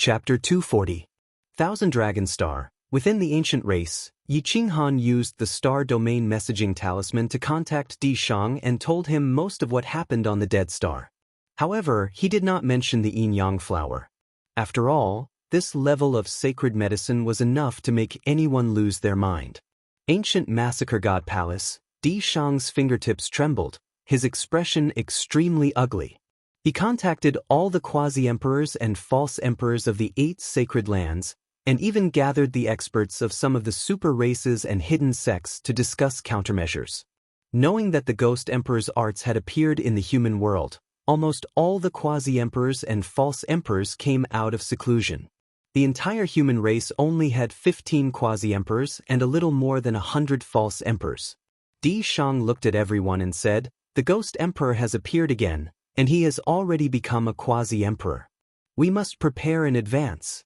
Chapter 240. Thousand Dragon Star. Within the ancient race, Yi Qinghan used the star domain messaging talisman to contact Di Shang and told him most of what happened on the dead star. However, he did not mention the yin-yang flower. After all, this level of sacred medicine was enough to make anyone lose their mind. Ancient Massacre God Palace, Di Shang's fingertips trembled, his expression extremely ugly. He contacted all the quasi-emperors and false emperors of the 8 sacred lands, and even gathered the experts of some of the super races and hidden sects to discuss countermeasures. Knowing that the ghost emperor's arts had appeared in the human world, almost all the quasi-emperors and false emperors came out of seclusion. The entire human race only had 15 quasi-emperors and a little more than 100 false emperors. Di Shang looked at everyone and said, "The ghost emperor has appeared again, and he has already become a quasi-emperor. We must prepare in advance."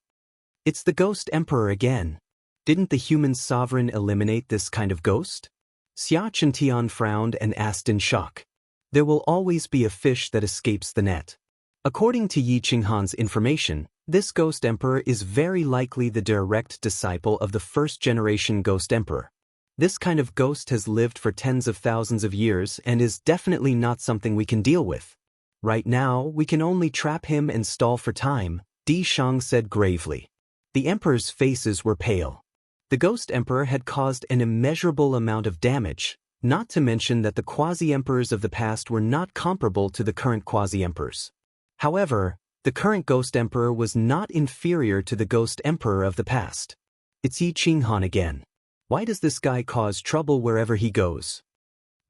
It's the ghost emperor again. Didn't the human sovereign eliminate this kind of ghost? Xia Chintian frowned and asked in shock. There will always be a fish that escapes the net. According to Yi Qinghan's information, this ghost emperor is very likely the direct disciple of the first-generation ghost emperor. This kind of ghost has lived for tens of thousands of years and is definitely not something we can deal with. Right now, we can only trap him and stall for time, Di Shang said gravely. The emperors' faces were pale. The ghost emperor had caused an immeasurable amount of damage, not to mention that the quasi-emperors of the past were not comparable to the current quasi-emperors. However, the current ghost emperor was not inferior to the ghost emperor of the past. It's Yi Qinghan again. Why does this guy cause trouble wherever he goes?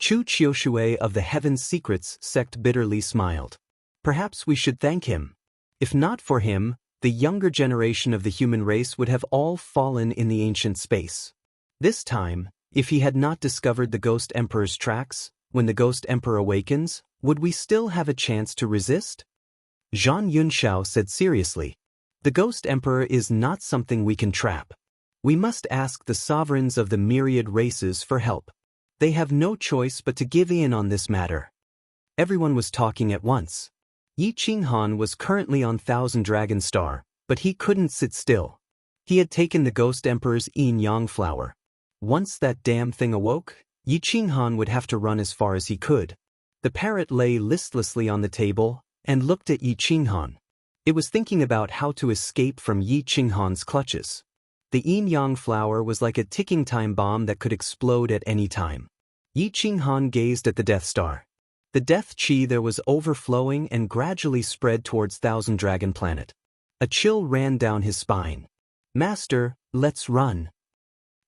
Chu Qiushui of the Heaven's Secrets sect bitterly smiled. Perhaps we should thank him. If not for him, the younger generation of the human race would have all fallen in the ancient space. This time, if he had not discovered the ghost emperor's tracks, when the ghost emperor awakens, would we still have a chance to resist? Zhang Yunxiao said seriously. The ghost emperor is not something we can trap. We must ask the sovereigns of the myriad races for help. They have no choice but to give in on this matter. Everyone was talking at once. Yi Qinghan was currently on Thousand Dragon Star, but he couldn't sit still. He had taken the ghost emperor's yin-yang flower. Once that damn thing awoke, Yi Qinghan would have to run as far as he could. The parrot lay listlessly on the table and looked at Yi Qinghan. It was thinking about how to escape from Yi Qinghan's clutches. The yin-yang flower was like a ticking time bomb that could explode at any time. Yi Qinghan gazed at the Death Star. The death chi there was overflowing and gradually spread towards Thousand Dragon Planet. A chill ran down his spine. "Master, let's run.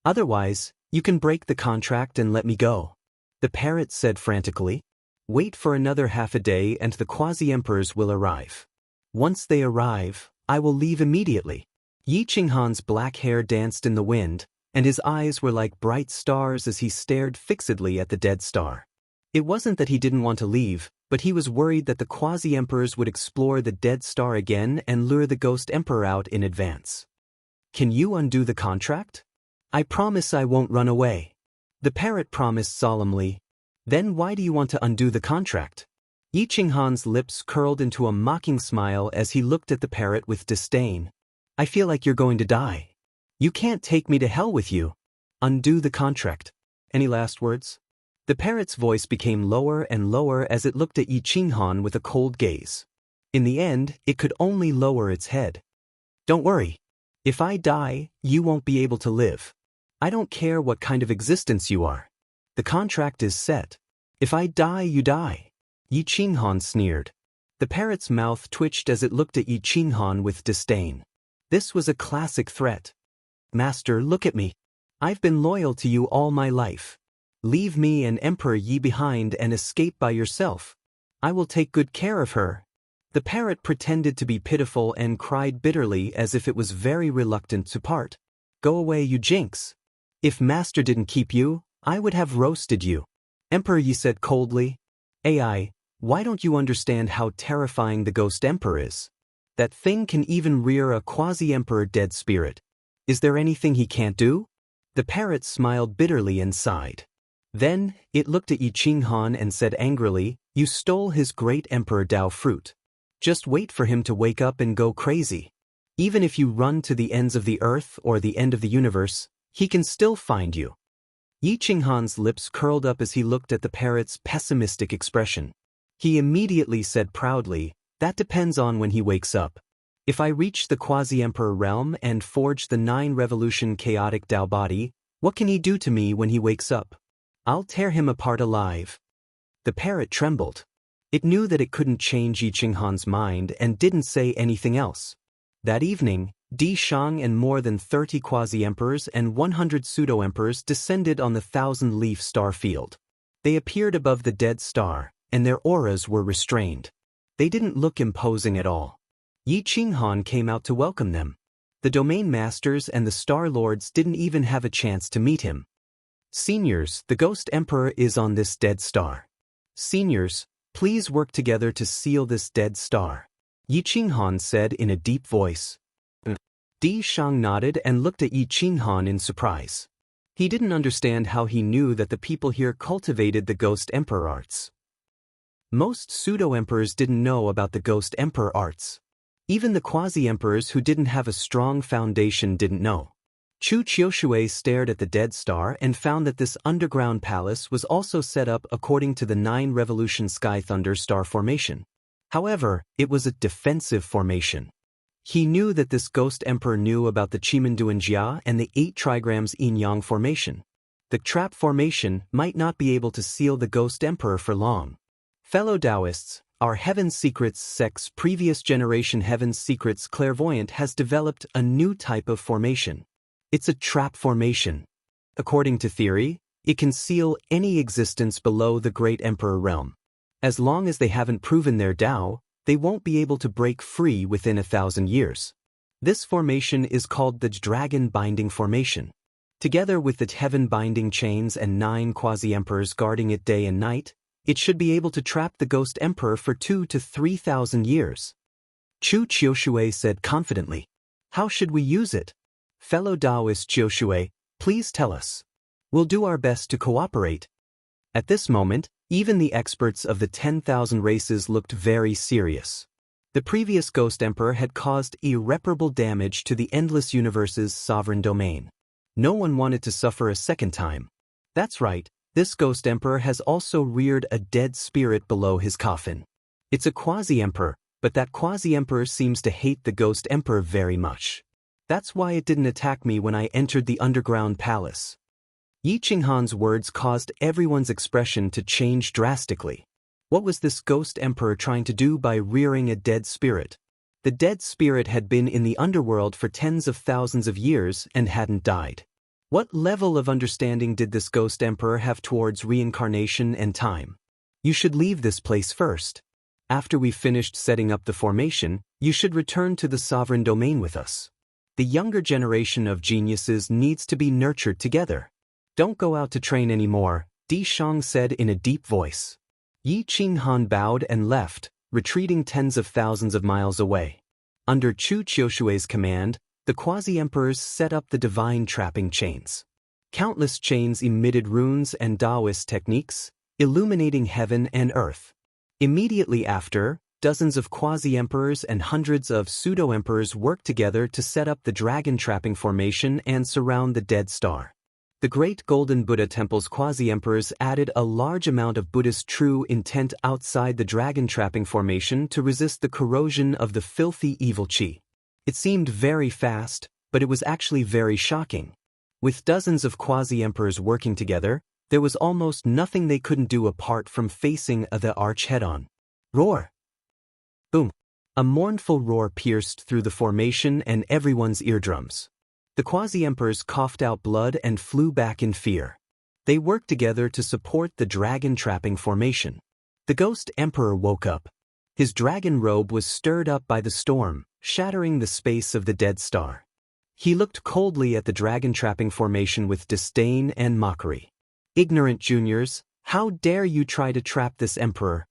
Otherwise, you can break the contract and let me go," the parrot said frantically. "Wait for another half a day and the quasi-emperors will arrive. Once they arrive, I will leave immediately." Yi Qinghan's black hair danced in the wind, and his eyes were like bright stars as he stared fixedly at the dead star. It wasn't that he didn't want to leave, but he was worried that the quasi-emperors would explore the dead star again and lure the ghost emperor out in advance. "Can you undo the contract?" "I promise I won't run away," the parrot promised solemnly. "Then why do you want to undo the contract?" Yi Qinghan's lips curled into a mocking smile as he looked at the parrot with disdain. "I feel like you're going to die. You can't take me to hell with you. Undo the contract. Any last words?" The parrot's voice became lower and lower as it looked at Yi Qinghan with a cold gaze. In the end, it could only lower its head. "Don't worry. If I die, you won't be able to live. I don't care what kind of existence you are. The contract is set. If I die, you die," Yi Qinghan sneered. The parrot's mouth twitched as it looked at Yi Qinghan with disdain. This was a classic threat. "Master, look at me. I've been loyal to you all my life. Leave me and Emperor Yi behind and escape by yourself. I will take good care of her." The parrot pretended to be pitiful and cried bitterly as if it was very reluctant to part. "Go away, you jinx. If Master didn't keep you, I would have roasted you," Emperor Yi said coldly. "AI, why don't you understand how terrifying the ghost emperor is? That thing can even rear a quasi-emperor dead spirit. Is there anything he can't do?" The parrot smiled bitterly and sighed. Then, it looked at Yi Qinghan and said angrily, "You stole his great Emperor Dao fruit. Just wait for him to wake up and go crazy. Even if you run to the ends of the earth or the end of the universe, he can still find you. Yi Qinghan's lips curled up as he looked at the parrot's pessimistic expression. He immediately said proudly, "That depends on when he wakes up. If I reach the quasi-emperor realm and forge the 9-revolution chaotic Tao body, what can he do to me when he wakes up? I'll tear him apart alive." The parrot trembled. It knew that it couldn't change Yi Qinghan's mind and didn't say anything else. That evening, Di Shang and more than 30 quasi-emperors and 100 pseudo-emperors descended on the 1,000-leaf star field. They appeared above the dead star, and their auras were restrained. They didn't look imposing at all. Yi Qinghan came out to welcome them. The domain masters and the star lords didn't even have a chance to meet him. "Seniors, the ghost emperor is on this dead star. Seniors, please work together to seal this dead star," Yi Qinghan said in a deep voice. Di Shang nodded and looked at Yi Qinghan in surprise. He didn't understand how he knew that the people here cultivated the ghost emperor arts. Most pseudo-emperors didn't know about the ghost emperor arts. Even the quasi-emperors who didn't have a strong foundation didn't know. Chu Qiushui stared at the dead star and found that this underground palace was also set up according to the 9-revolution Sky Thunder star formation. However, it was a defensive formation. He knew that this ghost emperor knew about the Chimenduanjia and the 8 trigrams yin-yang formation. The trap formation might not be able to seal the ghost emperor for long. Fellow Taoists, our Heaven's Secrets sect's previous generation Heaven's Secrets clairvoyant has developed a new type of formation. It's a trap formation. According to theory, it can seal any existence below the Great Emperor realm. As long as they haven't proven their Tao, they won't be able to break free within 1,000 years. This formation is called the Dragon Binding Formation. Together with the Heaven Binding Chains and 9 quasi-emperors guarding it day and night, it should be able to trap the Ghost Emperor for 2,000 to 3,000 years. Chu Qiushui said confidently. "How should we use it? Fellow Taoist Qiushui, please tell us. We'll do our best to cooperate." At this moment, even the experts of the 10,000 races looked very serious. The previous Ghost Emperor had caused irreparable damage to the Endless Universe's sovereign domain. No one wanted to suffer a second time. That's right, this Ghost Emperor has also reared a dead spirit below his coffin. It's a quasi-emperor, but that quasi-emperor seems to hate the Ghost Emperor very much. That's why it didn't attack me when I entered the underground palace. Yi Qinghan's words caused everyone's expression to change drastically. What was this Ghost Emperor trying to do by rearing a dead spirit? The dead spirit had been in the underworld for tens of thousands of years and hadn't died. What level of understanding did this Ghost Emperor have towards reincarnation and time? "You should leave this place first. After we've finished setting up the formation, you should return to the sovereign domain with us. The younger generation of geniuses needs to be nurtured together. Don't go out to train anymore," Di Shang said in a deep voice. Yi Qinghan bowed and left, retreating tens of thousands of miles away. Under Chu Qiushui's command, the quasi-emperors set up the divine trapping chains. Countless chains emitted runes and Taoist techniques, illuminating heaven and earth. Immediately after, dozens of quasi-emperors and hundreds of pseudo-emperors worked together to set up the dragon trapping formation and surround the dead star. The Great Golden Buddha Temple's quasi-emperors added a large amount of Buddhist true intent outside the dragon trapping formation to resist the corrosion of the filthy evil qi. It seemed very fast, but it was actually very shocking. With dozens of quasi-emperors working together, there was almost nothing they couldn't do apart from facing the arch head-on. Roar! Boom! A mournful roar pierced through the formation and everyone's eardrums. The quasi-emperors coughed out blood and flew back in fear. They worked together to support the dragon trapping formation. The Ghost Emperor woke up. His dragon robe was stirred up by the storm, shattering the space of the dead star. He looked coldly at the dragon trapping formation with disdain and mockery. "Ignorant juniors, how dare you try to trap this emperor?"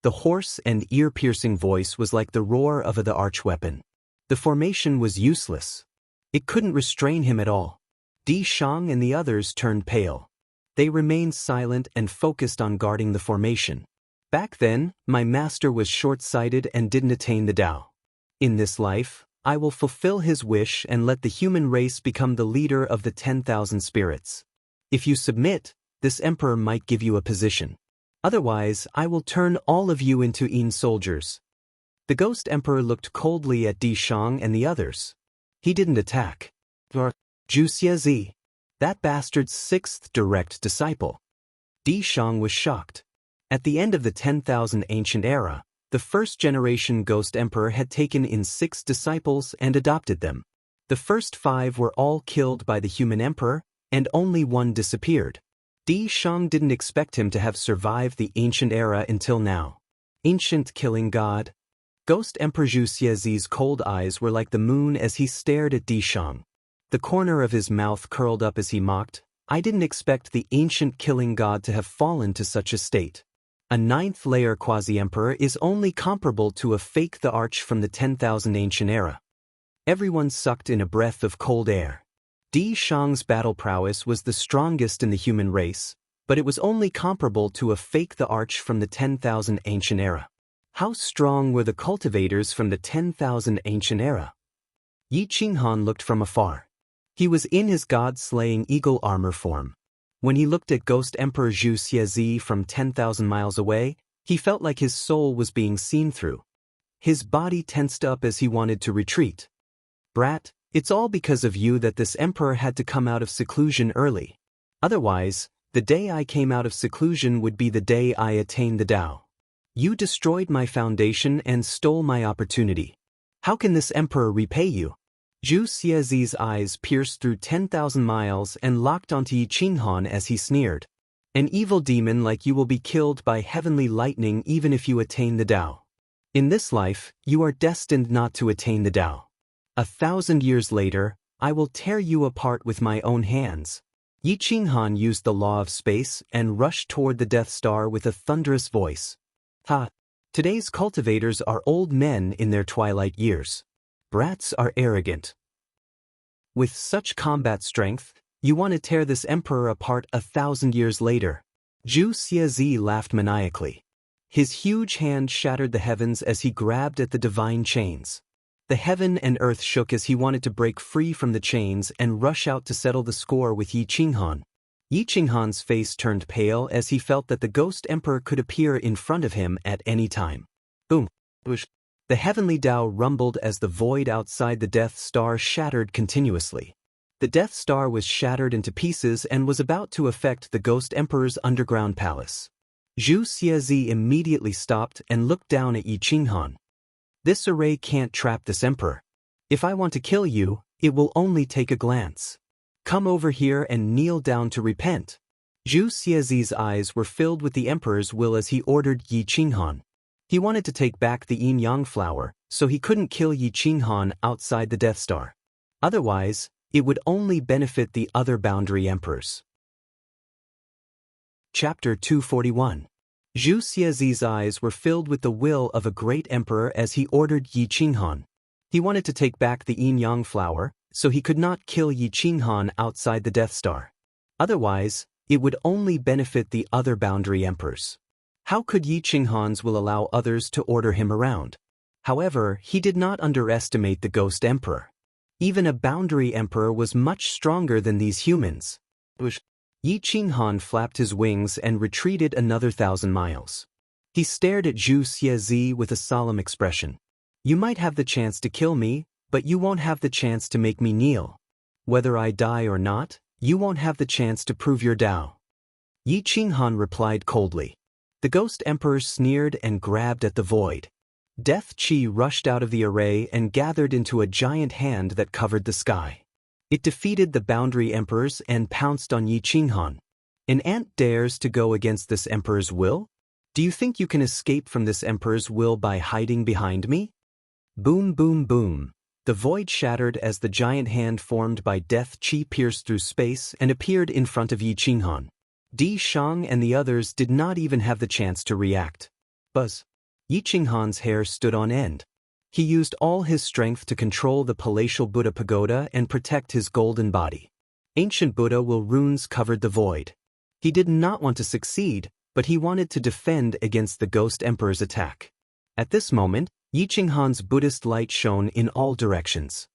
The hoarse and ear-piercing voice was like the roar of the archweapon. The formation was useless. It couldn't restrain him at all. Di Shang and the others turned pale. They remained silent and focused on guarding the formation. "Back then, my master was short-sighted and didn't attain the Tao. In this life, I will fulfill his wish and let the human race become the leader of the 10,000 spirits. If you submit, this emperor might give you a position. Otherwise, I will turn all of you into Yin soldiers. The ghost emperor looked coldly at Di Shang and the others. He didn't attack. Zhu Xiezi, that bastard's sixth direct disciple. Di Shang was shocked. At the end of the 10,000 ancient era, the first-generation ghost emperor had taken in 6 disciples and adopted them. The first 5 were all killed by the human emperor, and only 1 disappeared. Di Shang didn't expect him to have survived the ancient era until now. Ancient killing god. Ghost Emperor Zhu Xiezi's cold eyes were like the moon as he stared at Di Shang. The corner of his mouth curled up as he mocked. I didn't expect the ancient killing god to have fallen to such a state. A 9th-layer quasi-emperor is only comparable to a fake the arch from the 10,000 ancient era. Everyone sucked in a breath of cold air. Di Shang's battle prowess was the strongest in the human race, but it was only comparable to a fake the arch from the 10,000 ancient era. How strong were the cultivators from the 10,000 ancient era? Yi Qinghan looked from afar. He was in his god-slaying eagle armor form. When he looked at Ghost Emperor Zhu Xiezi from 10,000 miles away, he felt like his soul was being seen through. His body tensed up as he wanted to retreat. Brat, it's all because of you that this emperor had to come out of seclusion early. Otherwise, the day I came out of seclusion would be the day I attained the Tao. You destroyed my foundation and stole my opportunity. How can this emperor repay you? Zhu Xiezi's eyes pierced through 10,000 miles and locked onto Yi Qinghan as he sneered. An evil demon like you will be killed by heavenly lightning even if you attain the Tao. In this life, you are destined not to attain the Tao. 1,000 years later, I will tear you apart with my own hands. Yi Qinghan used the law of space and rushed toward the Death Star with a thunderous voice. Ha! Today's cultivators are old men in their twilight years. Brats are arrogant. With such combat strength, you want to tear this emperor apart 1,000 years later. Zhu Xiezi laughed maniacally. His huge hand shattered the heavens as he grabbed at the divine chains. The heaven and earth shook as he wanted to break free from the chains and rush out to settle the score with Yi Qinghan. Yi Qinghan's face turned pale as he felt that the ghost emperor could appear in front of him at any time. Boom! Whoosh! The heavenly Tao rumbled as the void outside the Death Star shattered continuously. The Death Star was shattered into pieces and was about to affect the Ghost Emperor's underground palace. Zhu Xiezi immediately stopped and looked down at Yi Qinghan. This array can't trap this emperor. If I want to kill you, it will only take a glance. Come over here and kneel down to repent. Zhu Xiezi's eyes were filled with the emperor's will as he ordered Yi Qinghan. He wanted to take back the yin-yang flower, so he couldn't kill Yi Qinghan outside the Death Star. Otherwise, it would only benefit the other boundary emperors. Chapter 241. Zhu Xiezi's eyes were filled with the will of a great emperor as he ordered Yi Qinghan. He wanted to take back the yin-yang flower, so he could not kill Yi Qinghan outside the Death Star. Otherwise, it would only benefit the other boundary emperors. How could Yi Qinghan's will allow others to order him around? However, he did not underestimate the Ghost Emperor. Even a boundary emperor was much stronger than these humans. Yi Qinghan flapped his wings and retreated another 1,000 miles. He stared at Zhu Xiezi with a solemn expression. You might have the chance to kill me, but you won't have the chance to make me kneel. Whether I die or not, you won't have the chance to prove your Tao. Yi Qinghan replied coldly. The Ghost Emperor sneered and grabbed at the void. Death Qi rushed out of the array and gathered into a giant hand that covered the sky. It defeated the boundary emperors and pounced on Yi Qinghan. An ant dares to go against this emperor's will? Do you think you can escape from this emperor's will by hiding behind me? Boom, boom, boom. The void shattered as the giant hand formed by Death Qi pierced through space and appeared in front of Yi Qinghan. Di Shang and the others did not even have the chance to react. Buzz. Yi Qinghan's hair stood on end. He used all his strength to control the palatial Buddha pagoda and protect his golden body. Ancient Buddha will runes covered the void. He did not want to succeed, but he wanted to defend against the Ghost Emperor's attack. At this moment, Yi Qinghan's Buddhist light shone in all directions.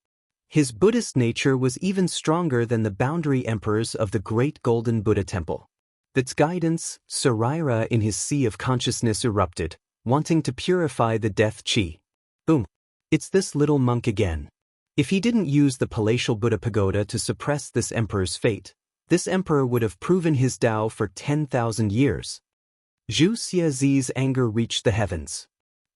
His Buddhist nature was even stronger than the boundary emperors of the great golden Buddha temple. That's guidance, Saraira in his sea of consciousness erupted, wanting to purify the death chi. Boom. It's this little monk again. If he didn't use the palatial Buddha pagoda to suppress this emperor's fate, this emperor would have proven his Tao for 10,000 years. Zhu Xiazi's anger reached the heavens.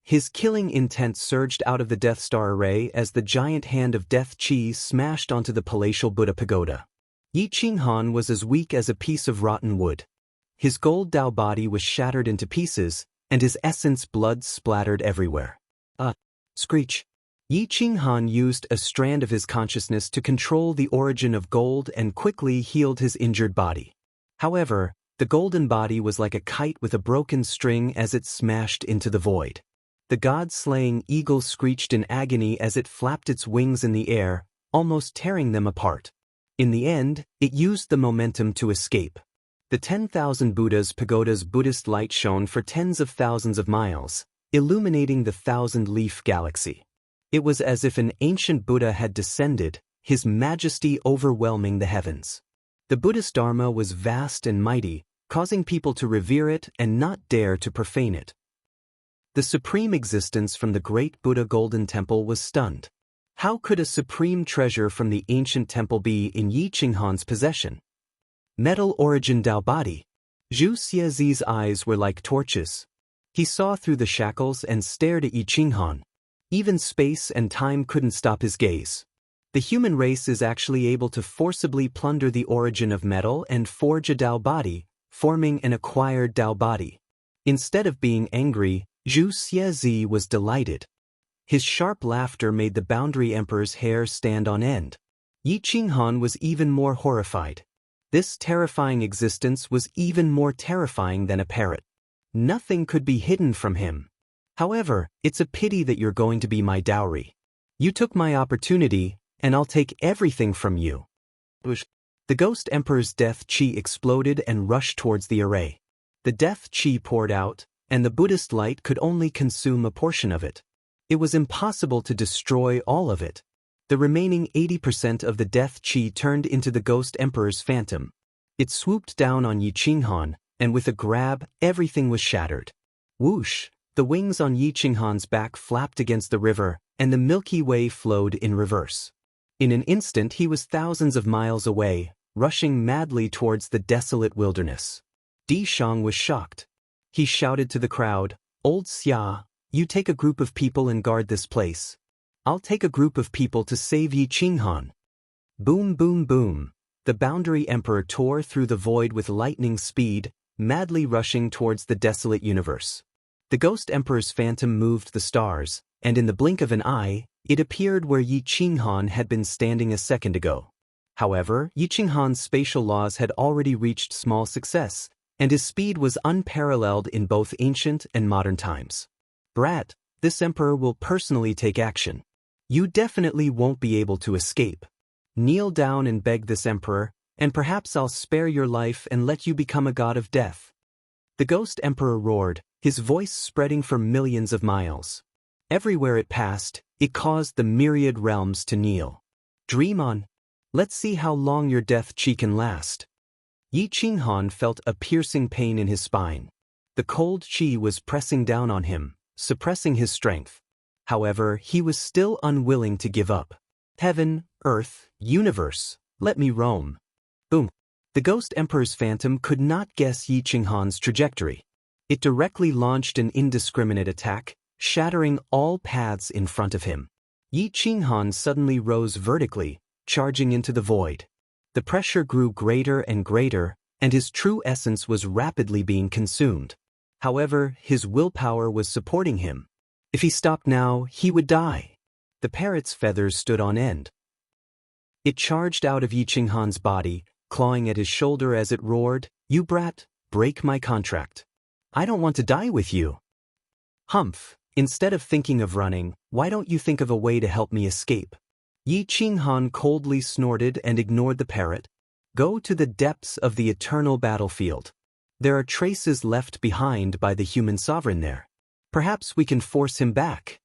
His killing intent surged out of the Death Star array as the giant hand of death chi smashed onto the palatial Buddha pagoda. Yi Qinghan was as weak as a piece of rotten wood. His gold Tao body was shattered into pieces, and his essence blood splattered everywhere. Screech. Yi Qinghan used a strand of his consciousness to control the origin of gold and quickly healed his injured body. However, the golden body was like a kite with a broken string as it smashed into the void. The god-slaying eagle screeched in agony as it flapped its wings in the air, almost tearing them apart. In the end, it used the momentum to escape. The 10,000 Buddhas pagoda's Buddhist light shone for tens of thousands of miles, illuminating the thousand-leaf galaxy. It was as if an ancient Buddha had descended, his majesty overwhelming the heavens. The Buddhist Dharma was vast and mighty, causing people to revere it and not dare to profane it. The supreme existence from the great Buddha Golden Temple was stunned. How could a supreme treasure from the ancient temple be in Yi Qinghan's possession? Metal origin Tao body. Zhu Xiazi's eyes were like torches. He saw through the shackles and stared at Yi Qinghan. Even space and time couldn't stop his gaze. The human race is actually able to forcibly plunder the origin of metal and forge a Tao body, forming an acquired Tao body. Instead of being angry, Zhu Xiazi was delighted. His sharp laughter made the boundary emperor's hair stand on end. Yi Qinghan was even more horrified. This terrifying existence was even more terrifying than a parrot. Nothing could be hidden from him. However, it's a pity that you're going to be my dowry. You took my opportunity, and I'll take everything from you. The Ghost Emperor's death chi exploded and rushed towards the array. The death chi poured out, and the Buddhist light could only consume a portion of it. It was impossible to destroy all of it. The remaining 80% of the death chi turned into the Ghost Emperor's phantom. It swooped down on Yi Qinghan, and with a grab, everything was shattered. Whoosh! The wings on Yi Qinghan's back flapped against the river, and the Milky Way flowed in reverse. In an instant he was thousands of miles away, rushing madly towards the desolate wilderness. Di Shang was shocked. He shouted to the crowd, "Old Xia, you take a group of people and guard this place. I'll take a group of people to save Yi Qinghan." Boom boom boom. The boundary emperor tore through the void with lightning speed, madly rushing towards the desolate universe. The Ghost Emperor's phantom moved the stars, and in the blink of an eye, it appeared where Yi Qinghan had been standing a second ago. However, Yi Qinghan's spatial laws had already reached small success, and his speed was unparalleled in both ancient and modern times. "Brat, this emperor will personally take action. You definitely won't be able to escape. Kneel down and beg this emperor, and perhaps I'll spare your life and let you become a god of death." The Ghost Emperor roared, his voice spreading for millions of miles. Everywhere it passed, it caused the myriad realms to kneel. "Dream on. Let's see how long your death chi can last." Yi Qinghan felt a piercing pain in his spine. The cold chi was pressing down on him, suppressing his strength. However, he was still unwilling to give up. "Heaven, earth, universe, let me roam." Boom. The Ghost Emperor's phantom could not guess Yi Qinghan's trajectory. It directly launched an indiscriminate attack, shattering all paths in front of him. Yi Qinghan suddenly rose vertically, charging into the void. The pressure grew greater and greater, and his true essence was rapidly being consumed. However, his willpower was supporting him. If he stopped now, he would die. The parrot's feathers stood on end. It charged out of Yi Qinghan's body, clawing at his shoulder as it roared, "You brat, break my contract. I don't want to die with you." "Humph, instead of thinking of running, why don't you think of a way to help me escape?" Yi Qinghan coldly snorted and ignored the parrot. "Go to the depths of the eternal battlefield. There are traces left behind by the human sovereign there. Perhaps we can force him back."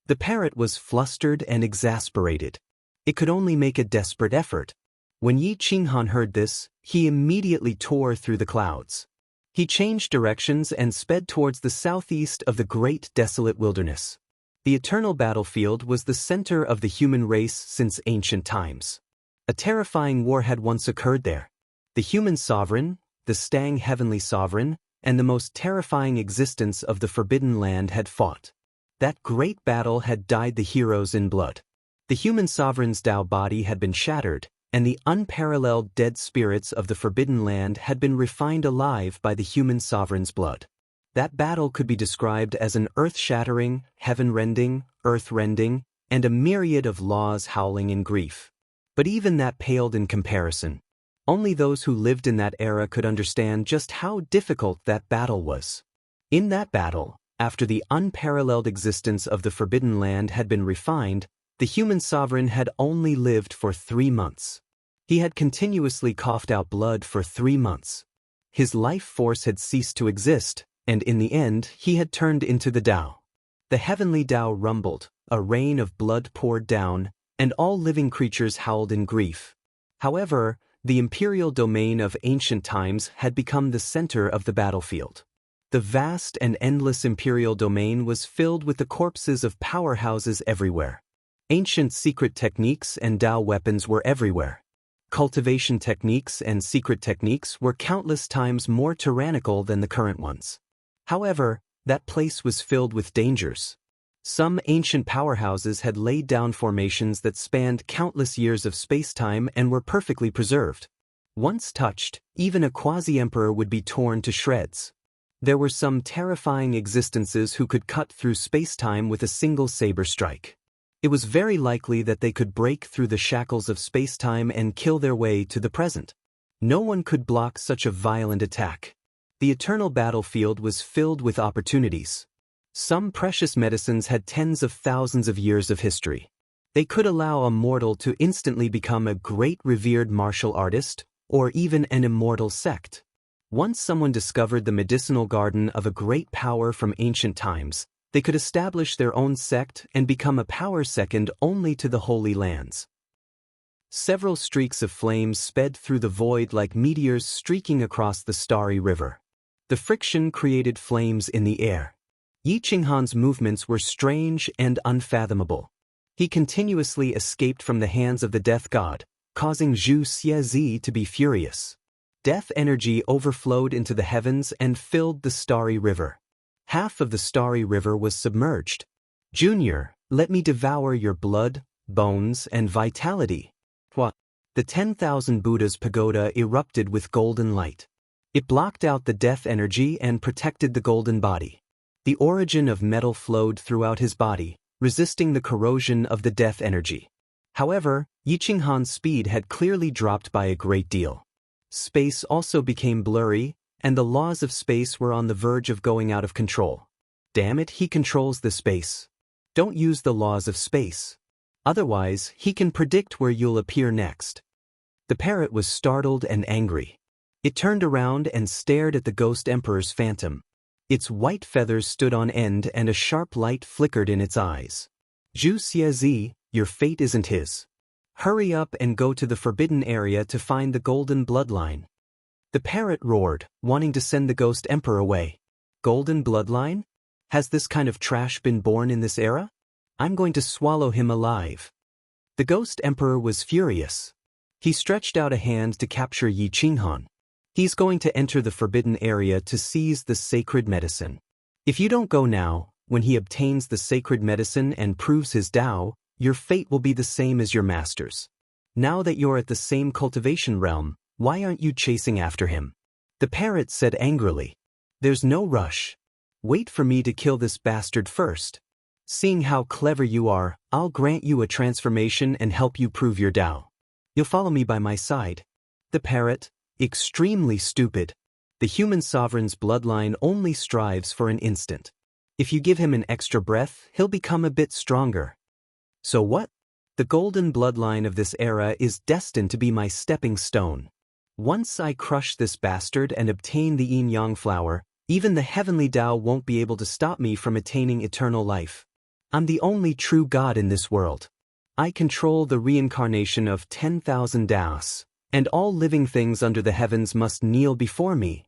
The parrot was flustered and exasperated. It could only make a desperate effort. When Yi Qinghan heard this, he immediately tore through the clouds. He changed directions and sped towards the southeast of the great desolate wilderness. The eternal battlefield was the center of the human race since ancient times. A terrifying war had once occurred there. The human sovereign, the Stang heavenly sovereign, and the most terrifying existence of the Forbidden Land had fought. That great battle had dyed the heroes in blood. The human sovereign's Tao body had been shattered, and the unparalleled dead spirits of the Forbidden Land had been refined alive by the human sovereign's blood. That battle could be described as an earth-shattering, heaven-rending, earth-rending, and a myriad of laws howling in grief. But even that paled in comparison. Only those who lived in that era could understand just how difficult that battle was. In that battle, after the unparalleled existence of the Forbidden Land had been refined, the human sovereign had only lived for 3 months. He had continuously coughed out blood for 3 months. His life force had ceased to exist, and in the end he had turned into the Tao. The heavenly Tao rumbled, a rain of blood poured down, and all living creatures howled in grief. However, the imperial domain of ancient times had become the center of the battlefield. The vast and endless imperial domain was filled with the corpses of powerhouses everywhere. Ancient secret techniques and Tao weapons were everywhere. Cultivation techniques and secret techniques were countless times more tyrannical than the current ones. However, that place was filled with dangers. Some ancient powerhouses had laid down formations that spanned countless years of space-time and were perfectly preserved. Once touched, even a quasi-emperor would be torn to shreds. There were some terrifying existences who could cut through space-time with a single saber strike. It was very likely that they could break through the shackles of space-time and kill their way to the present. No one could block such a violent attack. The eternal battlefield was filled with opportunities. Some precious medicines had tens of thousands of years of history. They could allow a mortal to instantly become a great revered martial artist, or even an immortal sect. Once someone discovered the medicinal garden of a great power from ancient times, they could establish their own sect and become a power second only to the Holy Lands. Several streaks of flames sped through the void like meteors streaking across the starry river. The friction created flames in the air. Yi Qinghan's movements were strange and unfathomable. He continuously escaped from the hands of the death god, causing Zhu Xiezi to be furious. Death energy overflowed into the heavens and filled the starry river. Half of the starry river was submerged. Junior, let me devour your blood, bones, and vitality. What? The 10,000 Buddha's pagoda erupted with golden light. It blocked out the death energy and protected the golden body. The origin of metal flowed throughout his body, resisting the corrosion of the death energy. However, Yi Qinghan's speed had clearly dropped by a great deal. Space also became blurry, and the laws of space were on the verge of going out of control. Damn it, he controls the space. Don't use the laws of space. Otherwise, he can predict where you'll appear next. The parrot was startled and angry. It turned around and stared at the Ghost Emperor's phantom. Its white feathers stood on end and a sharp light flickered in its eyes. Zhu Xiezi, your fate isn't his. Hurry up and go to the forbidden area to find the golden bloodline. The parrot roared, wanting to send the Ghost Emperor away. Golden bloodline? Has this kind of trash been born in this era? I'm going to swallow him alive. The Ghost Emperor was furious. He stretched out a hand to capture Yi Qinghan. He's going to enter the forbidden area to seize the sacred medicine. If you don't go now, when he obtains the sacred medicine and proves his Tao, your fate will be the same as your master's. Now that you're at the same cultivation realm, why aren't you chasing after him? The parrot said angrily. There's no rush. Wait for me to kill this bastard first. Seeing how clever you are, I'll grant you a transformation and help you prove your Tao. You'll follow me by my side. The parrot, extremely stupid. The human sovereign's bloodline only strives for an instant. If you give him an extra breath, he'll become a bit stronger. So what? The golden bloodline of this era is destined to be my stepping stone. Once I crush this bastard and obtain the yin-yang flower, even the heavenly Tao won't be able to stop me from attaining eternal life. I'm the only true God in this world. I control the reincarnation of 10,000 Daos, and all living things under the heavens must kneel before me."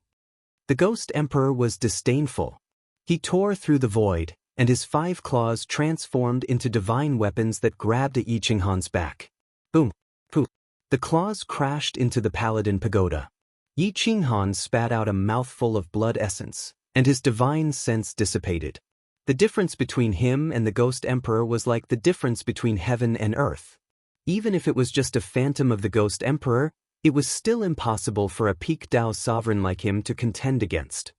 The Ghost Emperor was disdainful. He tore through the void, and his 5 claws transformed into divine weapons that grabbed at Yi Qinghan's back. Boom! Poof! The claws crashed into the Paladin Pagoda. Yi Qinghan spat out a mouthful of blood essence, and his divine sense dissipated. The difference between him and the Ghost Emperor was like the difference between heaven and earth. Even if it was just a phantom of the Ghost Emperor, it was still impossible for a peak Dao sovereign like him to contend against.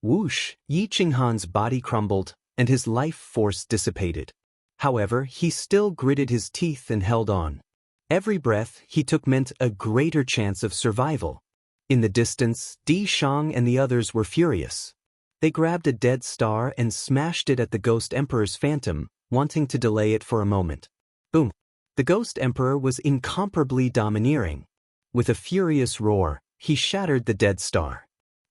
Whoosh! Yi Qinghan's body crumbled, and his life force dissipated. However, he still gritted his teeth and held on. Every breath he took meant a greater chance of survival. In the distance, Di Shang and the others were furious. They grabbed a dead star and smashed it at the Ghost Emperor's phantom, wanting to delay it for a moment. Boom! The Ghost Emperor was incomparably domineering. With a furious roar, he shattered the dead star.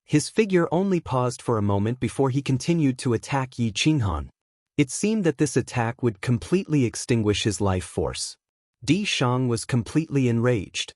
His figure only paused for a moment before he continued to attack Yi Qinghan. It seemed that this attack would completely extinguish his life force. Di Shang was completely enraged.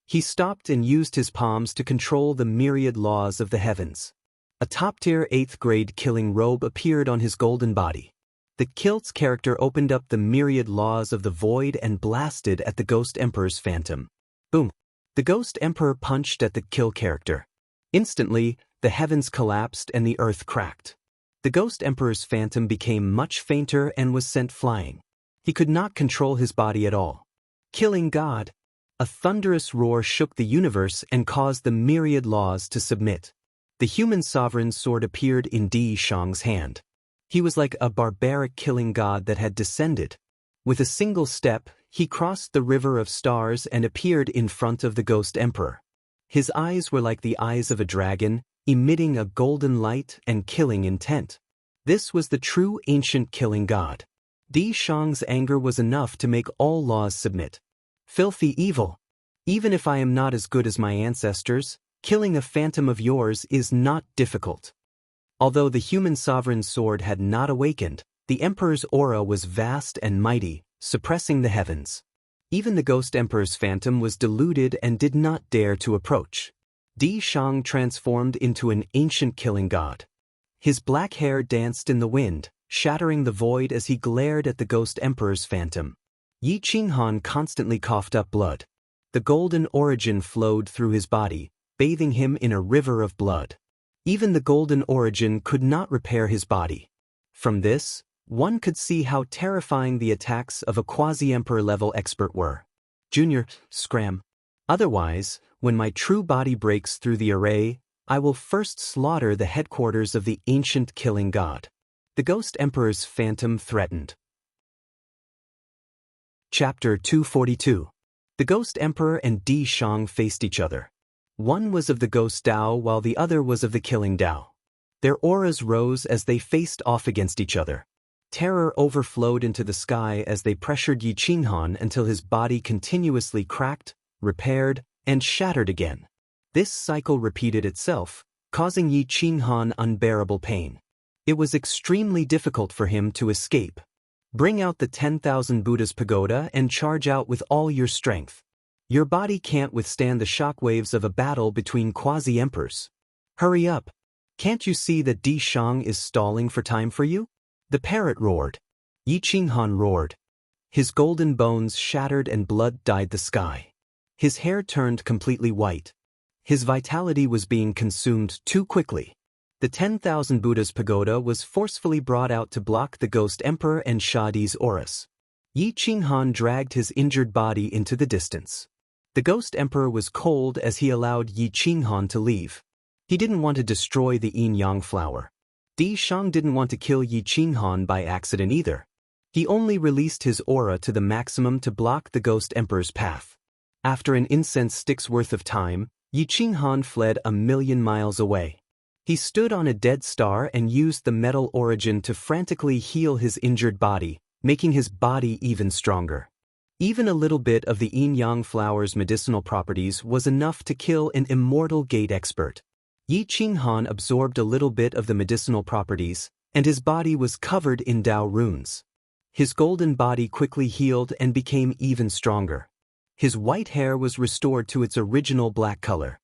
He stopped and used his palms to control the myriad laws of the heavens. A top-tier 8th-grade killing robe appeared on his golden body. The Kilt's character opened up the myriad laws of the void and blasted at the Ghost Emperor's phantom. Boom! The Ghost Emperor punched at the kill character. Instantly, the heavens collapsed and the earth cracked. The Ghost Emperor's phantom became much fainter and was sent flying. He could not control his body at all. Killing God! A thunderous roar shook the universe and caused the myriad laws to submit. The human sovereign's sword appeared in Di Shang's hand. He was like a barbaric killing god that had descended. With a single step, he crossed the river of stars and appeared in front of the Ghost Emperor. His eyes were like the eyes of a dragon, emitting a golden light and killing intent. This was the true ancient killing god. Di Shang's anger was enough to make all laws submit. Filthy evil! Even if I am not as good as my ancestors, killing a phantom of yours is not difficult. Although the human sovereign's sword had not awakened, the Emperor's aura was vast and mighty, suppressing the heavens. Even the Ghost Emperor's phantom was deluded and did not dare to approach. Di Shang transformed into an ancient killing god. His black hair danced in the wind, shattering the void as he glared at the Ghost Emperor's phantom. Yi Qinghan constantly coughed up blood. The golden origin flowed through his body, bathing him in a river of blood. Even the golden origin could not repair his body. From this, one could see how terrifying the attacks of a quasi-emperor level expert were. Junior, scram. Otherwise, when my true body breaks through the array, I will first slaughter the headquarters of the ancient killing god. The Ghost Emperor's phantom threatened. Chapter 242. The Ghost Emperor and Di Shang faced each other. One was of the Ghost Dao while the other was of the Killing Dao. Their auras rose as they faced off against each other. Terror overflowed into the sky as they pressured Yi Qinghan until his body continuously cracked, repaired, and shattered again. This cycle repeated itself, causing Yi Qinghan unbearable pain. It was extremely difficult for him to escape. Bring out the 10,000 Buddha's pagoda and charge out with all your strength. Your body can't withstand the shockwaves of a battle between quasi-emperors. Hurry up! Can't you see that Di Shang is stalling for time for you? The parrot roared. Yi Qinghan roared. His golden bones shattered and blood dyed the sky. His hair turned completely white. His vitality was being consumed too quickly. The 10,000 Buddha's pagoda was forcefully brought out to block the Ghost Emperor and Shadi's auras. Yi Qinghan dragged his injured body into the distance. The Ghost Emperor was cold as he allowed Yi Qinghan to leave. He didn't want to destroy the yin-yang flower. Di Shang didn't want to kill Yi Qinghan by accident either. He only released his aura to the maximum to block the Ghost Emperor's path. After an incense stick's worth of time, Yi Qinghan fled 1,000,000 miles away. He stood on a dead star and used the metal origin to frantically heal his injured body, making his body even stronger. Even a little bit of the yin-yang flower's medicinal properties was enough to kill an immortal gate expert. Yi Qinghan absorbed a little bit of the medicinal properties, and his body was covered in Tao runes. His golden body quickly healed and became even stronger. His white hair was restored to its original black color.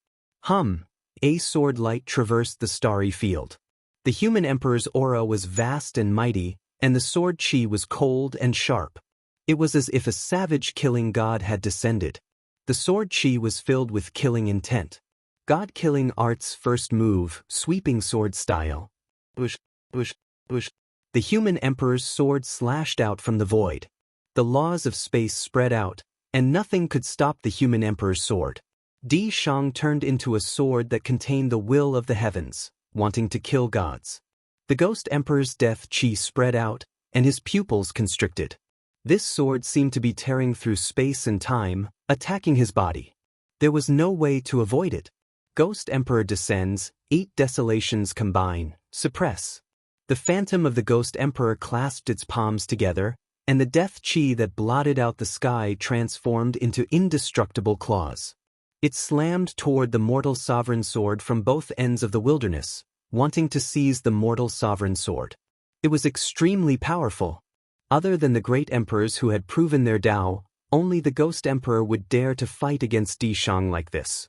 A sword light traversed the starry field. The human emperor's aura was vast and mighty, and the sword chi was cold and sharp. It was as if a savage killing god had descended. The sword chi was filled with killing intent. God-killing art's first move, sweeping sword style. Bush, bush, bush. The human emperor's sword slashed out from the void. The laws of space spread out, and nothing could stop the human emperor's sword. Di Shang turned into a sword that contained the will of the heavens, wanting to kill gods. The ghost emperor's death chi spread out, and his pupils constricted. This sword seemed to be tearing through space and time, attacking his body. There was no way to avoid it. Ghost Emperor descends, 8 desolations combine, suppress. The phantom of the Ghost Emperor clasped its palms together, and the death chi that blotted out the sky transformed into indestructible claws. It slammed toward the mortal sovereign sword from both ends of the wilderness, wanting to seize the mortal sovereign sword. It was extremely powerful. Other than the great emperors who had proven their Tao, only the Ghost Emperor would dare to fight against Di Shang like this.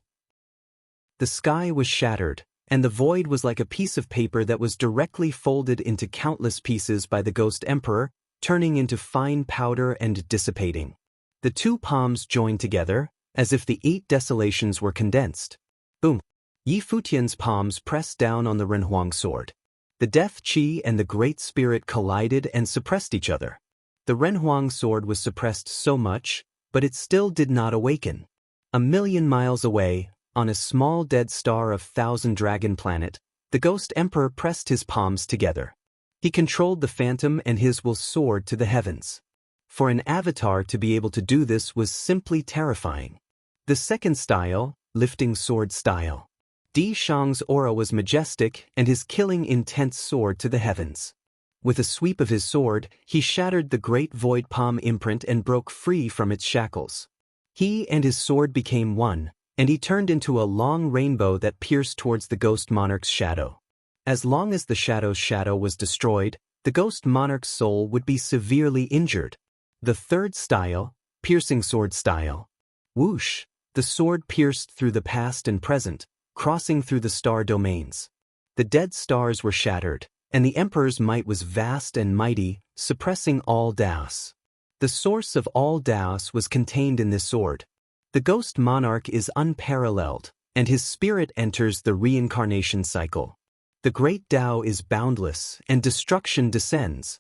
The sky was shattered, and the void was like a piece of paper that was directly folded into countless pieces by the Ghost Emperor, turning into fine powder and dissipating. The two palms joined together, as if the 8 desolations were condensed. Boom! Yi Futian's palms pressed down on the Renhuang sword. The death chi and the Great Spirit collided and suppressed each other. The Renhuang sword was suppressed so much, but it still did not awaken. 1,000,000 miles away, on a small dead star of Thousand Dragon Planet, the Ghost Emperor pressed his palms together. He controlled the phantom and his will soared to the heavens. For an avatar to be able to do this was simply terrifying. The second style, lifting sword style. Di Shang's aura was majestic and his killing intent soared to the heavens. With a sweep of his sword, he shattered the great void palm imprint and broke free from its shackles. He and his sword became one, and he turned into a long rainbow that pierced towards the Ghost Monarch's shadow. As long as the shadow's shadow was destroyed, the Ghost Monarch's soul would be severely injured. The third style, piercing sword style. Whoosh! The sword pierced through the past and present, crossing through the star domains. The dead stars were shattered, and the Emperor's might was vast and mighty, suppressing all Daos. The source of all Daos was contained in this sword. The Ghost Monarch is unparalleled, and his spirit enters the reincarnation cycle. The great Tao is boundless, and destruction descends.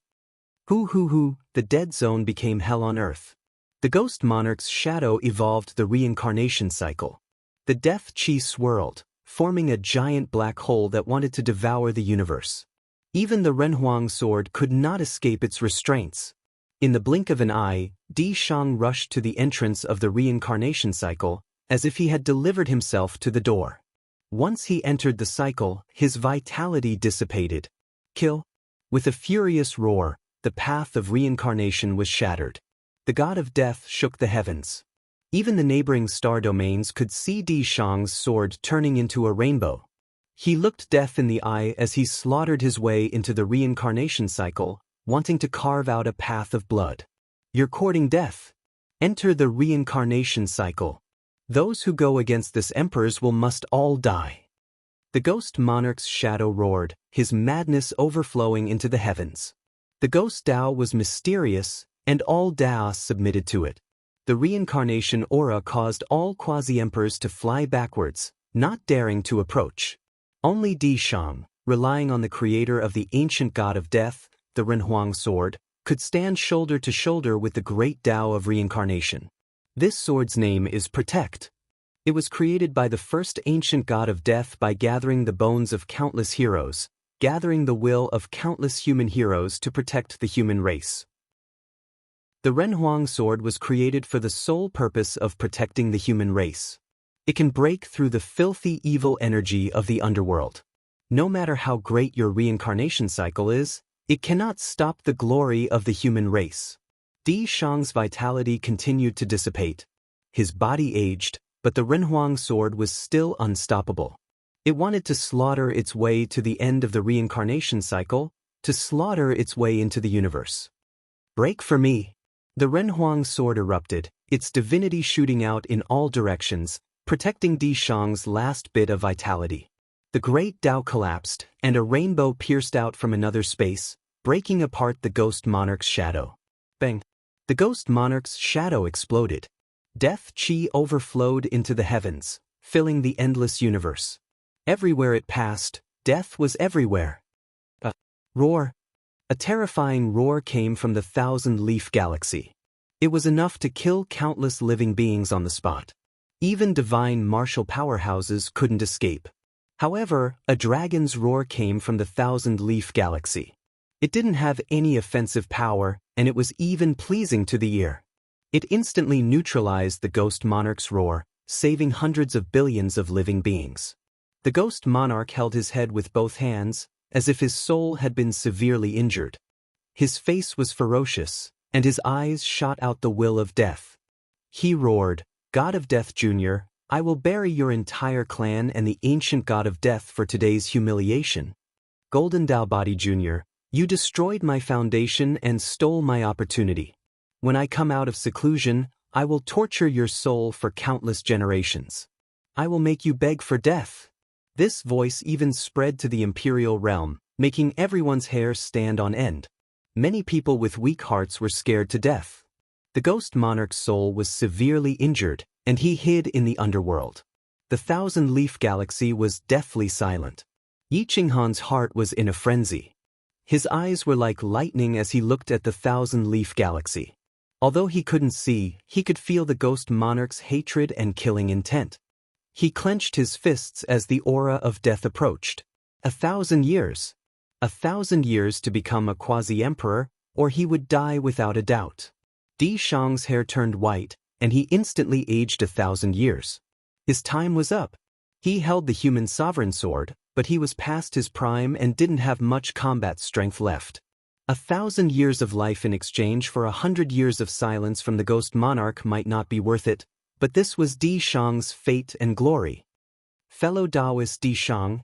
The dead zone became hell on earth. The Ghost Monarch's shadow evolved the reincarnation cycle. The death chi swirled, forming a giant black hole that wanted to devour the universe. Even the Renhuang sword could not escape its restraints. In the blink of an eye, Di Shang rushed to the entrance of the reincarnation cycle, as if he had delivered himself to the door. Once he entered the cycle, his vitality dissipated. Kill! With a furious roar, the path of reincarnation was shattered. The god of death shook the heavens. Even the neighboring star domains could see Di Shang's sword turning into a rainbow. He looked death in the eye as he slaughtered his way into the reincarnation cycle, wanting to carve out a path of blood. You're courting death. Enter the reincarnation cycle. Those who go against this emperor's will must all die. The Ghost Monarch's shadow roared, his madness overflowing into the heavens. The Ghost Tao was mysterious, and all Daos submitted to it. The reincarnation aura caused all quasi-emperors to fly backwards, not daring to approach. Only Di Shang, relying on the creator of the ancient god of death, the Renhuang sword, could stand shoulder to shoulder with the great Tao of reincarnation. This sword's name is Protect. It was created by the first ancient god of death by gathering the bones of countless heroes, gathering the will of countless human heroes to protect the human race. The Renhuang sword was created for the sole purpose of protecting the human race. It can break through the filthy evil energy of the underworld. No matter how great your reincarnation cycle is, it cannot stop the glory of the human race. Di Shang's vitality continued to dissipate. His body aged, but the Renhuang sword was still unstoppable. It wanted to slaughter its way to the end of the reincarnation cycle, to slaughter its way into the universe. Break for me! The Renhuang sword erupted, its divinity shooting out in all directions, protecting Di Shang's last bit of vitality. The great Tao collapsed, and a rainbow pierced out from another space, breaking apart the ghost monarch's shadow. Bang! The ghost monarch's shadow exploded. Death chi overflowed into the heavens, filling the endless universe. Everywhere it passed, death was everywhere. A roar. A terrifying roar came from the thousand-leaf galaxy. It was enough to kill countless living beings on the spot. Even divine martial powerhouses couldn't escape. However, a dragon's roar came from the thousand-leaf galaxy. It didn't have any offensive power, and it was even pleasing to the ear. It instantly neutralized the ghost monarch's roar, saving hundreds of billions of living beings. The ghost monarch held his head with both hands, as if his soul had been severely injured. His face was ferocious, and his eyes shot out the will of death. He roared, "God of Death Jr., I will bury your entire clan and the ancient God of Death for today's humiliation. Golden Daobody Jr., you destroyed my foundation and stole my opportunity. When I come out of seclusion, I will torture your soul for countless generations. I will make you beg for death." This voice even spread to the imperial realm, making everyone's hair stand on end. Many people with weak hearts were scared to death. The ghost monarch's soul was severely injured, and he hid in the underworld. The thousand-leaf galaxy was deathly silent. Yi Qinghan's heart was in a frenzy. His eyes were like lightning as he looked at the thousand-leaf galaxy. Although he couldn't see, he could feel the ghost monarch's hatred and killing intent. He clenched his fists as the aura of death approached. 1,000 years. 1,000 years to become a quasi-emperor, or he would die without a doubt. Di Shang's hair turned white, and he instantly aged 1,000 years. His time was up. He held the human sovereign sword, but he was past his prime and didn't have much combat strength left. 1,000 years of life in exchange for 100 years of silence from the ghost monarch might not be worth it, but this was Di Shang's fate and glory. Fellow Taoist Di Shang.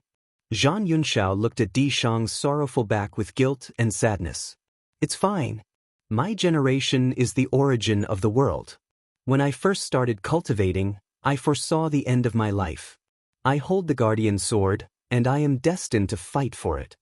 Zhang Yunxiao looked at Di Shang's sorrowful back with guilt and sadness. It's fine. My generation is the origin of the world. When I first started cultivating, I foresaw the end of my life. I hold the guardian sword, and I am destined to fight for it.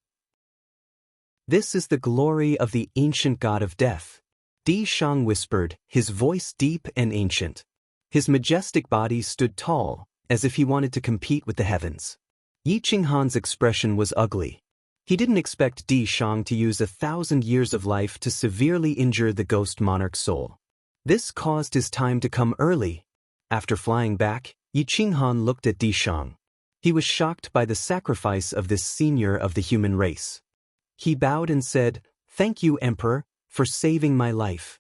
This is the glory of the ancient god of death. Di Shang whispered, his voice deep and ancient. His majestic body stood tall, as if he wanted to compete with the heavens. Yi Qinghan's expression was ugly. He didn't expect Di Shang to use 1,000 years of life to severely injure the ghost monarch's soul. This caused his time to come early. After flying back, Yi Qinghan looked at Di Shang. He was shocked by the sacrifice of this senior of the human race. He bowed and said, "Thank you, Emperor, for saving my life.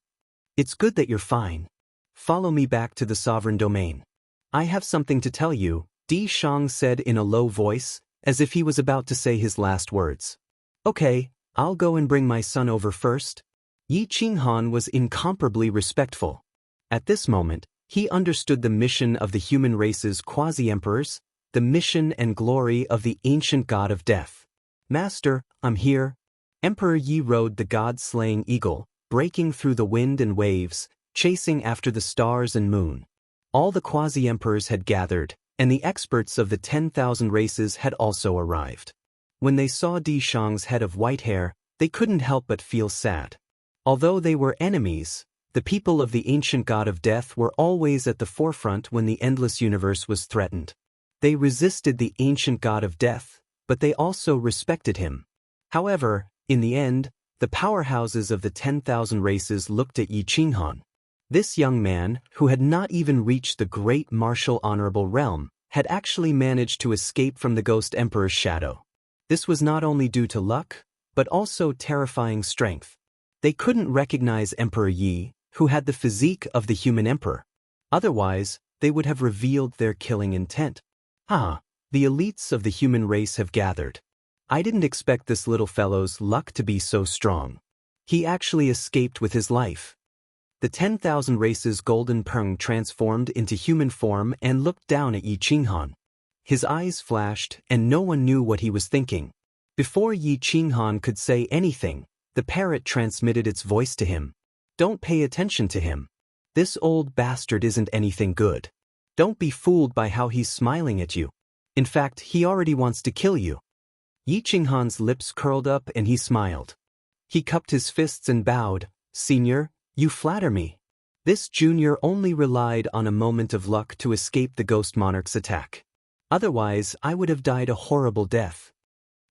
It's good that you're fine. Follow me back to the sovereign domain. I have something to tell you," Di Shang said in a low voice, as if he was about to say his last words. "Okay, I'll go and bring my son over first." Yi Qinghan was incomparably respectful. At this moment, he understood the mission of the human race's quasi-emperors, the mission and glory of the ancient god of death. "Master, I'm here." Emperor Yi rode the god-slaying eagle, breaking through the wind and waves, chasing after the stars and moon. All the quasi-emperors had gathered, and the experts of the 10,000 races had also arrived. When they saw Di Shang's head of white hair, they couldn't help but feel sad. Although they were enemies, the people of the ancient god of death were always at the forefront when the endless universe was threatened. They resisted the ancient god of death, but they also respected him. However, in the end, the powerhouses of the 10,000 races looked at Yi Qinghan. This young man, who had not even reached the great martial honorable realm, had actually managed to escape from the ghost emperor's shadow. This was not only due to luck, but also terrifying strength. They couldn't recognize Emperor Yi, who had the physique of the human emperor. Otherwise, they would have revealed their killing intent. The elites of the human race have gathered. I didn't expect this little fellow's luck to be so strong. He actually escaped with his life. The 10,000 races Golden Peng transformed into human form and looked down at Yi Qinghan. His eyes flashed, and no one knew what he was thinking. Before Yi Qinghan could say anything, the parrot transmitted its voice to him. Don't pay attention to him. This old bastard isn't anything good. Don't be fooled by how he's smiling at you. In fact, he already wants to kill you. Yi Qinghan's lips curled up and he smiled. He cupped his fists and bowed. Senior, you flatter me. This junior only relied on a moment of luck to escape the Ghost Monarch's attack. Otherwise, I would have died a horrible death.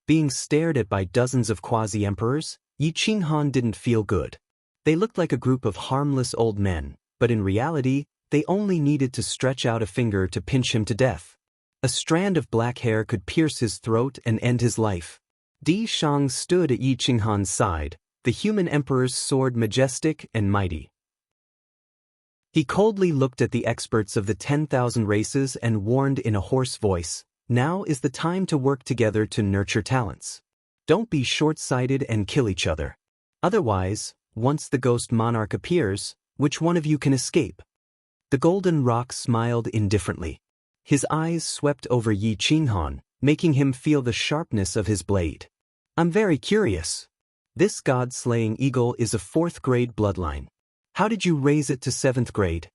Being stared at by dozens of quasi-emperors, Yi Qinghan didn't feel good. They looked like a group of harmless old men, but in reality, they only needed to stretch out a finger to pinch him to death. A strand of black hair could pierce his throat and end his life. Di Shang stood at Yi Qinghan's side, the human emperor's sword majestic and mighty. He coldly looked at the experts of the 10,000 races and warned in a hoarse voice, "Now is the time to work together to nurture talents. Don't be short-sighted and kill each other. Otherwise, once the Ghost Monarch appears, which one of you can escape?" The Golden Rock smiled indifferently. His eyes swept over Yi Qinghan, making him feel the sharpness of his blade. "I'm very curious. This god-slaying eagle is a 4th grade bloodline. How did you raise it to 7th grade?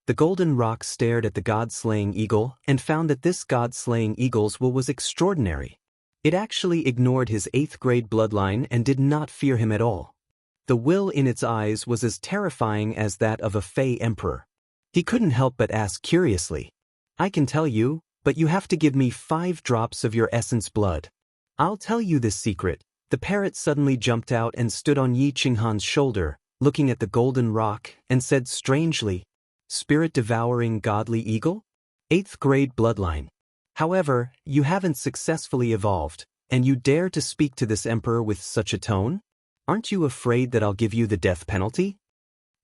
The Golden Rock stared at the god-slaying eagle and found that this god-slaying eagle's will was extraordinary. It actually ignored his 8th grade bloodline and did not fear him at all. The will in its eyes was as terrifying as that of a Fey emperor. He couldn't help but ask curiously, "I can tell you, but you have to give me 5 drops of your essence blood." "I'll tell you this secret." The parrot suddenly jumped out and stood on Yi Qinghan's shoulder, looking at the Golden Rock, and said strangely, "Spirit-devouring godly eagle? 8th grade bloodline. However, you haven't successfully evolved, and you dare to speak to this emperor with such a tone? Aren't you afraid that I'll give you the death penalty?"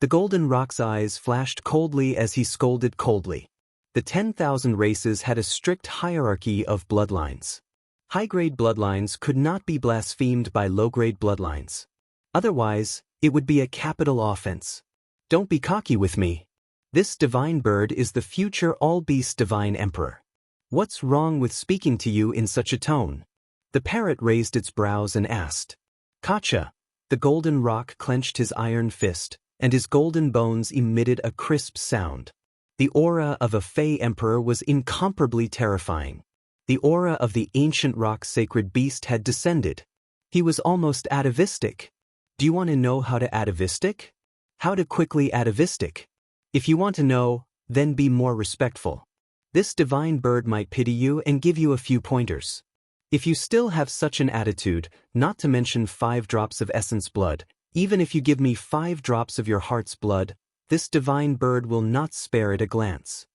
The Golden Rock's eyes flashed coldly as he scolded coldly. The 10,000 races had a strict hierarchy of bloodlines. High-grade bloodlines could not be blasphemed by low-grade bloodlines. Otherwise, it would be a capital offense. "Don't be cocky with me. This divine bird is the future all-beast divine emperor. What's wrong with speaking to you in such a tone?" The parrot raised its brows and asked. "Kacha." The Golden Rock clenched his iron fist, and his golden bones emitted a crisp sound. The aura of a Fey emperor was incomparably terrifying. The aura of the ancient rock sacred beast had descended. He was almost atavistic. Do you want to know how to atavistic? How to quickly atavistic? If you want to know, then be more respectful. This divine bird might pity you and give you a few pointers. If you still have such an attitude, not to mention 5 drops of essence blood, even if you give me 5 drops of your heart's blood, this divine bird will not spare it a glance.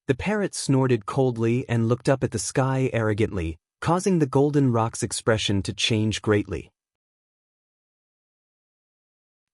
The parrot snorted coldly and looked up at the sky arrogantly, causing the Golden Rock's expression to change greatly.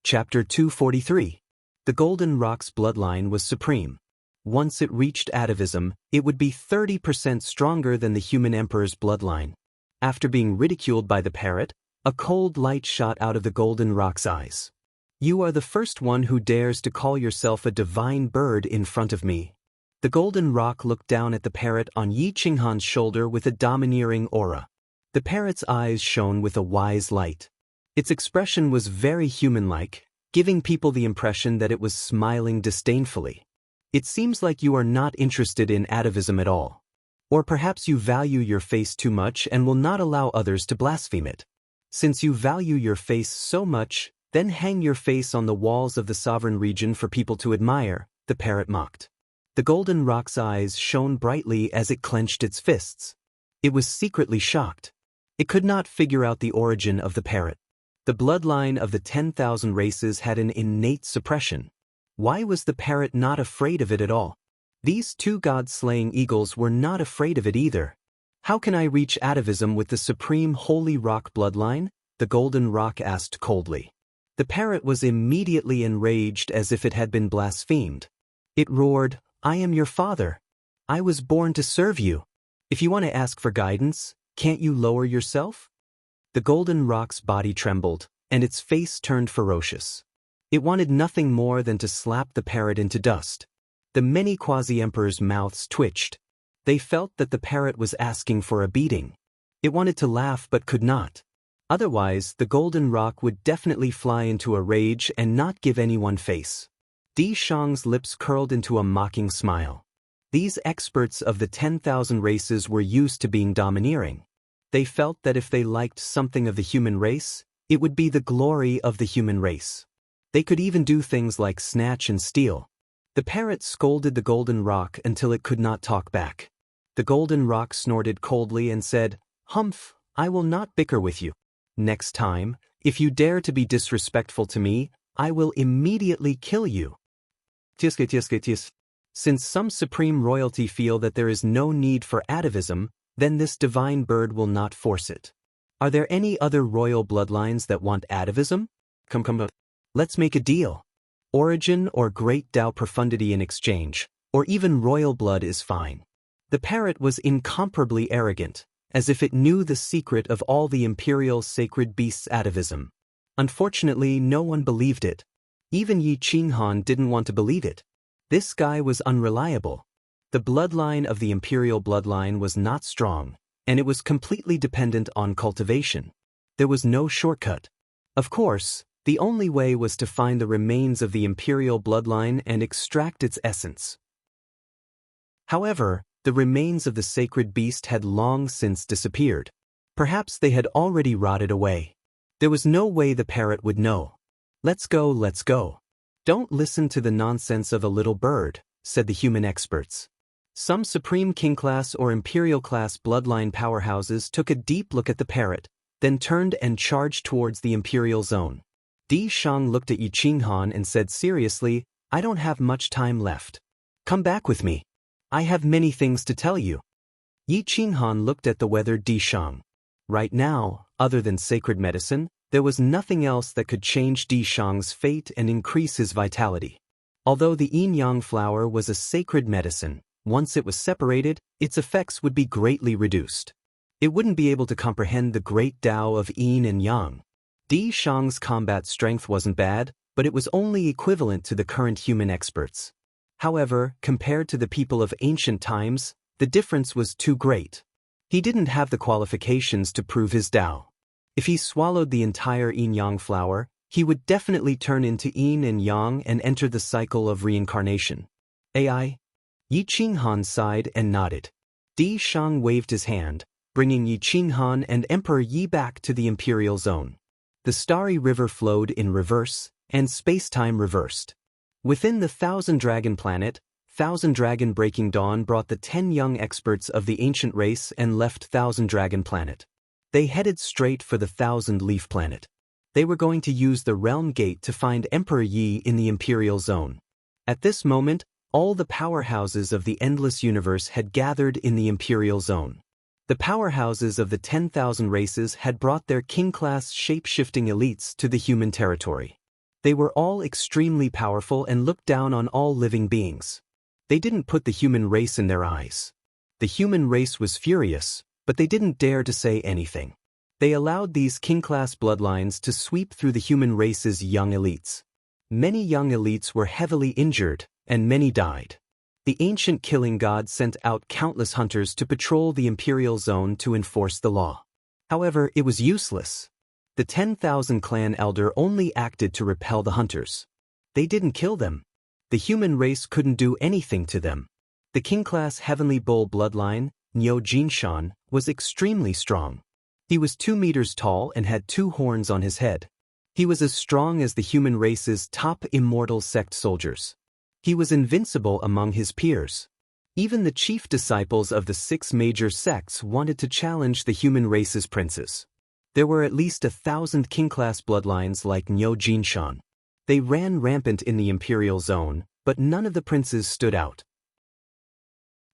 Chapter 243. The Golden Rock's bloodline was supreme. Once it reached atavism, it would be 30% stronger than the human emperor's bloodline. After being ridiculed by the parrot, a cold light shot out of the Golden Rock's eyes. "You are the first one who dares to call yourself a divine bird in front of me." The Golden Rock looked down at the parrot on Yi Qinghan's shoulder with a domineering aura. The parrot's eyes shone with a wise light. Its expression was very human-like, giving people the impression that it was smiling disdainfully. "It seems like you are not interested in atavism at all. Or perhaps you value your face too much and will not allow others to blaspheme it. Since you value your face so much, then hang your face on the walls of the sovereign region for people to admire," the parrot mocked. The Golden Rock's eyes shone brightly as it clenched its fists. It was secretly shocked. It could not figure out the origin of the parrot. The bloodline of the 10,000 races had an innate suppression. Why was the parrot not afraid of it at all? These 2 god-slaying eagles were not afraid of it either. "How can I reach atavism with the supreme holy rock bloodline?" the Golden Rock asked coldly. The parrot was immediately enraged as if it had been blasphemed. It roared, "I am your father. I was born to serve you. If you want to ask for guidance, can't you lower yourself?" The Golden Rock's body trembled, and its face turned ferocious. It wanted nothing more than to slap the parrot into dust. The many quasi-emperors' mouths twitched. They felt that the parrot was asking for a beating. It wanted to laugh but could not. Otherwise, the golden rock would definitely fly into a rage and not give anyone face. Di Shang's lips curled into a mocking smile. These experts of the 10,000 races were used to being domineering. They felt that if they liked something of the human race, it would be the glory of the human race. They could even do things like snatch and steal. The parrot scolded the golden rock until it could not talk back. The golden rock snorted coldly and said, "Humph, I will not bicker with you. Next time, if you dare to be disrespectful to me, I will immediately kill you." Since some supreme royalty feel that there is no need for atavism, then this divine bird will not force it. Are there any other royal bloodlines that want atavism? Come. Let's make a deal. Origin or great Tao profundity in exchange, or even royal blood is fine. The parrot was incomparably arrogant, as if it knew the secret of all the imperial sacred beasts' atavism. Unfortunately, no one believed it. Even Yi Qinghan didn't want to believe it. This guy was unreliable. The bloodline of the imperial bloodline was not strong, and it was completely dependent on cultivation. There was no shortcut. Of course, the only way was to find the remains of the imperial bloodline and extract its essence. However, the remains of the sacred beast had long since disappeared. Perhaps they had already rotted away. There was no way the parrot would know. Let's go. Don't listen to the nonsense of a little bird, said the human experts. Some supreme king class or imperial class bloodline powerhouses took a deep look at the parrot, then turned and charged towards the imperial zone. Di Shang looked at Yi Qinghan and said seriously, "I don't have much time left. Come back with me. I have many things to tell you." Yi Qinghan looked at the weathered Di Shang. Right now, other than sacred medicine, there was nothing else that could change Di Shang's fate and increase his vitality. Although the yin-yang flower was a sacred medicine, once it was separated, its effects would be greatly reduced. It wouldn't be able to comprehend the great Tao of yin and yang. Di Shang's combat strength wasn't bad, but it was only equivalent to the current human experts. However, compared to the people of ancient times, the difference was too great. He didn't have the qualifications to prove his Tao. If he swallowed the entire yin-yang flower, he would definitely turn into yin and yang and enter the cycle of reincarnation. Ai? Yi Qinghan sighed and nodded. Di Shang waved his hand, bringing Yi Qinghan and Emperor Yi back to the imperial zone. The starry river flowed in reverse, and space-time reversed. Within the Thousand Dragon planet, Thousand Dragon Breaking Dawn brought the 10 young experts of the ancient race and left Thousand Dragon planet. They headed straight for the Thousand Leaf planet. They were going to use the Realm Gate to find Emperor Yi in the Imperial Zone. At this moment, all the powerhouses of the endless universe had gathered in the Imperial Zone. The powerhouses of the 10,000 races had brought their king-class shape-shifting elites to the human territory. They were all extremely powerful and looked down on all living beings. They didn't put the human race in their eyes. The human race was furious, but they didn't dare to say anything. They allowed these king-class bloodlines to sweep through the human race's young elites. Many young elites were heavily injured, and many died. The ancient killing god sent out countless hunters to patrol the Imperial Zone to enforce the law. However, it was useless. The 10,000 clan elder only acted to repel the hunters. They didn't kill them. The human race couldn't do anything to them. The king-class heavenly bull bloodline, Niu Jinshan, was extremely strong. He was 2 meters tall and had 2 horns on his head. He was as strong as the human race's top immortal sect soldiers. He was invincible among his peers. Even the chief disciples of the 6 major sects wanted to challenge the human race's princes. There were at least 1,000 king-class bloodlines like Niu Jinshan. They ran rampant in the Imperial Zone, but none of the princes stood out.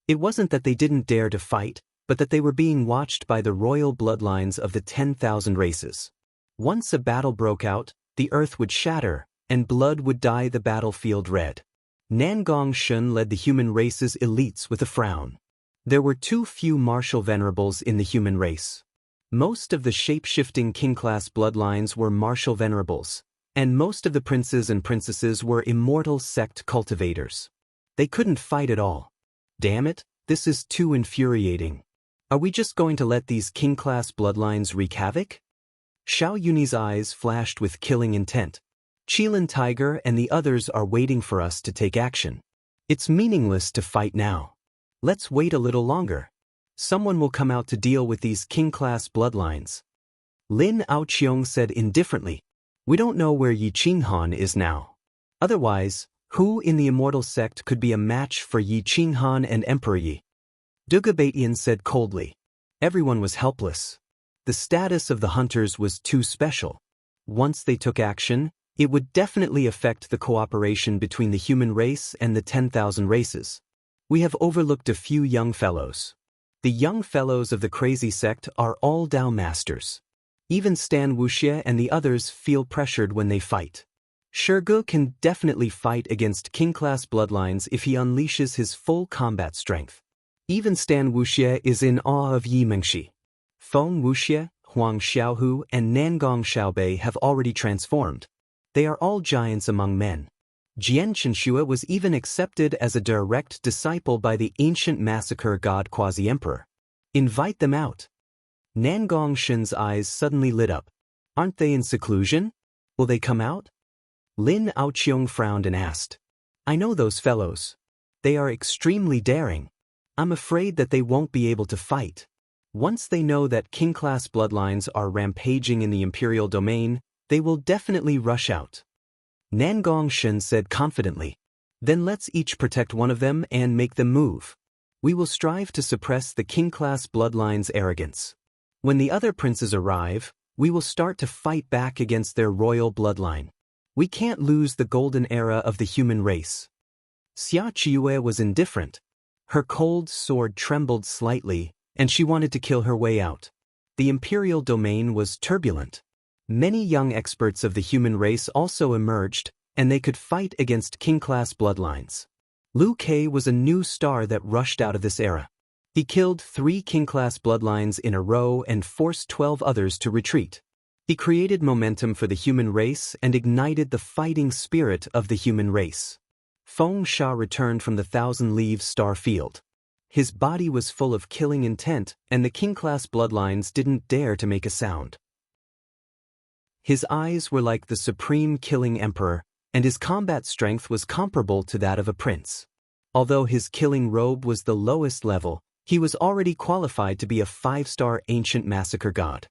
It wasn't that they didn't dare to fight, but that they were being watched by the royal bloodlines of the 10,000 races. Once a battle broke out, the earth would shatter, and blood would dye the battlefield red. Nangong Shun led the human race's elites with a frown. There were too few martial venerables in the human race. Most of the shape-shifting king-class bloodlines were martial venerables, and most of the princes and princesses were immortal sect cultivators. They couldn't fight at all. Damn it, this is too infuriating. Are we just going to let these king-class bloodlines wreak havoc? Xiao Yunyi's eyes flashed with killing intent. Qilin Tiger and the others are waiting for us to take action. It's meaningless to fight now. Let's wait a little longer. Someone will come out to deal with these king-class bloodlines. Lin Aoqiong said indifferently. We don't know where Yi Qinghan is now. Otherwise, who in the immortal sect could be a match for Yi Qinghan and Emperor Yi? Duga Baitian said coldly. Everyone was helpless. The status of the hunters was too special. Once they took action, it would definitely affect the cooperation between the human race and the 10,000 races. We have overlooked a few young fellows. The young fellows of the crazy sect are all Dao masters. Even Stan Wuxie and the others feel pressured when they fight. Shige can definitely fight against king-class bloodlines if he unleashes his full combat strength. Even Stan Wuxie is in awe of Yi Mengxi. Feng Wuxie, Huang Xiaohu, and Nangong Xiaobei have already transformed. They are all giants among men. Jian Chenxue was even accepted as a direct disciple by the ancient massacre god Quasi-Emperor. Invite them out. Nangong Shen's eyes suddenly lit up. Aren't they in seclusion? Will they come out? Lin Aoqiong frowned and asked. I know those fellows. They are extremely daring. I'm afraid that they won't be able to fight. Once they know that king-class bloodlines are rampaging in the imperial domain, they will definitely rush out. Nangong Shen said confidently. Then let's each protect one of them and make them move. We will strive to suppress the king-class bloodline's arrogance. When the other princes arrive, we will start to fight back against their royal bloodline. We can't lose the golden era of the human race. Xia Qiue was indifferent. Her cold sword trembled slightly, and she wanted to kill her way out. The imperial domain was turbulent. Many young experts of the human race also emerged, and they could fight against king-class bloodlines. Liu Ke was a new star that rushed out of this era. He killed 3 king-class bloodlines in a row and forced 12 others to retreat. He created momentum for the human race and ignited the fighting spirit of the human race. Feng Sha returned from the Thousand Leaves star field. His body was full of killing intent, and the king-class bloodlines didn't dare to make a sound. His eyes were like the supreme killing emperor, and his combat strength was comparable to that of a prince. Although his killing robe was the lowest level, he was already qualified to be a 5-star ancient massacre god.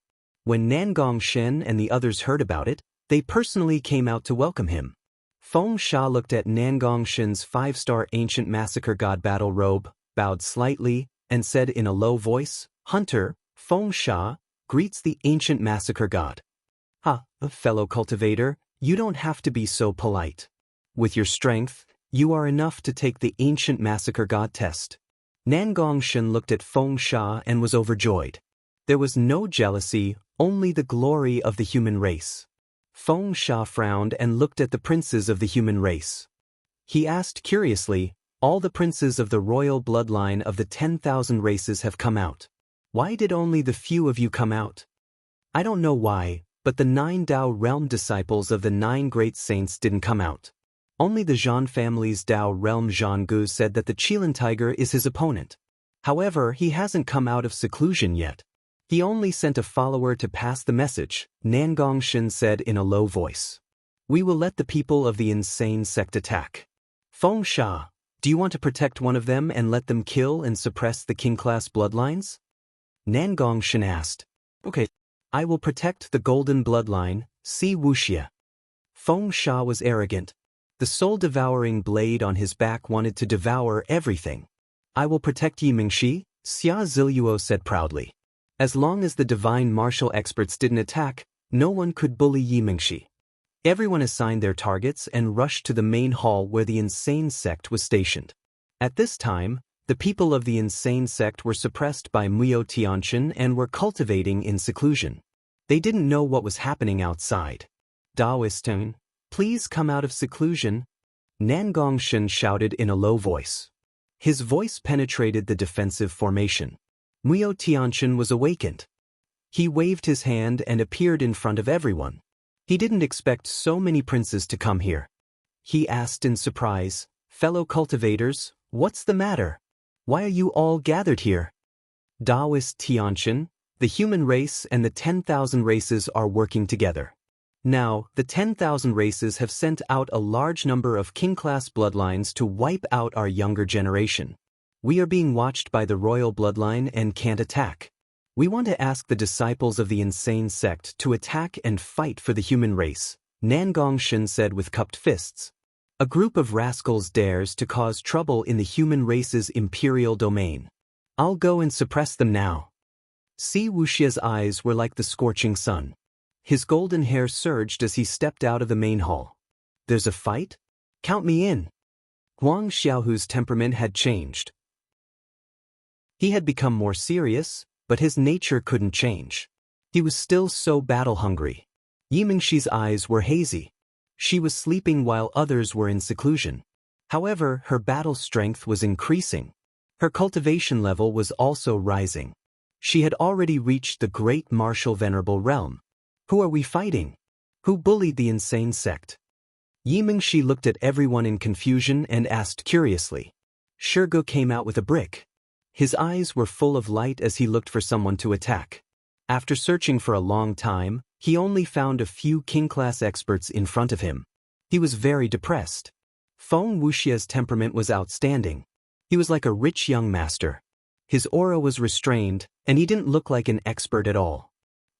When Nangong Shen and the others heard about it, they personally came out to welcome him. Feng Sha looked at Nangong Shen's 5-star ancient massacre god battle robe, bowed slightly, and said in a low voice, Hunter, Feng Sha, greets the ancient massacre god. Fellow cultivator, you don't have to be so polite. With your strength, you are enough to take the ancient massacre god test. Nangong Shen looked at Feng Sha and was overjoyed. There was no jealousy, only the glory of the human race. Feng Sha frowned and looked at the princes of the human race. He asked curiously, all the princes of the royal bloodline of the 10,000 races have come out. Why did only the few of you come out? I don't know why, but the 9 Dao realm disciples of the 9 great saints didn't come out. Only the Zhan family's Dao realm Zhanggu said that the Qilin Tiger is his opponent. However, he hasn't come out of seclusion yet. He only sent a follower to pass the message, Nangong Shen said in a low voice. We will let the people of the insane sect attack. Feng Sha, do you want to protect one of them and let them kill and suppress the king-class bloodlines? Nangong Shen asked. Okay. I will protect the golden bloodline, Si Wuxie. Feng Sha was arrogant. The soul-devouring blade on his back wanted to devour everything. I will protect Yi Mengxi, Xia Ziluo said proudly. As long as the divine martial experts didn't attack, no one could bully Yi Mengxi. Everyone assigned their targets and rushed to the main hall where the insane sect was stationed. At this time, the people of the insane sect were suppressed by Muyo Tianchen and were cultivating in seclusion. They didn't know what was happening outside. Daoistung, please come out of seclusion, Nangong Shen shouted in a low voice. His voice penetrated the defensive formation. Muyo Tianchen was awakened. He waved his hand and appeared in front of everyone. He didn't expect so many princes to come here. He asked in surprise, fellow cultivators, what's the matter? Why are you all gathered here? Taoist Tianqian, the human race and the 10,000 races are working together. Now, the 10,000 races have sent out a large number of king-class bloodlines to wipe out our younger generation. We are being watched by the royal bloodline and can't attack. We want to ask the disciples of the insane sect to attack and fight for the human race, Nangongshin said with cupped fists. A group of rascals dares to cause trouble in the human race's imperial domain. I'll go and suppress them now. Si Wuxia's eyes were like the scorching sun. His golden hair surged as he stepped out of the main hall. There's a fight? Count me in. Huang Xiaohu's temperament had changed. He had become more serious, but his nature couldn't change. He was still so battle-hungry. Yimingxi's eyes were hazy. She was sleeping while others were in seclusion. However, her battle strength was increasing. Her cultivation level was also rising. She had already reached the great martial venerable realm. Who are we fighting? Who bullied the insane sect? Yimingxi looked at everyone in confusion and asked curiously. Shirgu came out with a brick. His eyes were full of light as he looked for someone to attack. After searching for a long time, he only found a few king-class experts in front of him. He was very depressed. Feng Wuxia's temperament was outstanding. He was like a rich young master. His aura was restrained, and he didn't look like an expert at all.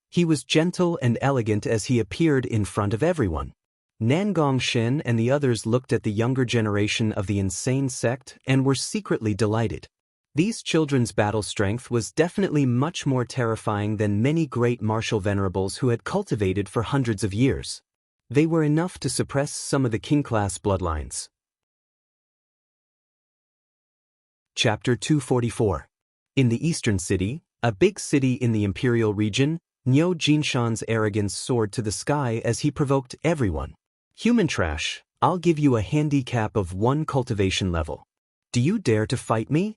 He was gentle and elegant as he appeared in front of everyone. Nangongshin and the others looked at the younger generation of the insane sect and were secretly delighted. These children's battle strength was definitely much more terrifying than many great martial venerables who had cultivated for hundreds of years. They were enough to suppress some of the king-class bloodlines. Chapter 244. In the eastern city, a big city in the imperial region, Niu Jinshan's arrogance soared to the sky as he provoked everyone. Human trash, I'll give you a handicap of 1 cultivation level. Do you dare to fight me?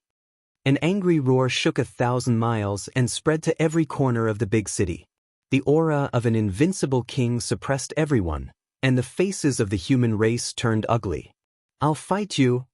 An angry roar shook 1,000 miles and spread to every corner of the big city. The aura of an invincible king suppressed everyone, and the faces of the human race turned ugly. I'll fight you.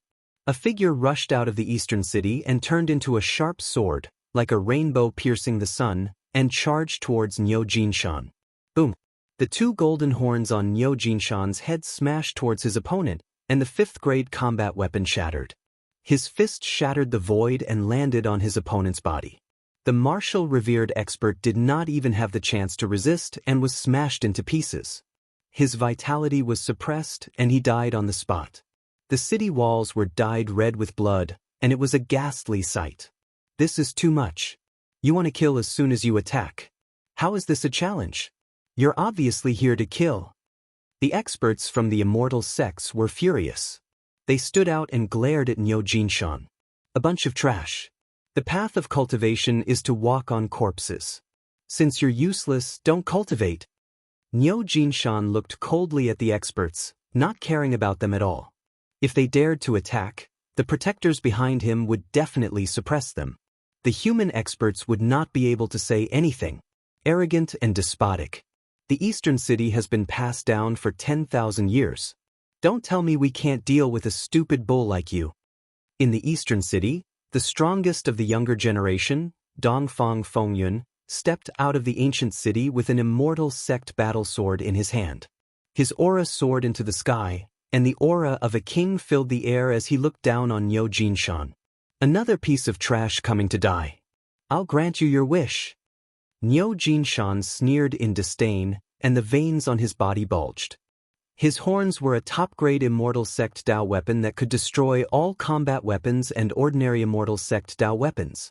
A figure rushed out of the eastern city and turned into a sharp sword, like a rainbow piercing the sun, and charged towards Niu Jinshan. Boom! The 2 golden horns on Niu Jinshan's head smashed towards his opponent, and the 5th-grade combat weapon shattered. His fist shattered the void and landed on his opponent's body. The martial revered expert did not even have the chance to resist and was smashed into pieces. His vitality was suppressed and he died on the spot. The city walls were dyed red with blood, and it was a ghastly sight. This is too much. You want to kill as soon as you attack. How is this a challenge? You're obviously here to kill. The experts from the immortal sects were furious. They stood out and glared at Niu Jinshan. A bunch of trash. The path of cultivation is to walk on corpses. Since you're useless, don't cultivate. Niu Jinshan looked coldly at the experts, not caring about them at all. If they dared to attack, the protectors behind him would definitely suppress them. The human experts would not be able to say anything. Arrogant and despotic. The eastern city has been passed down for 10,000 years. Don't tell me we can't deal with a stupid bull like you. In the eastern city, the strongest of the younger generation, Dongfang Fengyun, stepped out of the ancient city with an immortal sect battle sword in his hand. His aura soared into the sky, and the aura of a king filled the air as he looked down on Niu Jinshan. Another piece of trash coming to die. I'll grant you your wish. Niu Jinshan sneered in disdain, and the veins on his body bulged. His horns were a top-grade immortal sect Dao weapon that could destroy all combat weapons and ordinary immortal sect Dao weapons.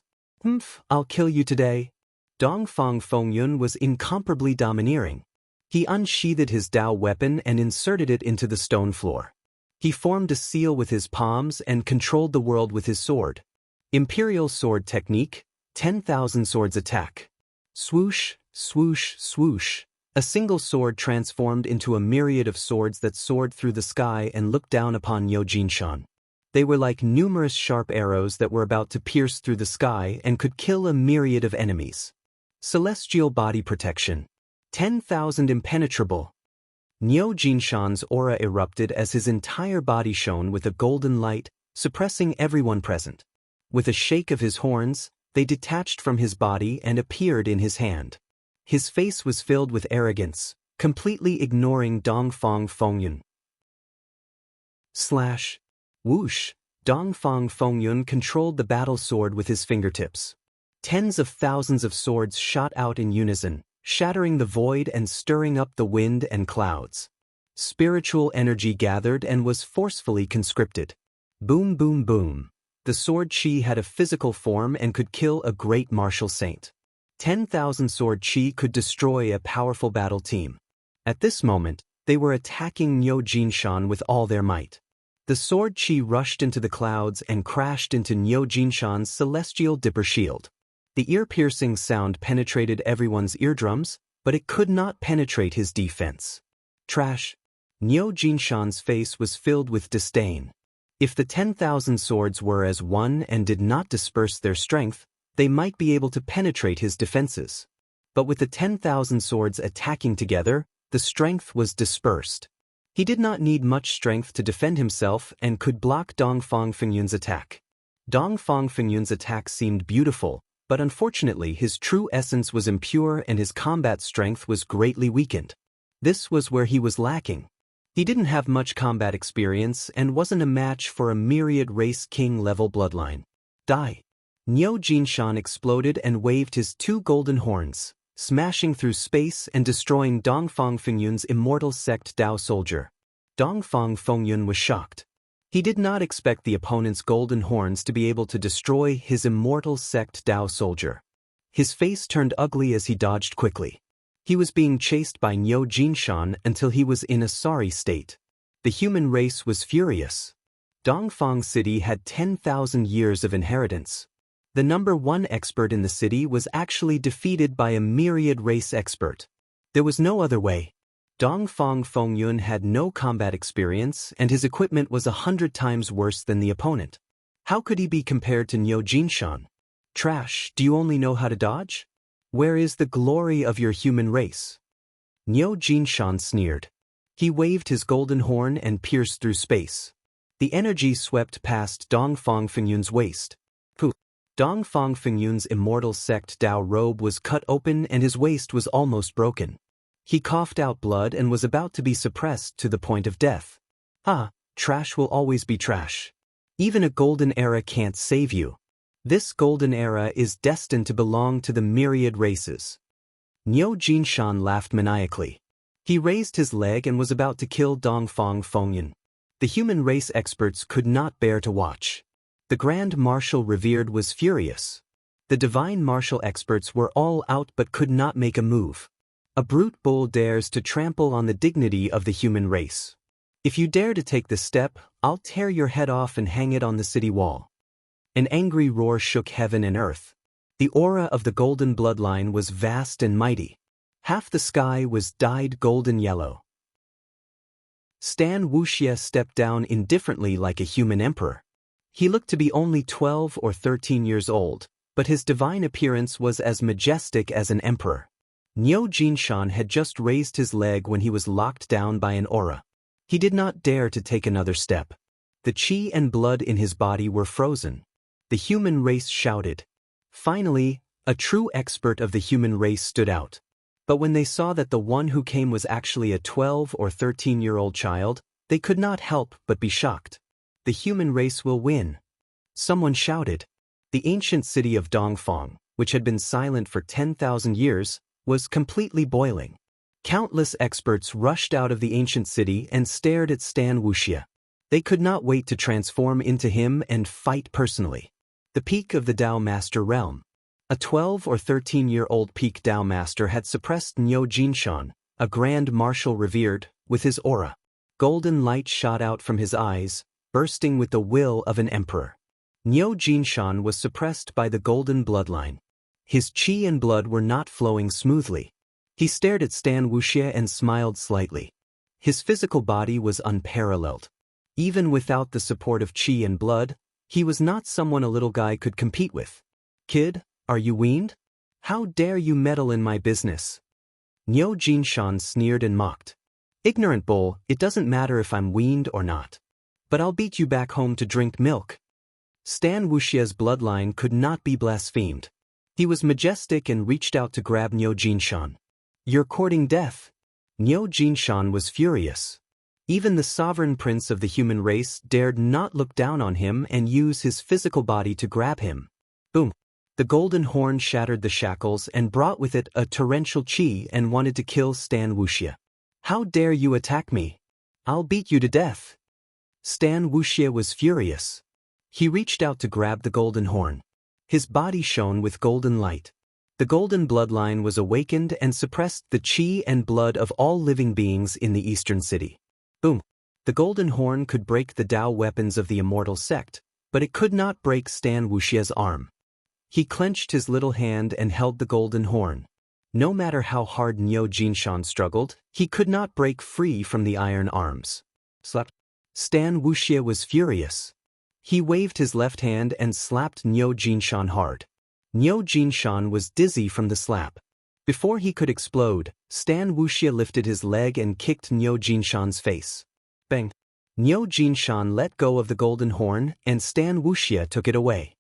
I'll kill you today. Dongfang Fengyun was incomparably domineering. He unsheathed his Dao weapon and inserted it into the stone floor. He formed a seal with his palms and controlled the world with his sword. Imperial sword technique, 10,000 swords attack. Swoosh, swoosh, swoosh. A single sword transformed into a myriad of swords that soared through the sky and looked down upon Niu Jinshan. They were like numerous sharp arrows that were about to pierce through the sky and could kill a myriad of enemies. Celestial body protection. 10,000 impenetrable. Niu Jinshan's aura erupted as his entire body shone with a golden light, suppressing everyone present. With a shake of his horns, They detached from his body and appeared in his hand. His face was filled with arrogance, completely ignoring Dongfang Fengyun. Whoosh! Dongfang Fengyun controlled the battle sword with his fingertips. Tens of thousands of swords shot out in unison, shattering the void and stirring up the wind and clouds. Spiritual energy gathered and was forcefully conscripted. Boom boom boom. The sword chi had a physical form and could kill a great martial saint. 10,000 sword chi could destroy a powerful battle team. At this moment, they were attacking Niu Jinshan with all their might. The sword chi rushed into the clouds and crashed into Niu Jinshan's celestial dipper shield. The ear-piercing sound penetrated everyone's eardrums, but it could not penetrate his defense. Trash! Niu Jinshan's face was filled with disdain. If the 10,000 swords were as one and did not disperse their strength, they might be able to penetrate his defenses. But with the 10,000 swords attacking together, the strength was dispersed. He did not need much strength to defend himself and could block Dongfang Fengyun's attack. Dongfang Fengyun's attack seemed beautiful, but unfortunately his true essence was impure and his combat strength was greatly weakened. This was where he was lacking. He didn't have much combat experience and wasn't a match for a myriad race king level bloodline. Die! Niu Jinshan exploded and waved his two golden horns, smashing through space and destroying Dongfang Fengyun's immortal sect Dao soldier. Dongfang Fengyun was shocked. He did not expect the opponent's golden horns to be able to destroy his immortal sect Dao soldier. His face turned ugly as he dodged quickly. He was being chased by Niu Jinshan until he was in a sorry state. The human race was furious. Dongfang City had 10,000 years of inheritance. The number one expert in the city was actually defeated by a myriad race expert. There was no other way. Dongfang Fengyun had no combat experience and his equipment was 100 times worse than the opponent. How could he be compared to Niu Jinshan? Trash, do you only know how to dodge? Where is the glory of your human race? Niu Jinshan sneered. He waved his golden horn and pierced through space. The energy swept past Dongfang Fengyun's waist. Dongfang Fengyun's immortal sect Dao robe was cut open and his waist was almost broken. He coughed out blood and was about to be suppressed to the point of death. Trash will always be trash. Even a golden era can't save you. This golden era is destined to belong to the myriad races. Niu Jinshan laughed maniacally. He raised his leg and was about to kill Dongfang Fengyun. The human race experts could not bear to watch. The Grand Marshal revered was furious. The divine martial experts were all out but could not make a move. A brute bull dares to trample on the dignity of the human race. If you dare to take this step, I'll tear your head off and hang it on the city wall. An angry roar shook heaven and earth. The aura of the golden bloodline was vast and mighty. Half the sky was dyed golden yellow. Stan Wuxia stepped down indifferently like a human emperor. He looked to be only 12 or 13 years old, but his divine appearance was as majestic as an emperor. Niu Jinshan had just raised his leg when he was locked down by an aura. He did not dare to take another step. The chi and blood in his body were frozen. The human race shouted. Finally, a true expert of the human race stood out. But when they saw that the one who came was actually a 12 or 13-year-old child, they could not help but be shocked. The human race will win. Someone shouted. The ancient city of Dongfang, which had been silent for 10,000 years, was completely boiling. Countless experts rushed out of the ancient city and stared at Stan Wuxia. They could not wait to transform into him and fight personally. The peak of the Dao Master realm. A 12 or 13-year-old peak Dao Master had suppressed Niu Jinshan, a grand marshal revered, with his aura. Golden light shot out from his eyes, bursting with the will of an emperor. Niu Jinshan was suppressed by the golden bloodline. His chi and blood were not flowing smoothly. He stared at Stan Wuxia and smiled slightly. His physical body was unparalleled. Even without the support of chi and blood, he was not someone a little guy could compete with. Kid, are you weaned? How dare you meddle in my business? Niu Jinshan sneered and mocked. Ignorant bull, it doesn't matter if I'm weaned or not. But I'll beat you back home to drink milk. Stan Wuxia's bloodline could not be blasphemed. He was majestic and reached out to grab Niu Jinshan. "You're courting death." Niu Jinshan was furious. Even the sovereign prince of the human race dared not look down on him and use his physical body to grab him. Boom! The golden horn shattered the shackles and brought with it a torrential qi and wanted to kill Stan Wuxia. "How dare you attack me? I'll beat you to death." Stan Wuxia was furious. He reached out to grab the golden horn. His body shone with golden light. The golden bloodline was awakened and suppressed the qi and blood of all living beings in the eastern city. Boom! The golden horn could break the Tao weapons of the immortal sect, but it could not break Stan Wuxia's arm. He clenched his little hand and held the golden horn. No matter how hard Niu Jinshan struggled, he could not break free from the iron arms. Slap! Stan Wuxia was furious. He waved his left hand and slapped Niu Jinshan hard. Niu Jinshan was dizzy from the slap. Before he could explode, Stan Wuxia lifted his leg and kicked Niu Jinshan's face. Bang! Niu Jinshan let go of the golden horn and Stan Wuxia took it away.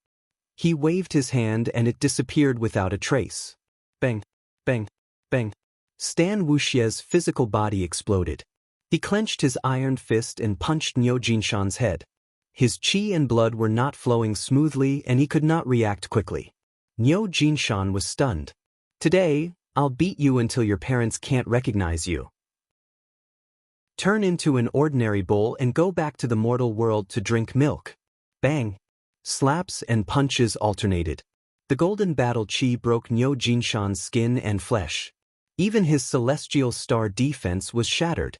He waved his hand and it disappeared without a trace. Bang! Bang! Bang! Stan Wuxia's physical body exploded. He clenched his iron fist and punched Niu Jinshan's head. His qi and blood were not flowing smoothly and he could not react quickly. Niu Jinshan was stunned. "Today, I'll beat you until your parents can't recognize you. Turn into an ordinary bowl and go back to the mortal world to drink milk." Bang! Slaps and punches alternated. The golden battle qi broke Niu Jinshan's skin and flesh. Even his celestial star defense was shattered.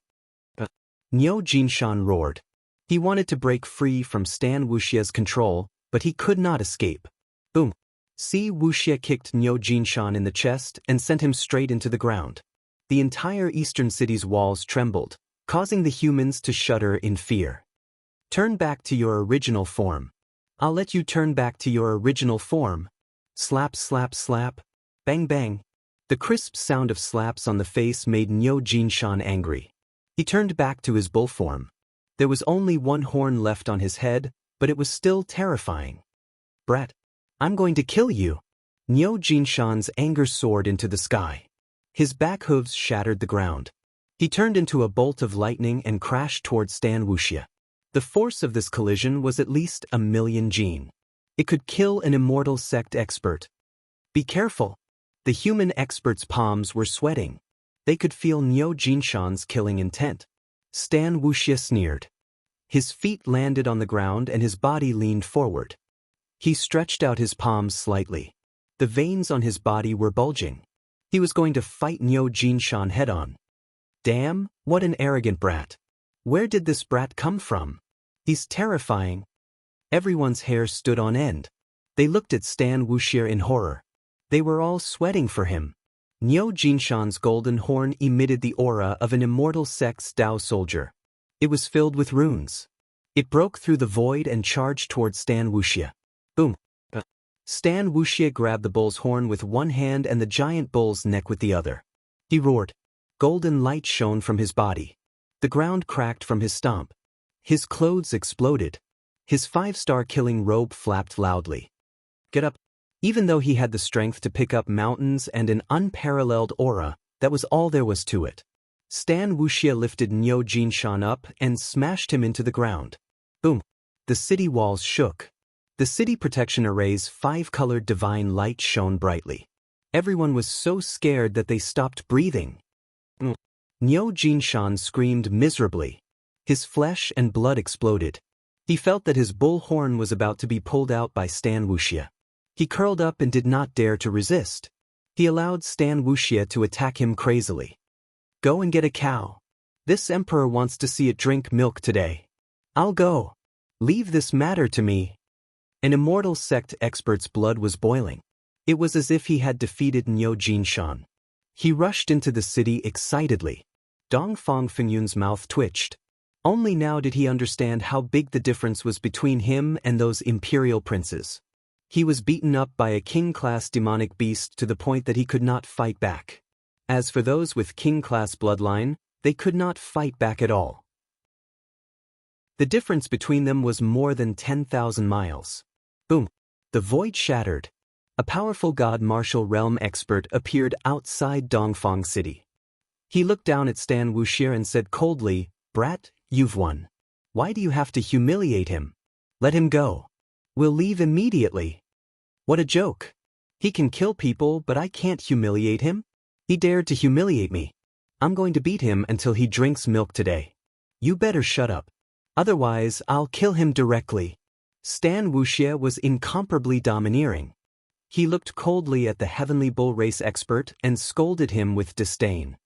Niu Jinshan roared. He wanted to break free from Stan Wuxia's control, but he could not escape. Boom! Wuxia kicked Niu Jinshan in the chest and sent him straight into the ground. The entire eastern city's walls trembled, causing the humans to shudder in fear. "Turn back to your original form." "I'll let you turn back to your original form." Slap, slap, slap. Bang, bang. The crisp sound of slaps on the face made Niu Jinshan angry. He turned back to his bull form. There was only one horn left on his head, but it was still terrifying. "Brat, I'm going to kill you." Niu Jinshan's anger soared into the sky. His back hooves shattered the ground. He turned into a bolt of lightning and crashed toward Stan Wuxia. The force of this collision was at least 1,000,000 jin. It could kill an immortal sect expert. Be careful. The human expert's palms were sweating. They could feel Niu Jinshan's killing intent. Stan Wuxia sneered. His feet landed on the ground and his body leaned forward. He stretched out his palms slightly. The veins on his body were bulging. He was going to fight Niu Jinshan head-on. Damn, what an arrogant brat. Where did this brat come from? He's terrifying. Everyone's hair stood on end. They looked at Stan Wuxia in horror. They were all sweating for him. Niu Jinshan's golden horn emitted the aura of an immortal sect's Tao soldier. It was filled with runes. It broke through the void and charged toward Stan Wuxia. Boom! Stan Wuxia grabbed the bull's horn with one hand and the giant bull's neck with the other. He roared. Golden light shone from his body. The ground cracked from his stomp. His clothes exploded. His 5-star killing robe flapped loudly. Get up! Even though he had the strength to pick up mountains and an unparalleled aura, that was all there was to it. Stan Wuxia lifted Niu Jinshan up and smashed him into the ground. Boom! The city walls shook. The city protection array's 5-colored divine light shone brightly. Everyone was so scared that they stopped breathing. Niu Jinshan screamed miserably. His flesh and blood exploded. He felt that his bull horn was about to be pulled out by Stan Wuxia. He curled up and did not dare to resist. He allowed Stan Wuxia to attack him crazily. Go and get a cow. This emperor wants to see it drink milk today. I'll go. Leave this matter to me. An immortal sect expert's blood was boiling. It was as if he had defeated Niu Jinshan. He rushed into the city excitedly. Dongfang Fingyun's mouth twitched. Only now did he understand how big the difference was between him and those imperial princes. He was beaten up by a king-class demonic beast to the point that he could not fight back. As for those with king-class bloodline, they could not fight back at all. The difference between them was more than 10,000 miles. The void shattered. A powerful god martial realm expert appeared outside Dongfang City. He looked down at Stan Wuxia and said coldly, "Brat, you've won. Why do you have to humiliate him? Let him go. We'll leave immediately." What a joke. He can kill people, but I can't humiliate him? He dared to humiliate me. I'm going to beat him until he drinks milk today. You better shut up. Otherwise, I'll kill him directly. Stan Wuxia was incomparably domineering. He looked coldly at the heavenly bull race expert and scolded him with disdain.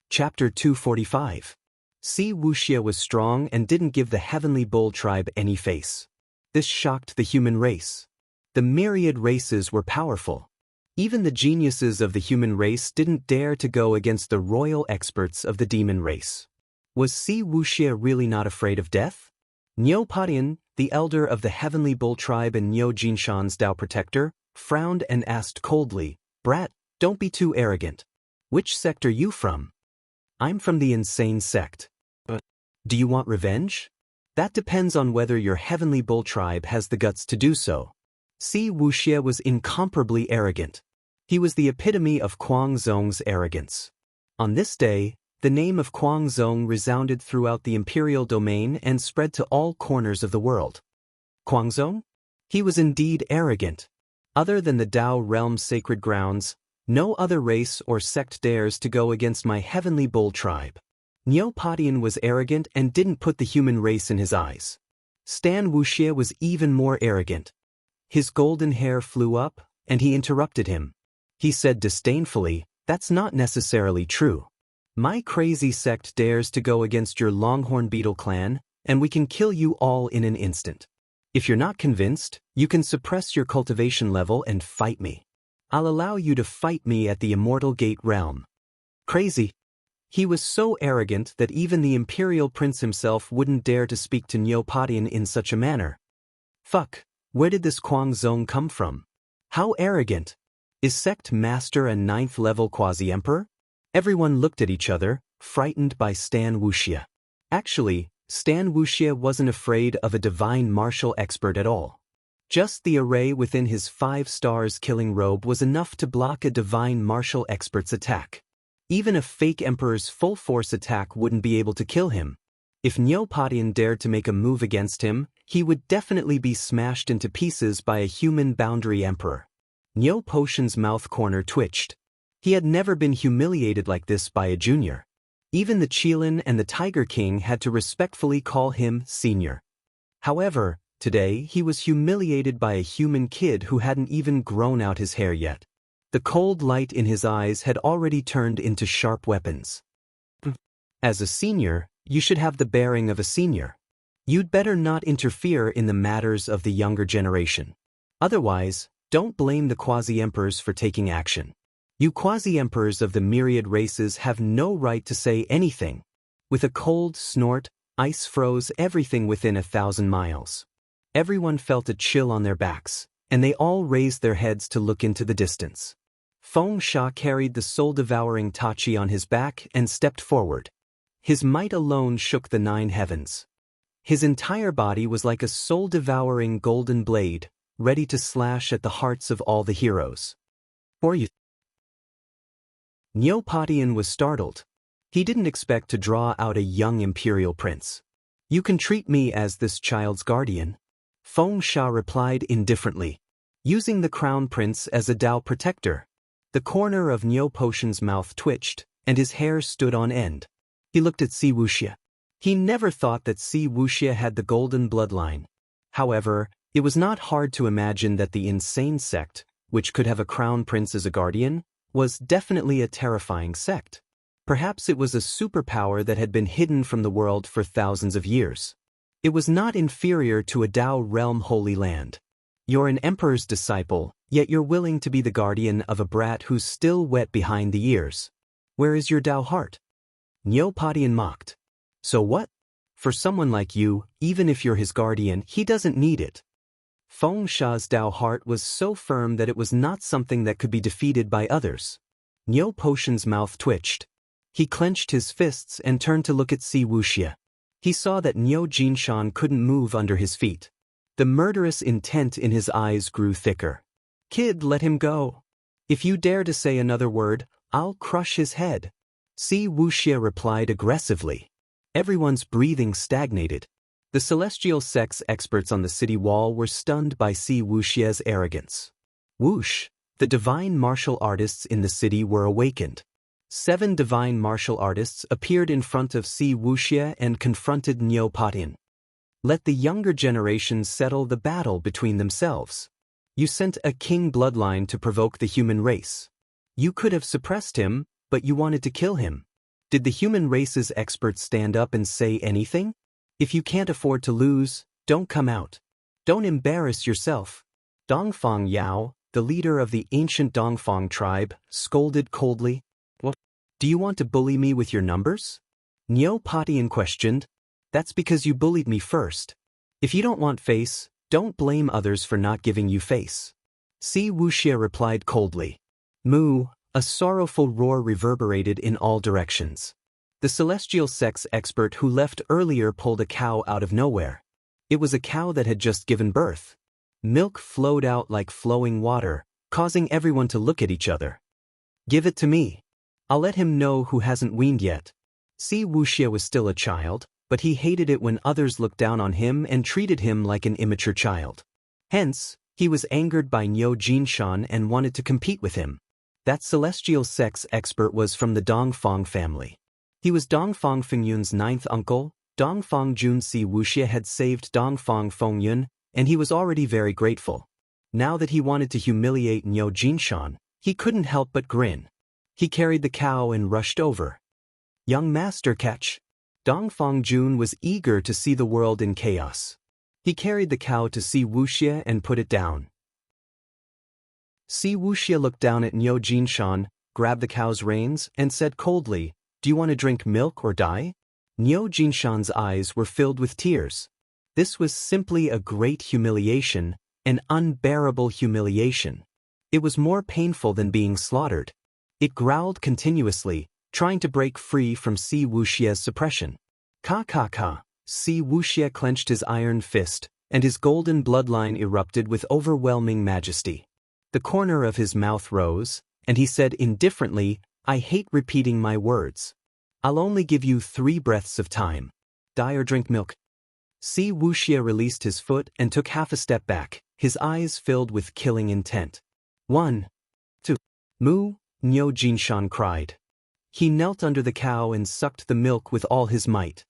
Chapter 245. Si Wuxia was strong and didn't give the heavenly bull tribe any face. This shocked the human race. The myriad races were powerful. Even the geniuses of the human race didn't dare to go against the royal experts of the demon race. Was Si Wuxia really not afraid of death? Niu Padian, the elder of the heavenly bull tribe and Niu Jinshan's Tao protector, frowned and asked coldly, "Brat, don't be too arrogant. Which sect are you from?" "I'm from the insane sect." "But do you want revenge?" "That depends on whether your heavenly bull tribe has the guts to do so." Si Wuxia was incomparably arrogant. He was the epitome of Guangzong's arrogance. On this day, the name of Guangzong resounded throughout the imperial domain and spread to all corners of the world. Guangzong? He was indeed arrogant. Other than the Tao realm's sacred grounds, no other race or sect dares to go against my heavenly bull tribe. Niu Padian was arrogant and didn't put the human race in his eyes. Stan Wuxia was even more arrogant. His golden hair flew up, and he interrupted him. He said disdainfully, "That's not necessarily true. My crazy sect dares to go against your Longhorn Beetle clan, and we can kill you all in an instant. If you're not convinced, you can suppress your cultivation level and fight me. I'll allow you to fight me at the Immortal Gate realm." Crazy. He was so arrogant that even the imperial prince himself wouldn't dare to speak to Niu Padian in such a manner. Fuck, where did this Guangzong come from? How arrogant. Is sect master a 9th level quasi-emperor? Everyone looked at each other, frightened by Stan Wuxia. Actually, Stan Wuxia wasn't afraid of a divine martial expert at all. Just the array within his 5 stars killing robe was enough to block a divine martial expert's attack. Even a fake emperor's full force attack wouldn't be able to kill him. If Niu Padian dared to make a move against him, he would definitely be smashed into pieces by a human boundary emperor. Niu Potion's mouth corner twitched. He had never been humiliated like this by a junior. Even the Qilin and the Tiger King had to respectfully call him senior. However, today he was humiliated by a human kid who hadn't even grown out his hair yet. The cold light in his eyes had already turned into sharp weapons. As a senior, you should have the bearing of a senior. You'd better not interfere in the matters of the younger generation. Otherwise, don't blame the quasi-emperors for taking action. You quasi-emperors of the myriad races have no right to say anything. With a cold snort, ice froze everything within 1,000 miles. Everyone felt a chill on their backs, and they all raised their heads to look into the distance. Feng Sha carried the soul-devouring Tachi on his back and stepped forward. His might alone shook the 9 heavens. His entire body was like a soul-devouring golden blade, ready to slash at the hearts of all the heroes. "Or you?" Niu Padian was startled. He didn't expect to draw out a young imperial prince. "You can treat me as this child's guardian," Feng Sha replied indifferently, using the crown prince as a Tao protector. The corner of Niu Potion's mouth twitched, and his hair stood on end. He looked at Si Wuxia. He never thought that Si Wuxia had the golden bloodline. However, it was not hard to imagine that the insane sect, which could have a crown prince as a guardian, was definitely a terrifying sect. Perhaps it was a superpower that had been hidden from the world for thousands of years. It was not inferior to a Tao realm holy land. You're an emperor's disciple, yet you're willing to be the guardian of a brat who's still wet behind the ears. Where is your Tao heart? Niu Padian mocked. So what? For someone like you, even if you're his guardian, he doesn't need it. Feng Sha's Tao heart was so firm that it was not something that could be defeated by others. Niu Potion's mouth twitched. He clenched his fists and turned to look at Si Wuxia. He saw that Niu Jinshan couldn't move under his feet. The murderous intent in his eyes grew thicker. Kid, let him go. If you dare to say another word, I'll crush his head. Si Wuxia replied aggressively. Everyone's breathing stagnated. The celestial sex experts on the city wall were stunned by Si Wuxia's arrogance. Whoosh! The divine martial artists in the city were awakened. 7 divine martial artists appeared in front of Si Wuxia and confronted Niu Patin. Let the younger generation settle the battle between themselves. You sent a king bloodline to provoke the human race. You could have suppressed him, but you wanted to kill him. Did the human race's experts stand up and say anything? If you can't afford to lose, don't come out. Don't embarrass yourself. Dongfang Yao, the leader of the ancient Dongfang tribe, scolded coldly. What? Do you want to bully me with your numbers? Niu Patin questioned. That's because you bullied me first. If you don't want face, don't blame others for not giving you face. Si Wuxia replied coldly. Moo, a sorrowful roar reverberated in all directions. The celestial sex expert who left earlier pulled a cow out of nowhere. It was a cow that had just given birth. Milk flowed out like flowing water, causing everyone to look at each other. Give it to me. I'll let him know who hasn't weaned yet. Si Wuxia was still a child, but he hated it when others looked down on him and treated him like an immature child. Hence, he was angered by Niu Jinshan and wanted to compete with him. That celestial sex expert was from the Dongfang family. He was Dongfang Fengyun's 9th uncle. Dongfang Jun Si Wuxia had saved Dongfang Fengyun, and he was already very grateful. Now that he wanted to humiliate Niu Jinshan, he couldn't help but grin. He carried the cow and rushed over. Young master, catch. Dongfang Jun was eager to see the world in chaos. He carried the cow to Si Wuxia and put it down. Si Wuxia looked down at Niu Jinshan, grabbed the cow's reins, and said coldly, Do you want to drink milk or die? Niu Jinshan's eyes were filled with tears. This was simply a great humiliation, an unbearable humiliation. It was more painful than being slaughtered. It growled continuously, trying to break free from Si Wuxia's suppression. Ka ka ka, Si Wuxia clenched his iron fist, and his golden bloodline erupted with overwhelming majesty. The corner of his mouth rose, and he said indifferently, I hate repeating my words. I'll only give you 3 breaths of time. Die or drink milk. Si Wuxia released his foot and took half a step back, his eyes filled with killing intent. 1, 2. Moo, Niu Jinshan cried. He knelt under the cow and sucked the milk with all his might.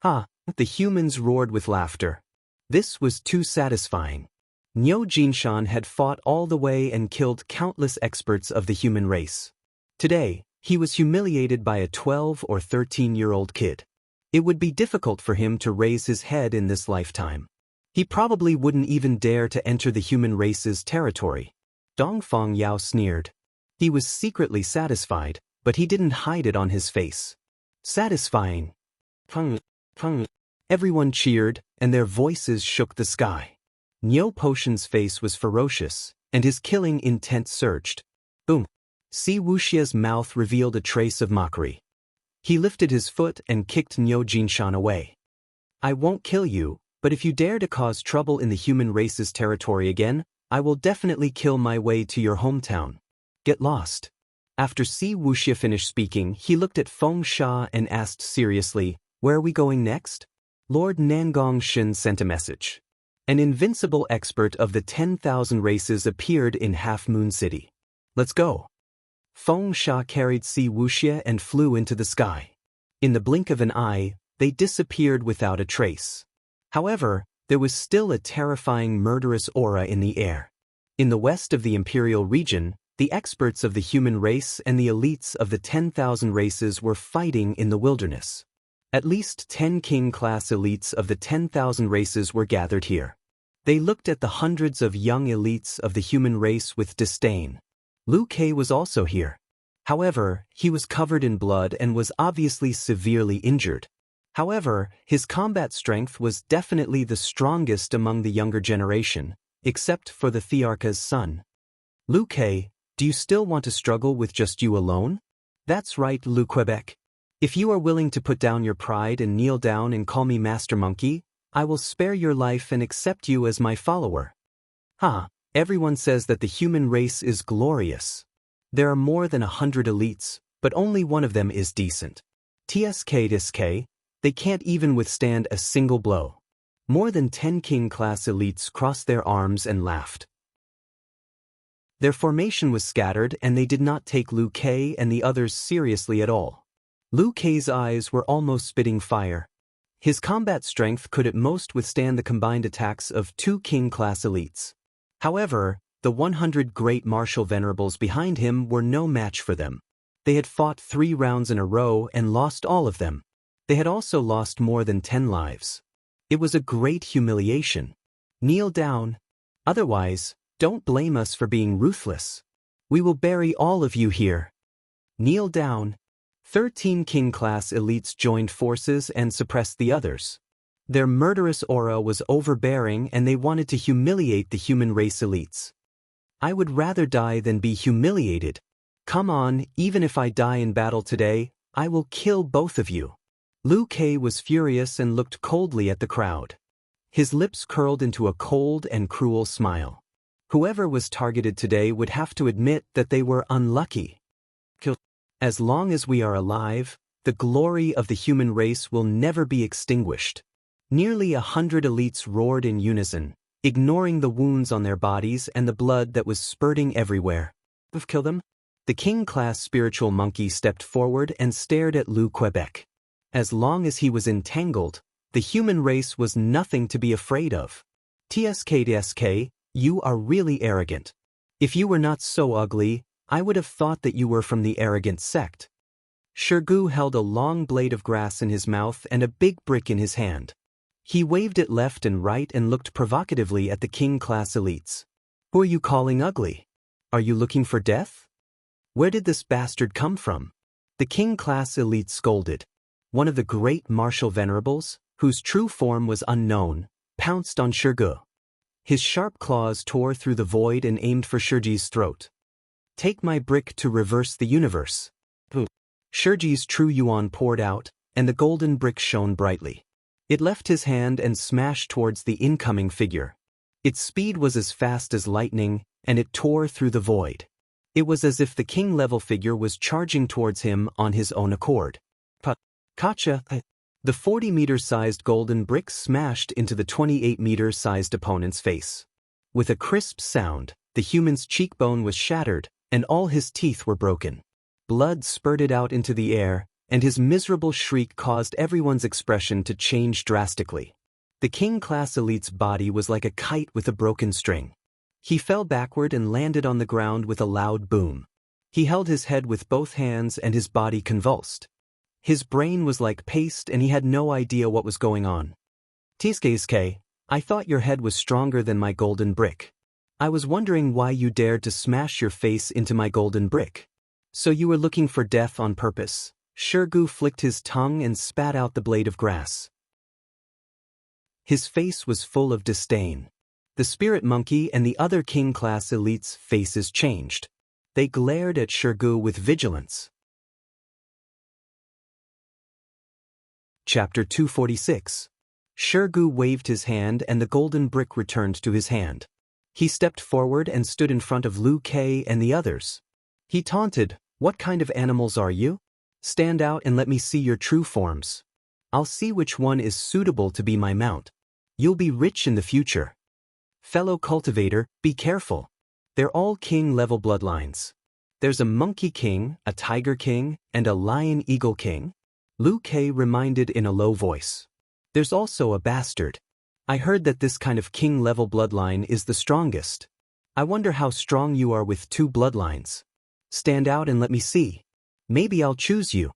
Ha! The humans roared with laughter. This was too satisfying. Niu Jinshan had fought all the way and killed countless experts of the human race. Today, he was humiliated by a 12 or 13-year-old kid. It would be difficult for him to raise his head in this lifetime. He probably wouldn't even dare to enter the human race's territory. Dongfang Yao sneered. He was secretly satisfied, but he didn't hide it on his face. Satisfying. Pung, pung. Everyone cheered, and their voices shook the sky. Niu Potion's face was ferocious, and his killing intent surged. Boom. Si Wuxia's mouth revealed a trace of mockery. He lifted his foot and kicked Niu Jinshan away. I won't kill you, but if you dare to cause trouble in the human race's territory again, I will definitely kill my way to your hometown. Get lost. After Si Wuxia finished speaking, he looked at Feng Sha and asked seriously, Where are we going next? Lord Nangong Shin sent a message. An invincible expert of the 10,000 races appeared in Half Moon City. Let's go. Feng Sha carried Si Wuxia and flew into the sky. In the blink of an eye, they disappeared without a trace. However, there was still a terrifying murderous aura in the air. In the west of the Imperial region, the experts of the human race and the elites of the 10,000 races were fighting in the wilderness. At least 10 king-class elites of the 10,000 races were gathered here. They looked at the hundreds of young elites of the human race with disdain. Liu Kei was also here. However, he was covered in blood and was obviously severely injured. However, his combat strength was definitely the strongest among the younger generation, except for the Thearcha's son. Liu Kei, do you still want to struggle with just you alone? That's right, Liu Quebec. If you are willing to put down your pride and kneel down and call me Master Monkey, I will spare your life and accept you as my follower. Ha, everyone says that the human race is glorious. There are more than 100 elites, but only one of them is decent. TSK, they can't even withstand a single blow. More than 10 king-class elites crossed their arms and laughed. Their formation was scattered and they did not take Liu Kei and the others seriously at all. Liu Kei's eyes were almost spitting fire. His combat strength could at most withstand the combined attacks of 2 king-class elites. However, the 100 great martial venerables behind him were no match for them. They had fought 3 rounds in a row and lost all of them. They had also lost more than 10 lives. It was a great humiliation. Kneel down. Otherwise, don't blame us for being ruthless. We will bury all of you here. Kneel down. 13 king-class elites joined forces and suppressed the others. Their murderous aura was overbearing and they wanted to humiliate the human race elites. I would rather die than be humiliated. Come on, even if I die in battle today, I will kill both of you. Liu Kei was furious and looked coldly at the crowd. His lips curled into a cold and cruel smile. Whoever was targeted today would have to admit that they were unlucky. As long as we are alive, the glory of the human race will never be extinguished. Nearly 100 elites roared in unison, ignoring the wounds on their bodies and the blood that was spurting everywhere. Kill them? The king-class spiritual monkey stepped forward and stared at Liu Quebec. As long as he was entangled, the human race was nothing to be afraid of. TSK, you are really arrogant. If you were not so ugly, I would have thought that you were from the arrogant sect. Shirgu held a long blade of grass in his mouth and a big brick in his hand. He waved it left and right and looked provocatively at the king-class elites. Who are you calling ugly? Are you looking for death? Where did this bastard come from? The king-class elite scolded. One of the great martial venerables, whose true form was unknown, pounced on Shirgu. His sharp claws tore through the void and aimed for Shirji's throat. Take my brick to reverse the universe. Shirji's true yuan poured out, and the golden brick shone brightly. It left his hand and smashed towards the incoming figure. Its speed was as fast as lightning, and it tore through the void. It was as if the king-level figure was charging towards him on his own accord. Kacha! The 40-meter-sized golden brick smashed into the 28-meter-sized opponent's face. With a crisp sound, the human's cheekbone was shattered, and all his teeth were broken. Blood spurted out into the air, and his miserable shriek caused everyone's expression to change drastically. The king-class elite's body was like a kite with a broken string. He fell backward and landed on the ground with a loud boom. He held his head with both hands and his body convulsed. His brain was like paste and he had no idea what was going on. TSK, I thought your head was stronger than my golden brick. I was wondering why you dared to smash your face into my golden brick. So you were looking for death on purpose. Shirgu flicked his tongue and spat out the blade of grass. His face was full of disdain. The spirit monkey and the other king-class elites' faces changed. They glared at Shirgu with vigilance. Chapter 246. Shirgu waved his hand and the golden brick returned to his hand. He stepped forward and stood in front of Liu Kei and the others. He taunted, "What kind of animals are you? Stand out and let me see your true forms. I'll see which one is suitable to be my mount. You'll be rich in the future. Fellow cultivator, be careful. They're all king-level bloodlines. There's a monkey king, a tiger king, and a lion-eagle king." Liu Kei reminded in a low voice. "There's also a bastard. I heard that this kind of king-level bloodline is the strongest. I wonder how strong you are with 2 bloodlines. Stand out and let me see. Maybe I'll choose you."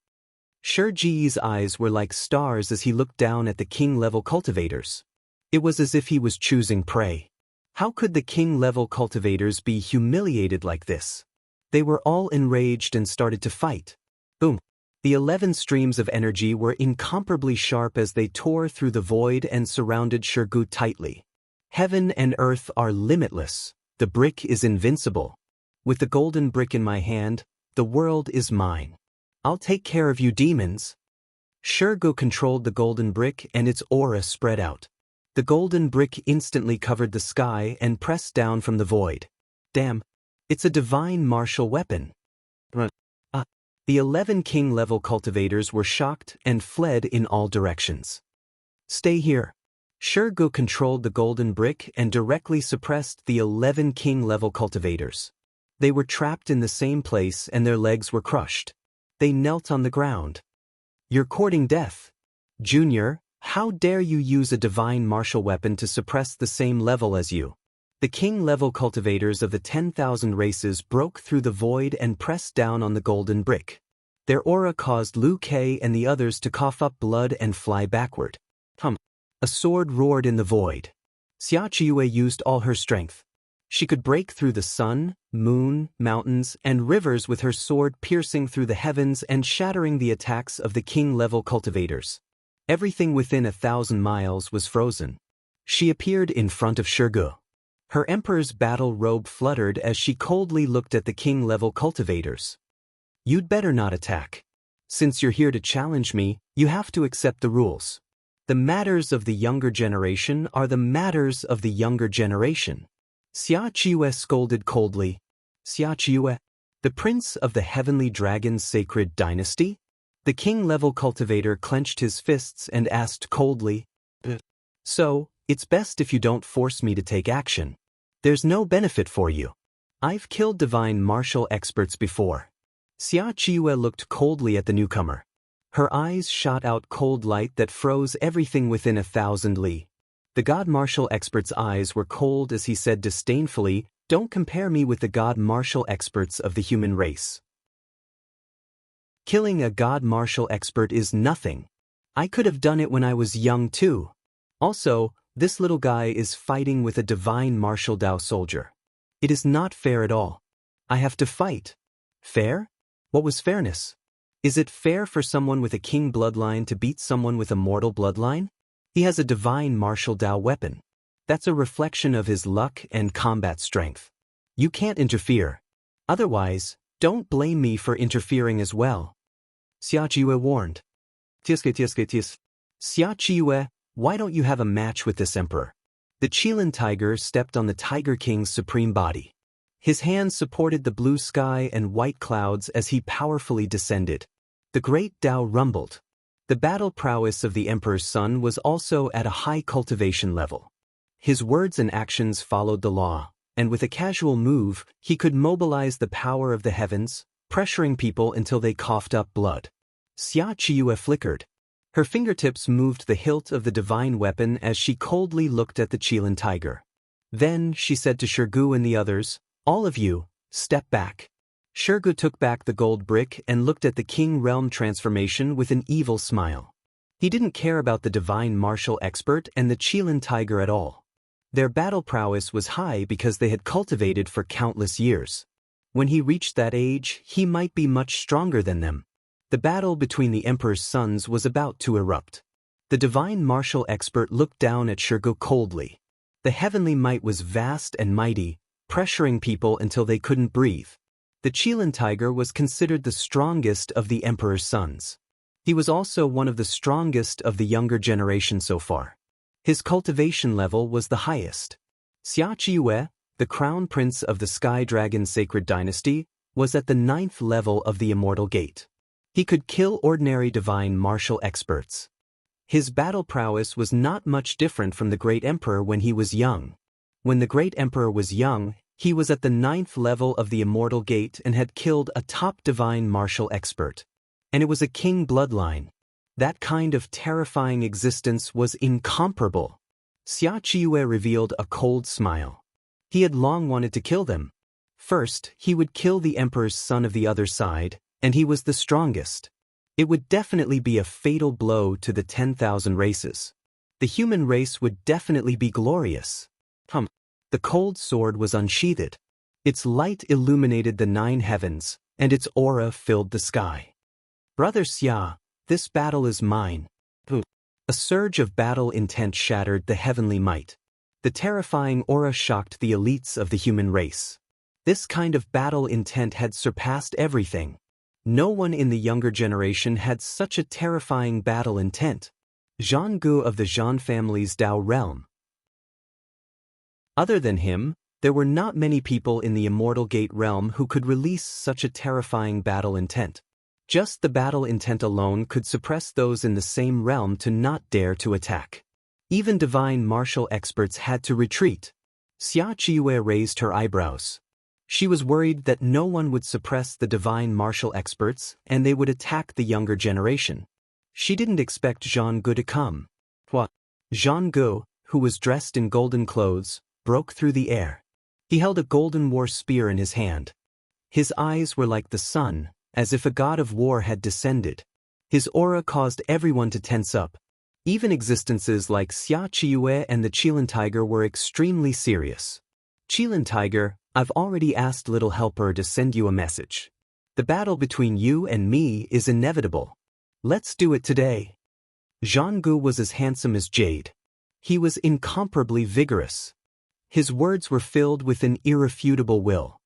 Shirji's eyes were like stars as he looked down at the king-level cultivators. It was as if he was choosing prey. How could the king-level cultivators be humiliated like this? They were all enraged and started to fight. Boom! The 11 streams of energy were incomparably sharp as they tore through the void and surrounded Shirgu tightly. Heaven and earth are limitless. The brick is invincible. With the golden brick in my hand, the world is mine. I'll take care of you demons. Shirgu controlled the golden brick and its aura spread out. The golden brick instantly covered the sky and pressed down from the void. Damn, it's a divine martial weapon. The 11 king-level cultivators were shocked and fled in all directions. Stay here. Shirgu controlled the golden brick and directly suppressed the 11 king-level cultivators. They were trapped in the same place and their legs were crushed. They knelt on the ground. You're courting death. Junior, how dare you use a divine martial weapon to suppress the same level as you? The king-level cultivators of the 10,000 races broke through the void and pressed down on the golden brick. Their aura caused Liu Kei and the others to cough up blood and fly backward. A sword roared in the void. Xia Qiyu used all her strength. She could break through the sun, moon, mountains, and rivers with her sword, piercing through the heavens and shattering the attacks of the king-level cultivators. Everything within 1,000 miles was frozen. She appeared in front of Shirgu. Her emperor's battle robe fluttered as she coldly looked at the king-level cultivators. You'd better not attack. Since you're here to challenge me, you have to accept the rules. The matters of the younger generation are the matters of the younger generation. Xia Qiyu scolded coldly. Xia Qiyu, the prince of the heavenly dragon's sacred dynasty? The king-level cultivator clenched his fists and asked coldly. So, it's best if you don't force me to take action. There's no benefit for you. I've killed divine martial experts before. Xia Qiyu looked coldly at the newcomer. Her eyes shot out cold light that froze everything within 1,000 li. The god martial expert's eyes were cold as he said disdainfully, "Don't compare me with the god martial experts of the human race. Killing a god martial expert is nothing. I could have done it when I was young too. Also, this little guy is fighting with a divine martial Dao soldier. It is not fair at all. I have to fight. Fair? What was fairness? Is it fair for someone with a king bloodline to beat someone with a mortal bloodline? He has a divine martial Dao weapon. That's a reflection of his luck and combat strength. You can't interfere. Otherwise, don't blame me for interfering as well." Xia Qiyu warned. Xia Qiyu, why don't you have a match with this emperor? The Qilin tiger stepped on the Tiger King's supreme body. His hands supported the blue sky and white clouds as he powerfully descended. The great Dao rumbled. The battle prowess of the emperor's son was also at a high cultivation level. His words and actions followed the law, and with a casual move, he could mobilize the power of the heavens, pressuring people until they coughed up blood. Xia Qiyu flickered. Her fingertips moved the hilt of the divine weapon as she coldly looked at the Qilin tiger. Then she said to Shirgu and the others, "All of you, step back." Shirgu took back the gold brick and looked at the king realm transformation with an evil smile. He didn't care about the divine martial expert and the Qilin tiger at all. Their battle prowess was high because they had cultivated for countless years. When he reached that age, he might be much stronger than them. The battle between the emperor's sons was about to erupt. The divine martial expert looked down at Shirgu coldly. The heavenly might was vast and mighty, pressuring people until they couldn't breathe. The Qilin tiger was considered the strongest of the emperor's sons. He was also one of the strongest of the younger generation so far. His cultivation level was the highest. Xia Qiyu, the crown prince of the Sky Dragon Sacred Dynasty, was at the 9th level of the Immortal Gate. He could kill ordinary divine martial experts. His battle prowess was not much different from the Great Emperor when he was young. When the Great Emperor was young, he was at the 9th level of the Immortal Gate and had killed a top divine martial expert. And it was a king bloodline. That kind of terrifying existence was incomparable. Xia Qiyu revealed a cold smile. He had long wanted to kill them. First, he would kill the Emperor's son of the other side, and he was the strongest. It would definitely be a fatal blow to the 10,000 races. The human race would definitely be glorious. The cold sword was unsheathed. Its light illuminated the 9 heavens, and its aura filled the sky. "Brother Xia, this battle is mine." A surge of battle intent shattered the heavenly might. The terrifying aura shocked the elites of the human race. This kind of battle intent had surpassed everything. No one in the younger generation had such a terrifying battle intent. Zhang Gu of the Zhan family's Dao realm. Other than him, there were not many people in the Immortal Gate realm who could release such a terrifying battle intent. Just the battle intent alone could suppress those in the same realm to not dare to attack. Even divine martial experts had to retreat. Xia Qiyu raised her eyebrows. She was worried that no one would suppress the divine martial experts and they would attack the younger generation. She didn't expect Zhang Gu to come. What? Zhang Gu, who was dressed in golden clothes, broke through the air. He held a golden war spear in his hand. His eyes were like the sun, as if a god of war had descended. His aura caused everyone to tense up. Even existences like Xia Qiyu and the Qilin Tiger were extremely serious. Qilin Tiger, I've already asked Little Helper to send you a message. The battle between you and me is inevitable. Let's do it today. Zhang Gu was as handsome as jade. He was incomparably vigorous. His words were filled with an irrefutable will.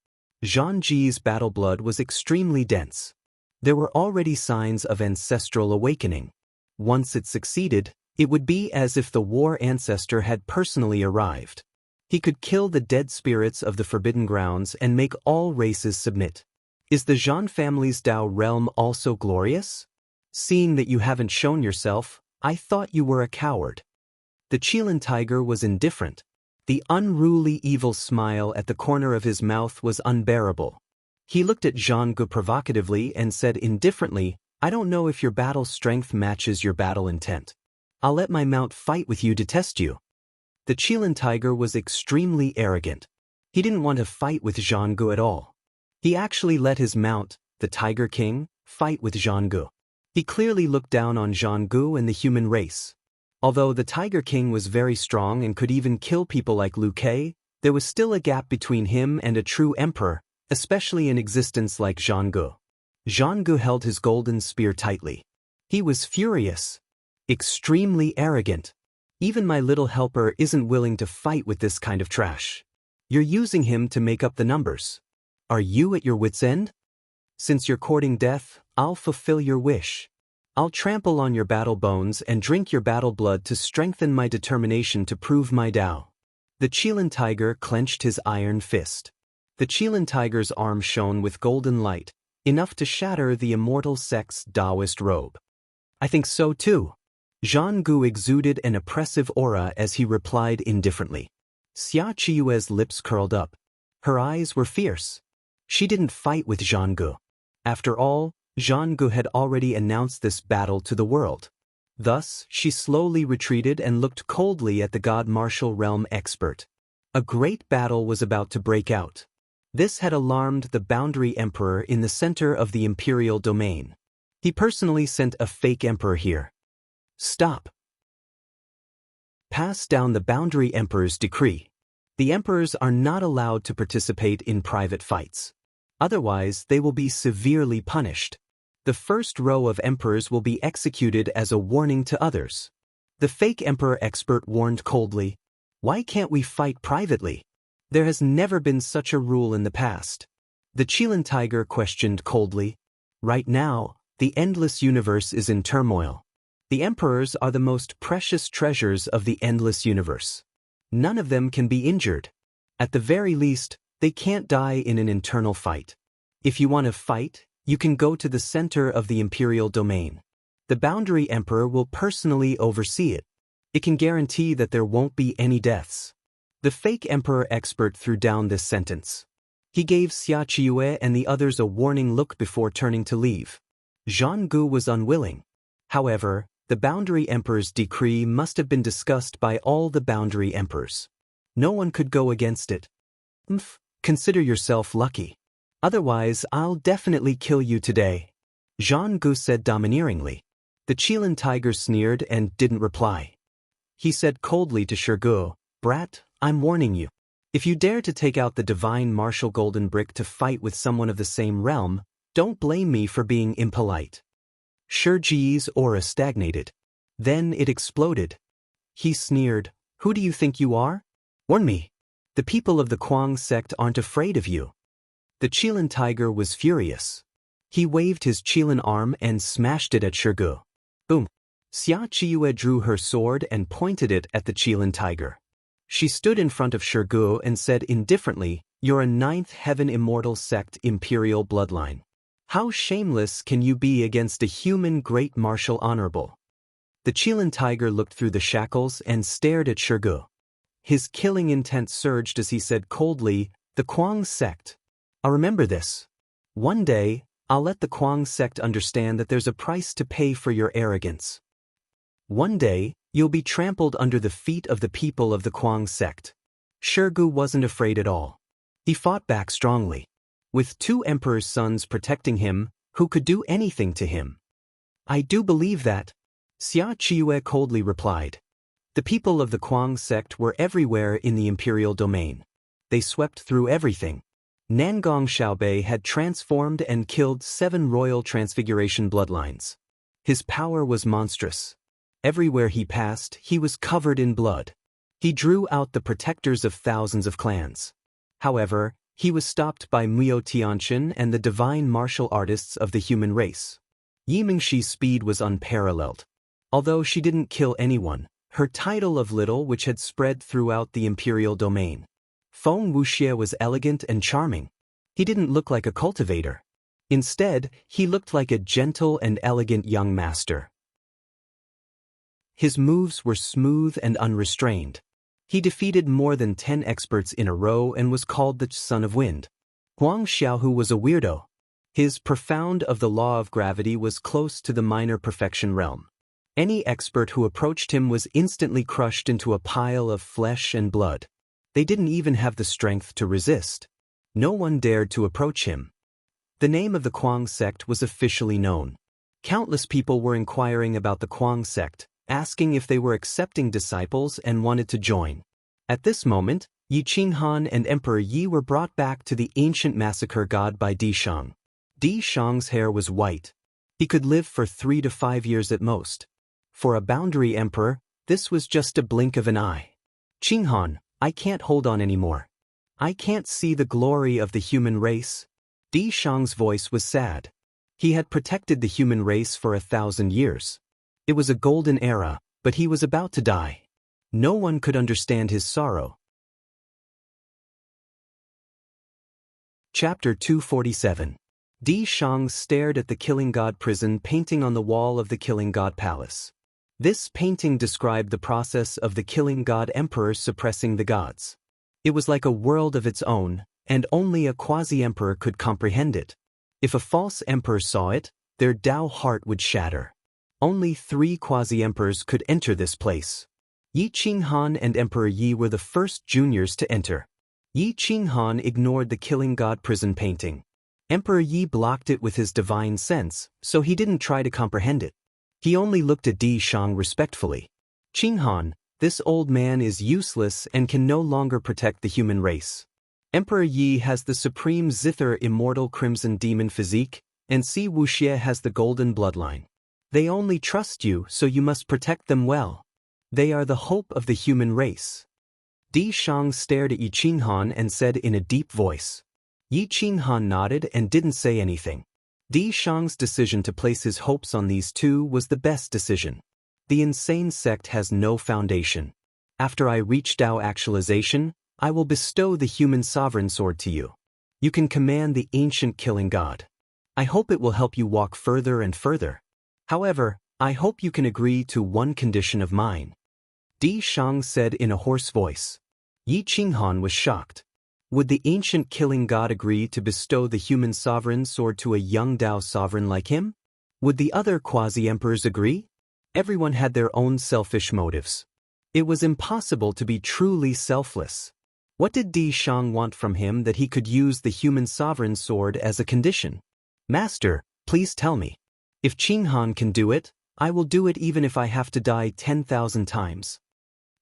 Zhang Ji's battle blood was extremely dense. There were already signs of ancestral awakening. Once it succeeded, it would be as if the war ancestor had personally arrived. He could kill the dead spirits of the Forbidden Grounds and make all races submit. Is the Zhan family's Dao realm also glorious? Seeing that you haven't shown yourself, I thought you were a coward. The Qilin Tiger was indifferent. The unruly evil smile at the corner of his mouth was unbearable. He looked at Zhang Gu provocatively and said indifferently, I don't know if your battle strength matches your battle intent. I'll let my mount fight with you to test you. The Qilin Tiger was extremely arrogant. He didn't want to fight with Zhang Gu at all. He actually let his mount, the Tiger King, fight with Zhang Gu. He clearly looked down on Zhang Gu and the human race. Although the Tiger King was very strong and could even kill people like Liu Kei, there was still a gap between him and a true emperor, especially in existence like Zhang Gu. Zhang Gu held his golden spear tightly. He was furious. Extremely arrogant. Even my little helper isn't willing to fight with this kind of trash. You're using him to make up the numbers. Are you at your wit's end? Since you're courting death, I'll fulfill your wish. I'll trample on your battle bones and drink your battle blood to strengthen my determination to prove my Dao. The Qilin Tiger clenched his iron fist. The Qilin Tiger's arm shone with golden light, enough to shatter the immortal sect's Taoist robe. I think so too. Zhang Gu exuded an oppressive aura as he replied indifferently. Xia Qiyue's lips curled up. Her eyes were fierce. She didn't fight with Zhang Gu. After all, Zhang Gu had already announced this battle to the world. Thus, she slowly retreated and looked coldly at the God Martial Realm expert. A great battle was about to break out. This had alarmed the Boundary Emperor in the center of the Imperial Domain. He personally sent a fake emperor here. Stop. Pass down the Boundary Emperor's decree. The emperors are not allowed to participate in private fights. Otherwise, they will be severely punished. The first row of emperors will be executed as a warning to others. The fake emperor expert warned coldly, why can't we fight privately? There has never been such a rule in the past. The Qilin Tiger questioned coldly, right now, the endless universe is in turmoil. The emperors are the most precious treasures of the endless universe. None of them can be injured. At the very least, they can't die in an internal fight. If you want to fight, you can go to the center of the Imperial Domain. The Boundary Emperor will personally oversee it. It can guarantee that there won't be any deaths. The fake Emperor expert threw down this sentence. He gave Xia Qiyu and the others a warning look before turning to leave. Zhang Gu was unwilling. However, the Boundary Emperor's decree must have been discussed by all the Boundary Emperors. No one could go against it. Consider yourself lucky. Otherwise, I'll definitely kill you today. Zhang Gu said domineeringly. The Qilin Tiger sneered and didn't reply. He said coldly to Shirgu, Brat, I'm warning you. If you dare to take out the divine martial golden brick to fight with someone of the same realm, don't blame me for being impolite. Shirji's aura stagnated. Then it exploded. He sneered, who do you think you are? Warn me. The people of the Kuang sect aren't afraid of you. The Qilin Tiger was furious. He waved his Qilin arm and smashed it at Shirgu. Boom. Xia Chiyue drew her sword and pointed it at the Qilin tiger. She stood in front of Shirgu and said indifferently, "You're a ninth heaven immortal sect imperial bloodline. How shameless can you be against a human great martial honorable?" The Qilin tiger looked through the shackles and stared at Shirgu. His killing intent surged as he said coldly, "The Kuang sect. I'll remember this. One day, I'll let the Kuang sect understand that there's a price to pay for your arrogance. One day, you'll be trampled under the feet of the people of the Kuang sect." Shirgu wasn't afraid at all. He fought back strongly. With two emperor's sons protecting him, who could do anything to him? "I do believe that," Xia Chiyue coldly replied. The people of the Kuang sect were everywhere in the imperial domain. They swept through everything. Nangong Xiaobei had transformed and killed 7 royal transfiguration bloodlines. His power was monstrous. Everywhere he passed, he was covered in blood. He drew out the protectors of thousands of clans. However, he was stopped by Muo Tianqian and the divine martial artists of the human race. Yi Mingxi's speed was unparalleled. Although she didn't kill anyone, her title of Little Witch had spread throughout the imperial domain. Feng Wuxie was elegant and charming. He didn't look like a cultivator. Instead, he looked like a gentle and elegant young master. His moves were smooth and unrestrained. He defeated more than 10 experts in a row and was called the Son of Wind. Huang Xiaohu was a weirdo. His profound of the law of gravity was close to the minor perfection realm. Any expert who approached him was instantly crushed into a pile of flesh and blood. They didn't even have the strength to resist. No one dared to approach him. The name of the Kuang sect was officially known. Countless people were inquiring about the Kuang sect, asking if they were accepting disciples and wanted to join. At this moment, Yi Qinghan and Emperor Yi were brought back to the ancient massacre god by Di Shang. Di Shang's hair was white. He could live for 3 to 5 years at most. For a boundary emperor, this was just a blink of an eye. "Qinghan, I can't hold on anymore. I can't see the glory of the human race." Di Shang's voice was sad. He had protected the human race for 1,000 years. It was a golden era, but he was about to die. No one could understand his sorrow. Chapter 247. Di Shang stared at the Killing God prison painting on the wall of the Killing God palace. This painting described the process of the Killing God Emperor suppressing the gods. It was like a world of its own, and only a quasi-emperor could comprehend it. If a false emperor saw it, their Dao heart would shatter. Only 3 quasi-emperors could enter this place. Yi Qinghan and Emperor Yi were the first juniors to enter. Yi Qinghan ignored the Killing God prison painting. Emperor Yi blocked it with his divine sense, so he didn't try to comprehend it. He only looked at Di Shang respectfully. "Qinghan, this old man is useless and can no longer protect the human race. Emperor Yi has the supreme zither immortal crimson demon physique, and Si Wuxie has the golden bloodline. They only trust you, so you must protect them well. They are the hope of the human race." Di Shang stared at Yi Qinghan and said in a deep voice. Yi Qinghan nodded and didn't say anything. Di Shang's decision to place his hopes on these two was the best decision. The insane sect has no foundation. After I reach Dao actualization, I will bestow the human sovereign sword to you. You can command the ancient Killing God. I hope it will help you walk further and further. However, I hope you can agree to one condition of mine. Di Shang said in a hoarse voice. Yi Qinghan was shocked. Would the ancient Killing God agree to bestow the human sovereign sword to a young Dao sovereign like him? Would the other quasi-emperors agree? Everyone had their own selfish motives. It was impossible to be truly selfless. What did Di Shang want from him that he could use the human sovereign sword as a condition? "Master, please tell me. If Qinghan can do it, I will do it even if I have to die 10,000 times."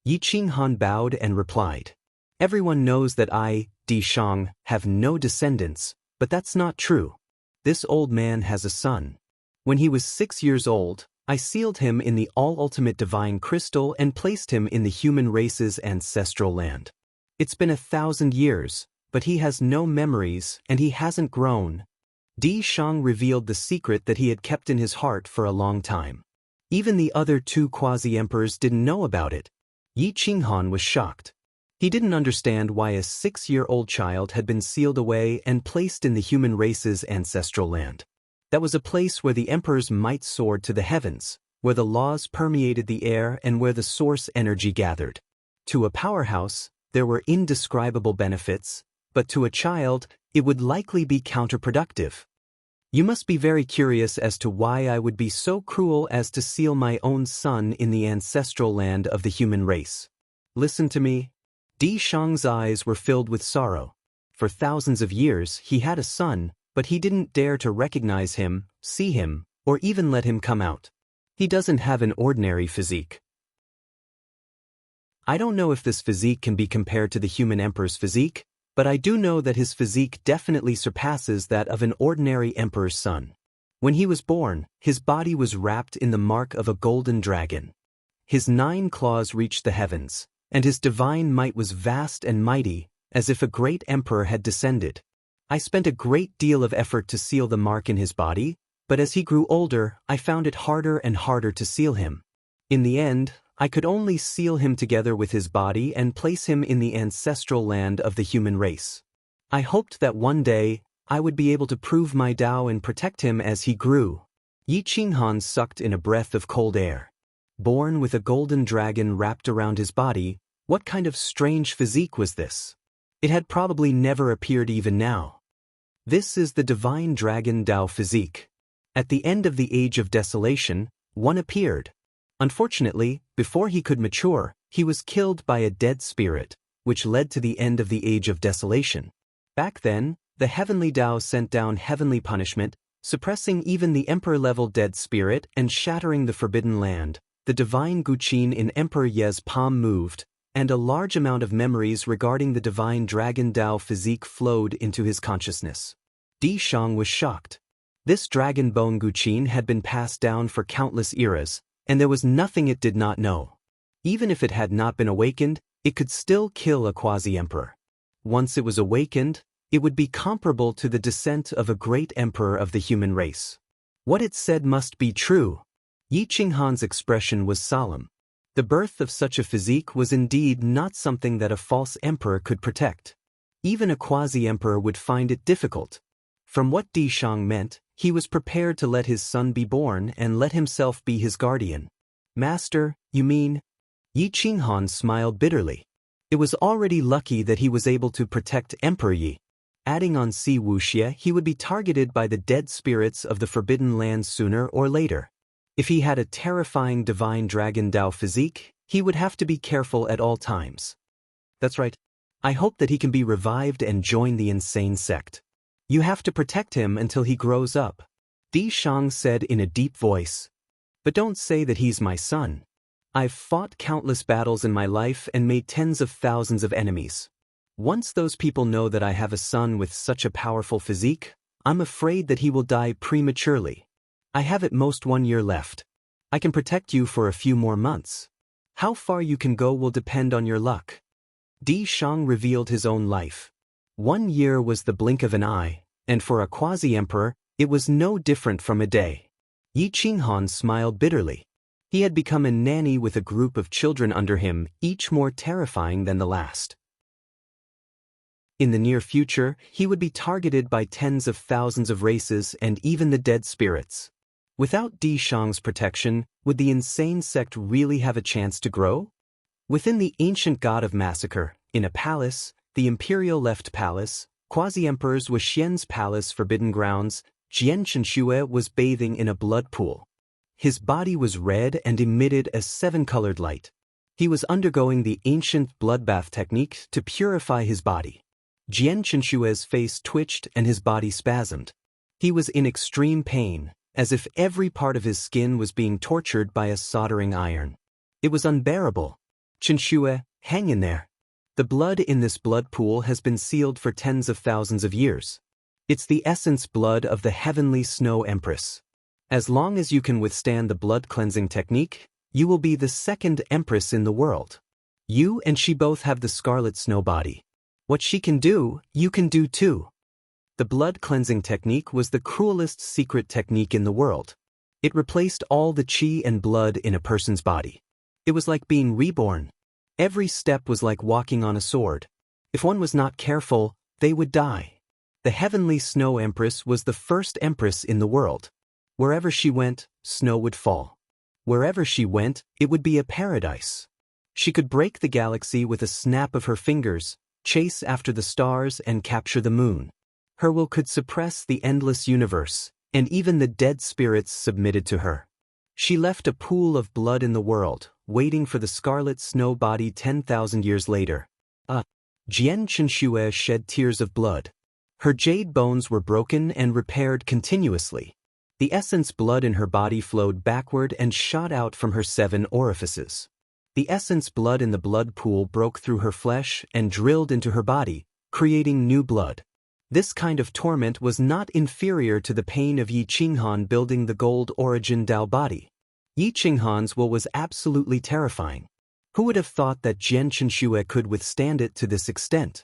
Yi Qinghan bowed and replied. "Everyone knows that I, Di Shang, have no descendants, but that's not true. This old man has a son. When he was 6 years old, I sealed him in the all-ultimate divine crystal and placed him in the human race's ancestral land. It's been 1,000 years, but he has no memories and he hasn't grown." Di Shang revealed the secret that he had kept in his heart for a long time. Even the other two quasi-emperors didn't know about it. Yi Qinghan was shocked. He didn't understand why a 6-year-old child had been sealed away and placed in the human race's ancestral land. That was a place where the emperor's might soared to the heavens, where the laws permeated the air and where the source energy gathered. To a powerhouse, there were indescribable benefits, but to a child, it would likely be counterproductive. You must be very curious as to why I would be so cruel as to seal my own son in the ancestral land of the human race. Listen to me. Di Shang's eyes were filled with sorrow. For thousands of years, he had a son, but he didn't dare to recognize him, see him, or even let him come out. He doesn't have an ordinary physique. I don't know if this physique can be compared to the human emperor's physique, but I do know that his physique definitely surpasses that of an ordinary emperor's son. When he was born, his body was wrapped in the mark of a golden dragon. His 9 claws reached the heavens, and his divine might was vast and mighty, as if a great emperor had descended. I spent a great deal of effort to seal the mark in his body, but as he grew older, I found it harder and harder to seal him. In the end, I could only seal him together with his body and place him in the ancestral land of the human race. I hoped that one day, I would be able to prove my Tao and protect him as he grew. Yi Qinghan sucked in a breath of cold air. Born with a golden dragon wrapped around his body, what kind of strange physique was this? It had probably never appeared even now. This is the divine dragon Tao physique. At the end of the Age of Desolation, one appeared. Unfortunately, before he could mature, he was killed by a dead spirit, which led to the end of the Age of Desolation. Back then, the heavenly Tao sent down heavenly punishment, suppressing even the emperor-level dead spirit and shattering the forbidden land. The divine Guqin in Emperor Ye's palm moved, and a large amount of memories regarding the divine dragon Tao physique flowed into his consciousness. Di Shang was shocked. This dragon bone Guqin had been passed down for countless eras, and there was nothing it did not know. Even if it had not been awakened, it could still kill a quasi-emperor. Once it was awakened, it would be comparable to the descent of a great emperor of the human race. What it said must be true. Yi Qinghan's expression was solemn. The birth of such a physique was indeed not something that a false emperor could protect. Even a quasi-emperor would find it difficult. From what Di Shang meant, he was prepared to let his son be born and let himself be his guardian. Master, you mean? Yi Qinghan smiled bitterly. It was already lucky that he was able to protect Emperor Yi. Adding on Si Wuxia, he would be targeted by the dead spirits of the Forbidden Land sooner or later. If he had a terrifying divine dragon Tao physique, he would have to be careful at all times. That's right. I hope that he can be revived and join the insane sect. You have to protect him until he grows up, Di Shang said in a deep voice. But don't say that he's my son. I've fought countless battles in my life and made tens of thousands of enemies. Once those people know that I have a son with such a powerful physique, I'm afraid that he will die prematurely. I have at most 1 year left. I can protect you for a few more months. How far you can go will depend on your luck. Di Shang revealed his own life. 1 year was the blink of an eye, and for a quasi-emperor, it was no different from a day. Yi Qinghan smiled bitterly. He had become a nanny with a group of children under him, each more terrifying than the last. In the near future, he would be targeted by tens of thousands of races and even the dead spirits. Without Di Shang's protection, would the insane sect really have a chance to grow? Within the ancient god of massacre, in a palace, the imperial left palace, quasi-emperor's was Xian's palace forbidden grounds, Jian Chenxue was bathing in a blood pool. His body was red and emitted a 7-colored light. He was undergoing the ancient bloodbath technique to purify his body. Jian Chenxue's face twitched and his body spasmed. He was in extreme pain, as if every part of his skin was being tortured by a soldering iron. It was unbearable. Chenxue, hang in there. The blood in this blood pool has been sealed for tens of thousands of years. It's the essence blood of the heavenly snow empress. As long as you can withstand the blood cleansing technique, you will be the second empress in the world. You and she both have the scarlet snow body. What she can do, you can do too. The blood cleansing technique was the cruelest secret technique in the world. It replaced all the qi and blood in a person's body. It was like being reborn. Every step was like walking on a sword. If one was not careful, they would die. The Heavenly Snow Empress was the first empress in the world. Wherever she went, snow would fall. Wherever she went, it would be a paradise. She could break the galaxy with a snap of her fingers, chase after the stars and capture the moon. Her will could suppress the endless universe, and even the dead spirits submitted to her. She left a pool of blood in the world, waiting for the scarlet snow body 10,000 years later. Jian Chenxue shed tears of blood. Her jade bones were broken and repaired continuously. The essence blood in her body flowed backward and shot out from her 7 orifices. The essence blood in the blood pool broke through her flesh and drilled into her body, creating new blood. This kind of torment was not inferior to the pain of Yi Qinghan building the gold origin Dao body. Yi Qinghan's will was absolutely terrifying. Who would have thought that Jian Chenxue could withstand it to this extent?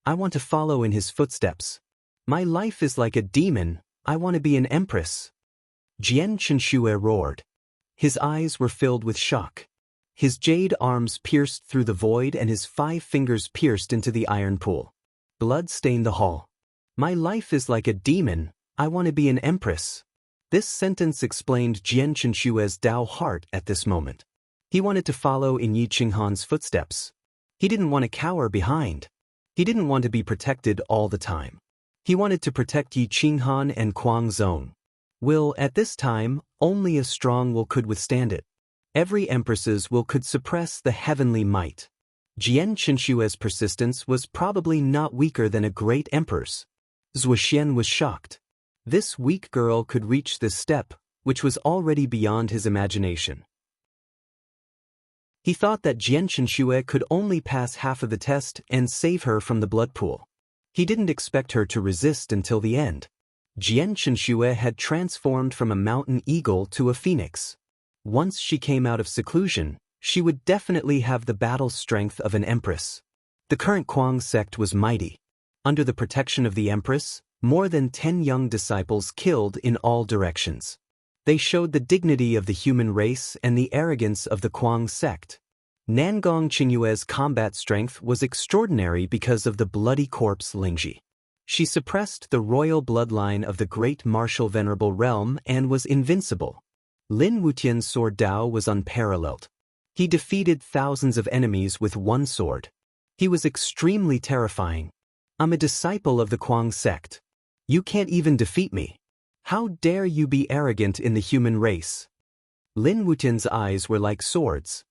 I want to follow in his footsteps. My life is like a demon, I want to be an empress. Jian Chenxue roared. His eyes were filled with shock. His jade arms pierced through the void and his 5 fingers pierced into the iron pool. Blood stained the hall. My life is like a demon, I want to be an empress. This sentence explained Jian Chenxue's Dao heart at this moment. He wanted to follow in Yi Qinghan's footsteps. He didn't want to cower behind. He didn't want to be protected all the time. He wanted to protect Yi Qinghan and Kuang Zone. Will, at this time, only a strong will could withstand it. Every empress's will could suppress the heavenly might. Jian Chenxue's persistence was probably not weaker than a great emperor's. Zuoxian was shocked. This weak girl could reach this step, which was already beyond his imagination. He thought that Jian Chenxue could only pass half of the test and save her from the blood pool. He didn't expect her to resist until the end. Jian Chenxue had transformed from a mountain eagle to a phoenix. Once she came out of seclusion, she would definitely have the battle strength of an empress. The current Kuang sect was mighty. Under the protection of the empress, more than 10 young disciples killed in all directions. They showed the dignity of the human race and the arrogance of the Kuang sect. Nangong Qingyue's combat strength was extraordinary because of the bloody corpse Lingji. She suppressed the royal bloodline of the great martial venerable realm and was invincible. Lin Wutian's sword Dao was unparalleled. He defeated thousands of enemies with one sword. He was extremely terrifying. I'm a disciple of the Kuang sect. You can't even defeat me. How dare you be arrogant in the human race? Lin Wutian's eyes were like swords.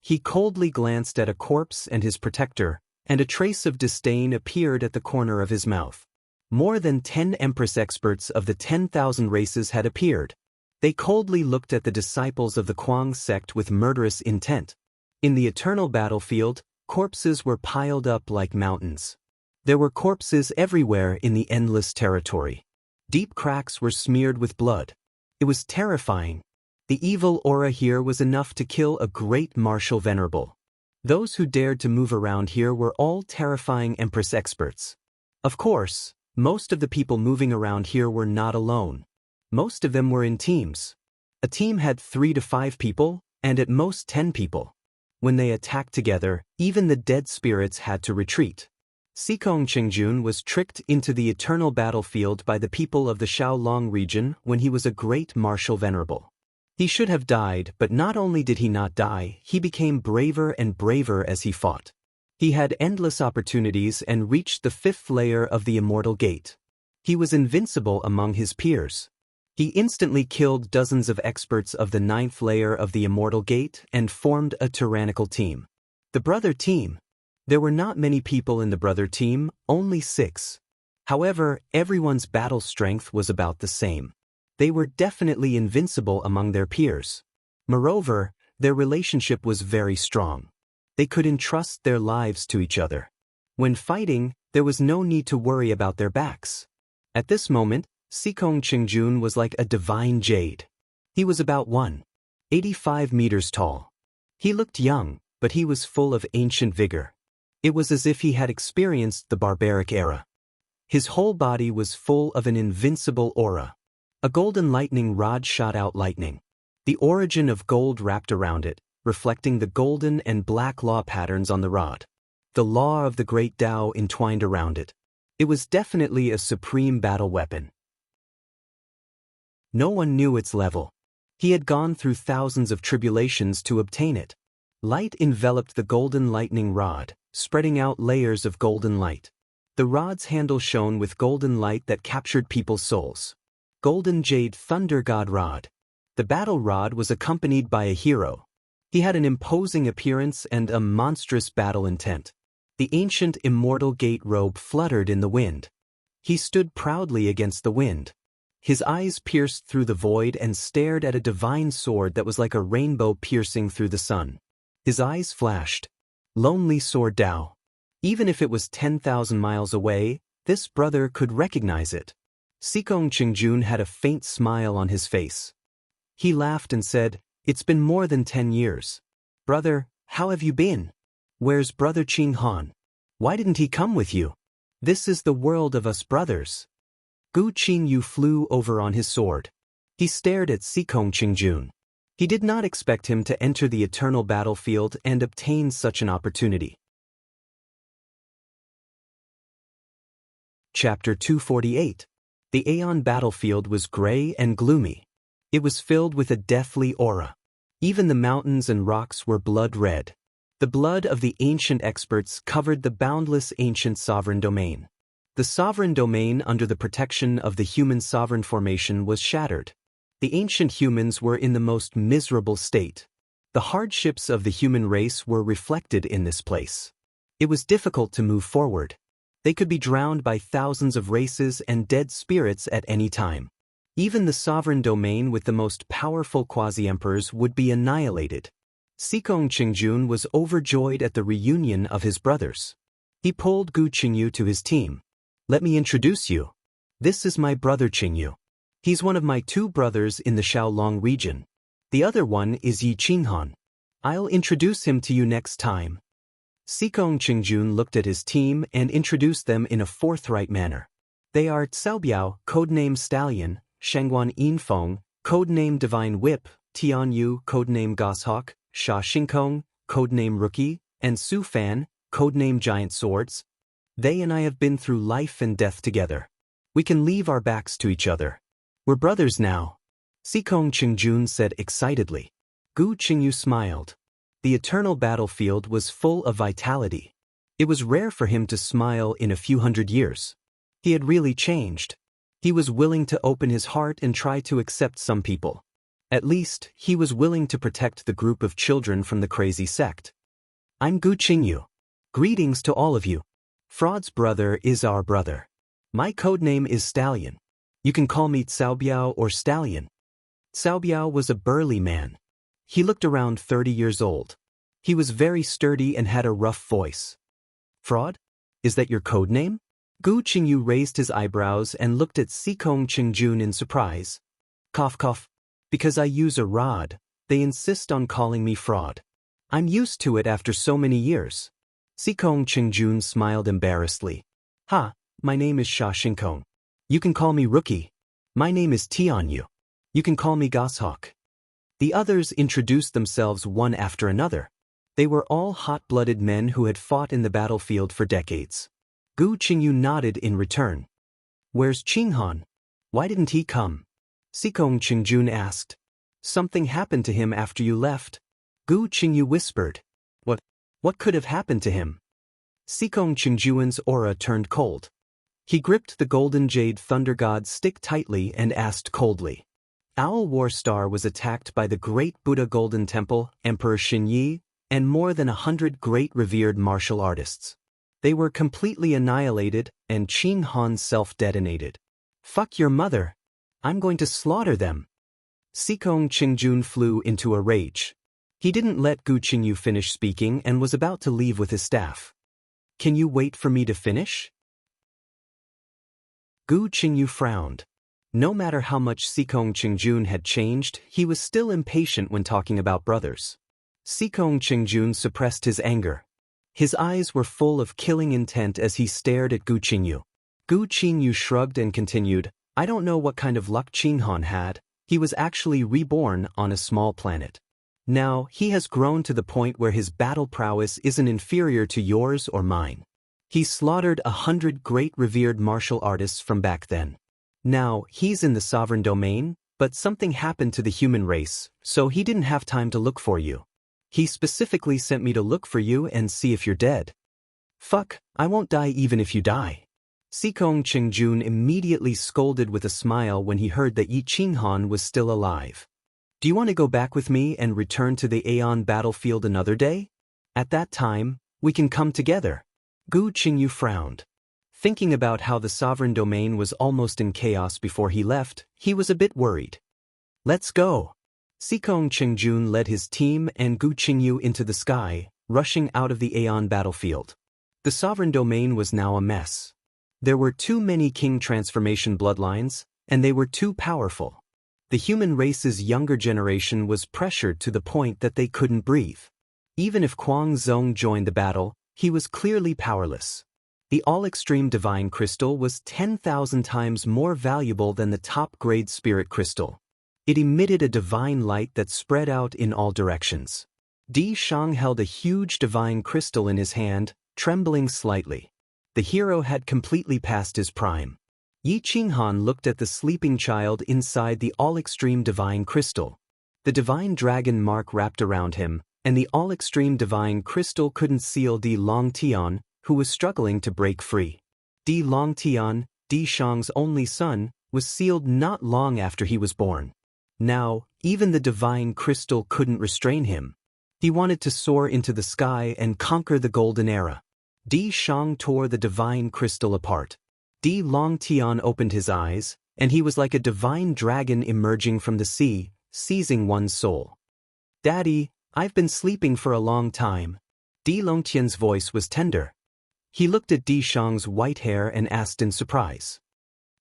He coldly glanced at a corpse and his protector, and a trace of disdain appeared at the corner of his mouth. More than 10 empress experts of the 10,000 races had appeared. They coldly looked at the disciples of the Kuang sect with murderous intent. In the eternal battlefield, corpses were piled up like mountains. There were corpses everywhere in the endless territory. Deep cracks were smeared with blood. It was terrifying. The evil aura here was enough to kill a great martial venerable. Those who dared to move around here were all terrifying empress experts. Of course, most of the people moving around here were not alone. Most of them were in teams. A team had 3 to 5 people, and at most 10 people. When they attacked together, even the dead spirits had to retreat. Xikong Qingjun was tricked into the eternal battlefield by the people of the Shaolong region when he was a great martial venerable. He should have died, but not only did he not die, he became braver and braver as he fought. He had endless opportunities and reached the 5th layer of the immortal gate. He was invincible among his peers. He instantly killed dozens of experts of the 9th layer of the immortal gate and formed a tyrannical team. The brother team. There were not many people in the brother team, only 6. However, everyone's battle strength was about the same. They were definitely invincible among their peers. Moreover, their relationship was very strong. They could entrust their lives to each other. When fighting, there was no need to worry about their backs. At this moment, Xikong Qingjun was like a divine jade. He was about 1.85 meters tall. He looked young, but he was full of ancient vigor. It was as if he had experienced the barbaric era. His whole body was full of an invincible aura. A golden lightning rod shot out lightning. The origin of gold wrapped around it, reflecting the golden and black law patterns on the rod. The law of the great Tao entwined around it. It was definitely a supreme battle weapon. No one knew its level. He had gone through thousands of tribulations to obtain it. Light enveloped the golden lightning rod, spreading out layers of golden light. The rod's handle shone with golden light that captured people's souls. Golden Jade Thunder God Rod. The battle rod was accompanied by a hero. He had an imposing appearance and a monstrous battle intent. The ancient immortal gate robe fluttered in the wind. He stood proudly against the wind. His eyes pierced through the void and stared at a divine sword that was like a rainbow piercing through the sun. His eyes flashed. Lonely Sword Tao. Even if it was 10,000 miles away, this brother could recognize it. Sikong Qingjun had a faint smile on his face. He laughed and said, "It's been more than 10 years. Brother, how have you been? Where's Brother Qing Han? Why didn't he come with you? This is the world of us brothers." Gu Qingyu flew over on his sword. He stared at Sikong Qingjun. He did not expect him to enter the eternal battlefield and obtain such an opportunity. Chapter 248. The Aeon battlefield was gray and gloomy. It was filled with a deathly aura. Even the mountains and rocks were blood red. The blood of the ancient experts covered the boundless ancient sovereign domain. The sovereign domain under the protection of the human sovereign formation was shattered. The ancient humans were in the most miserable state. The hardships of the human race were reflected in this place. It was difficult to move forward. They could be drowned by thousands of races and dead spirits at any time. Even the sovereign domain with the most powerful quasi-emperors would be annihilated. Sikong Qingjun was overjoyed at the reunion of his brothers. He pulled Gu Qingyu to his team. "Let me introduce you. This is my brother Qingyu. He's one of my 2 brothers in the Shaolong region. The other one is Yi Qinghan. I'll introduce him to you next time." Sikong Qingjun looked at his team and introduced them in a forthright manner. They are Xiaobiao, codename Stallion, Shangguan Yinfeng, codename Divine Whip, Tianyu, codename Goshawk, Sha Xingkong, codename Rookie, and Su Fan, codename Giant Swords. They and I have been through life and death together. We can leave our backs to each other. We're brothers now. Sikong Qingjun said excitedly. Gu Qingyu smiled. The eternal battlefield was full of vitality. It was rare for him to smile in a few hundred years. He had really changed. He was willing to open his heart and try to accept some people. At least, he was willing to protect the group of children from the crazy sect. "I'm Gu Qingyu. Greetings to all of you. Fraud's brother is our brother. My codename is Stallion. You can call me Xiaobiao or Stallion." Xiaobiao was a burly man. He looked around 30 years old. He was very sturdy and had a rough voice. "Fraud? Is that your codename?" Gu Qingyu raised his eyebrows and looked at Sikong Qingjun in surprise. "Cough cough. Because I use a rod, they insist on calling me Fraud. I'm used to it after so many years." Sikong Qingjun smiled embarrassedly. "Ha, my name is Sha Xingkong. You can call me Rookie. My name is Tianyu. You can call me Goshawk." The others introduced themselves one after another. They were all hot-blooded men who had fought in the battlefield for decades. Gu Qingyu nodded in return. "Where's Qinghan? Why didn't he come?" Sikong Qingjun asked. "Something happened to him after you left." Gu Qingyu whispered. What could have happened to him?" Sikong Qingjun's aura turned cold. He gripped the golden jade thunder god's stick tightly and asked coldly. Owl War Star was attacked by the great Buddha Golden Temple, Emperor Xinyi, and more than 100 great revered martial artists. They were completely annihilated, and Qing Han self-detonated. "Fuck your mother. I'm going to slaughter them." Sikong Qingjun flew into a rage. He didn't let Gu Qingyu finish speaking and was about to leave with his staff. "Can you wait for me to finish?" Gu Qingyu frowned. No matter how much Sikong Qingjun had changed, he was still impatient when talking about brothers. Sikong Qingjun suppressed his anger. His eyes were full of killing intent as he stared at Gu Qingyu. Gu Qingyu shrugged and continued, I don't know what kind of luck Qinghan had. He was actually reborn on a small planet. Now, he has grown to the point where his battle prowess isn't inferior to yours or mine. He slaughtered 100 great revered martial artists from back then. Now, he's in the sovereign domain, but something happened to the human race, so he didn't have time to look for you. He specifically sent me to look for you and see if you're dead. Fuck, I won't die even if you die. Sikong Qingjun immediately scolded with a smile when he heard that Yi Qinghan was still alive. Do you want to go back with me and return to the Aeon battlefield another day? At that time, we can come together. Gu Qingyu frowned. Thinking about how the sovereign domain was almost in chaos before he left, he was a bit worried. Let's go. Sikong Qingjun led his team and Gu Qingyu into the sky, rushing out of the Aeon battlefield. The sovereign domain was now a mess. There were too many king transformation bloodlines, and they were too powerful. The human race's younger generation was pressured to the point that they couldn't breathe. Even if Kuang Zong joined the battle, he was clearly powerless. The all-extreme divine crystal was 10,000 times more valuable than the top-grade spirit crystal. It emitted a divine light that spread out in all directions. Di Shang held a huge divine crystal in his hand, trembling slightly. The hero had completely passed his prime. Yi Qinghan looked at the sleeping child inside the all-extreme divine crystal. The divine dragon mark wrapped around him, and the all-extreme divine crystal couldn't seal Di Longtian, who was struggling to break free. Di Longtian, Di Shang's only son, was sealed not long after he was born. Now, even the divine crystal couldn't restrain him. He wanted to soar into the sky and conquer the golden era. Di Shang tore the divine crystal apart. Di Longtian opened his eyes, and he was like a divine dragon emerging from the sea, seizing one's soul. Daddy, I've been sleeping for a long time. Di Longtian's voice was tender. He looked at Di Shang's white hair and asked in surprise.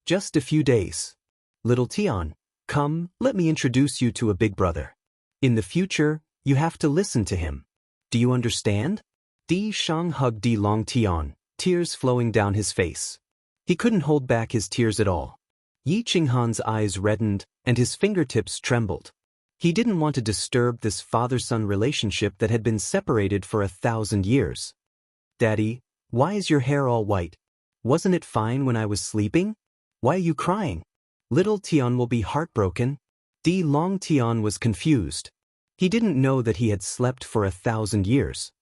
Just a few days. Little Tian, come, let me introduce you to a big brother. In the future, you have to listen to him. Do you understand? Di Shang hugged Di Longtian, tears flowing down his face. He couldn't hold back his tears at all. Yi Qinghan's eyes reddened, and his fingertips trembled. He didn't want to disturb this father-son relationship that had been separated for 1,000 years. Daddy, why is your hair all white? Wasn't it fine when I was sleeping? Why are you crying? Little Tian will be heartbroken. Di Longtian was confused. He didn't know that he had slept for 1,000 years.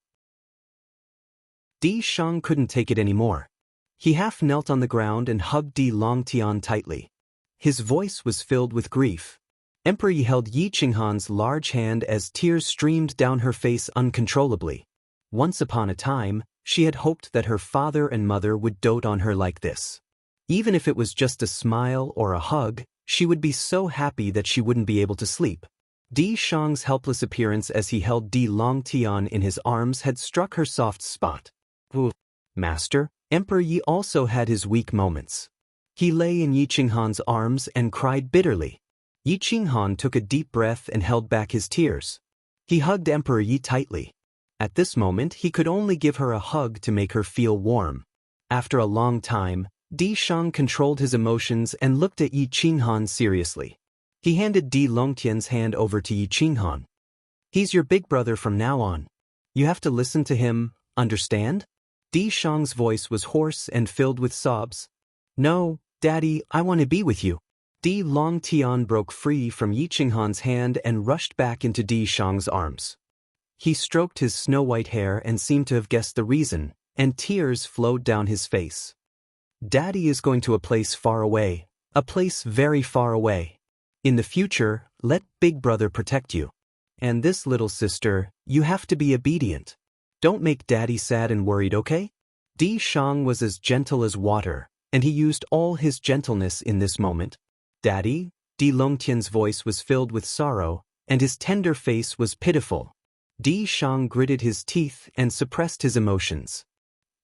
Di Shang couldn't take it anymore. He half knelt on the ground and hugged Di Longtian tightly. His voice was filled with grief. Emperor Yi held Yi Qinghan's large hand as tears streamed down her face uncontrollably. Once upon a time, she had hoped that her father and mother would dote on her like this. Even if it was just a smile or a hug, she would be so happy that she wouldn't be able to sleep. Di Shang's helpless appearance as he held Di Longtian in his arms had struck her soft spot. Ooh, Master, Emperor Yi also had his weak moments. He lay in Yi Qinghan's arms and cried bitterly. Yi Qinghan took a deep breath and held back his tears. He hugged Emperor Yi tightly. At this moment, he could only give her a hug to make her feel warm. After a long time, Di Shang controlled his emotions and looked at Yi Qinghan seriously. He handed Di Longtian's hand over to Yi Qinghan. He's your big brother from now on. You have to listen to him, understand? Di Shang's voice was hoarse and filled with sobs. No, Daddy, I want to be with you. Di Longtian broke free from Yi Qinghan's hand and rushed back into Di Shang's arms. He stroked his snow-white hair and seemed to have guessed the reason, and tears flowed down his face. Daddy is going to a place far away, a place very far away. In the future, let Big Brother protect you. And this little sister, you have to be obedient. Don't make Daddy sad and worried, okay? Di Shang was as gentle as water, and he used all his gentleness in this moment. Daddy, Di Longtian's voice was filled with sorrow, and his tender face was pitiful. Di Shang gritted his teeth and suppressed his emotions.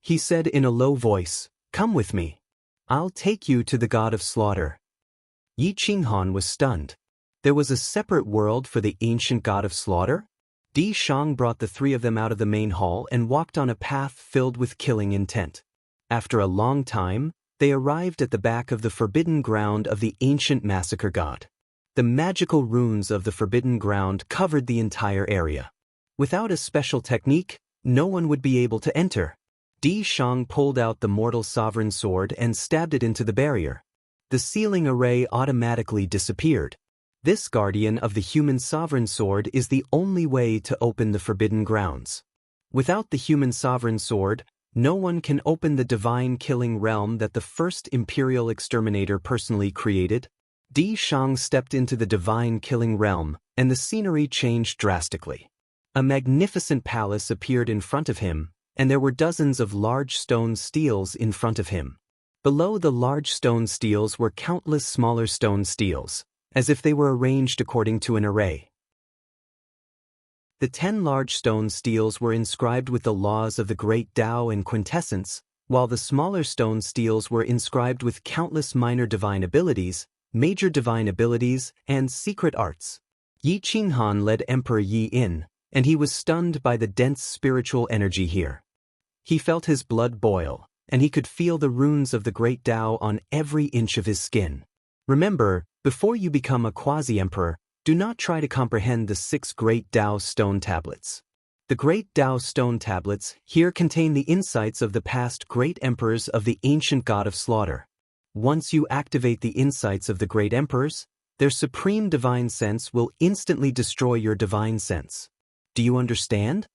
He said in a low voice, "Come with me. I'll take you to the god of slaughter." Yi Qinghan was stunned. There was a separate world for the ancient god of slaughter? Di Shang brought the three of them out of the main hall and walked on a path filled with killing intent. After a long time, They arrived at the back of the forbidden ground of the ancient massacre god. The magical runes of the forbidden ground covered the entire area. Without a special technique, no one would be able to enter. Di Shang pulled out the mortal sovereign sword and stabbed it into the barrier. The sealing array automatically disappeared. This guardian of the human sovereign sword is the only way to open the forbidden grounds. Without the human sovereign sword, no one can open the divine killing realm that the first imperial exterminator personally created. Di Shang stepped into the divine killing realm, and the scenery changed drastically. A magnificent palace appeared in front of him, and there were dozens of large stone steels in front of him. Below the large stone steels were countless smaller stone steels, as if they were arranged according to an array. The 10 large stone steels were inscribed with the laws of the great Tao and quintessence, while the smaller stone steels were inscribed with countless minor divine abilities, major divine abilities, and secret arts. Yi Qinghan led Emperor Yi in, and he was stunned by the dense spiritual energy here. He felt his blood boil, and he could feel the runes of the great Tao on every inch of his skin. Remember, before you become a quasi-emperor, do not try to comprehend the 6 great Tao stone tablets. The great Tao stone tablets here contain the insights of the past great emperors of the ancient god of slaughter. Once you activate the insights of the great emperors, their supreme divine sense will instantly destroy your divine sense. Do you understand?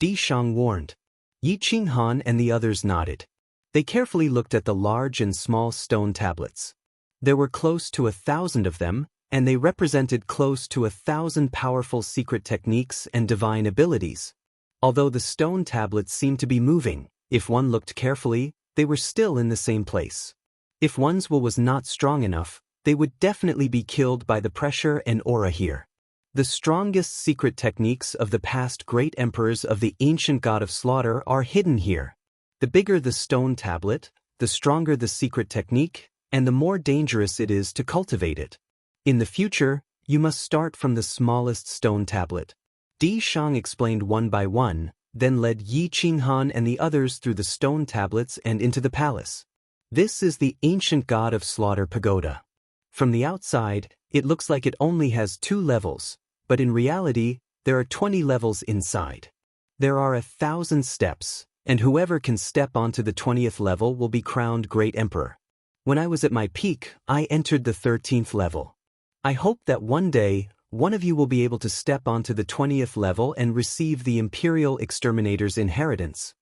Di Shang warned. Yi Qinghan and the others nodded. They carefully looked at the large and small stone tablets. There were close to 1,000 of them, and they represented close to 1,000 powerful secret techniques and divine abilities. Although the stone tablets seemed to be moving, if one looked carefully, they were still in the same place. If one's will was not strong enough, they would definitely be killed by the pressure and aura here. The strongest secret techniques of the past great emperors of the ancient god of slaughter are hidden here. The bigger the stone tablet, the stronger the secret technique, and the more dangerous it is to cultivate it. In the future, you must start from the smallest stone tablet. Di Shang explained one by one, then led Yi Qinghan and the others through the stone tablets and into the palace. This is the ancient god of slaughter pagoda. From the outside, it looks like it only has 2 levels, but in reality, there are 20 levels inside. There are 1,000 steps, and whoever can step onto the 20th level will be crowned Great Emperor. When I was at my peak, I entered the 13th level. I hope that one day, one of you will be able to step onto the 20th level and receive the Imperial Exterminator's inheritance.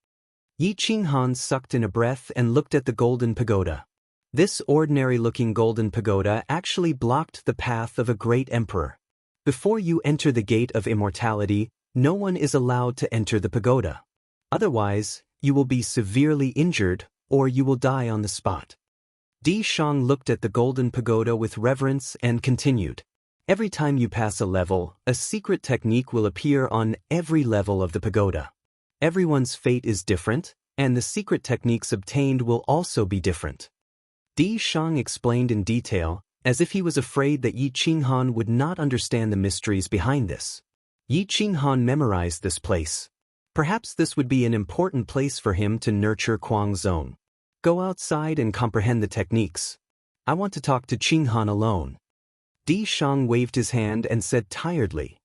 Yi Qinghan sucked in a breath and looked at the golden pagoda. This ordinary-looking golden pagoda actually blocked the path of a great emperor. Before you enter the gate of immortality, no one is allowed to enter the pagoda. Otherwise, you will be severely injured, or you will die on the spot. Di Shang looked at the golden pagoda with reverence and continued. Every time you pass a level, a secret technique will appear on every level of the pagoda. Everyone's fate is different, and the secret techniques obtained will also be different. Di Shang explained in detail, as if he was afraid that Yi Qinghan would not understand the mysteries behind this. Yi Qinghan memorized this place. Perhaps this would be an important place for him to nurture Kuang Zone. Go outside and comprehend the techniques. I want to talk to Qinghan alone. Di Shang waved his hand and said tiredly.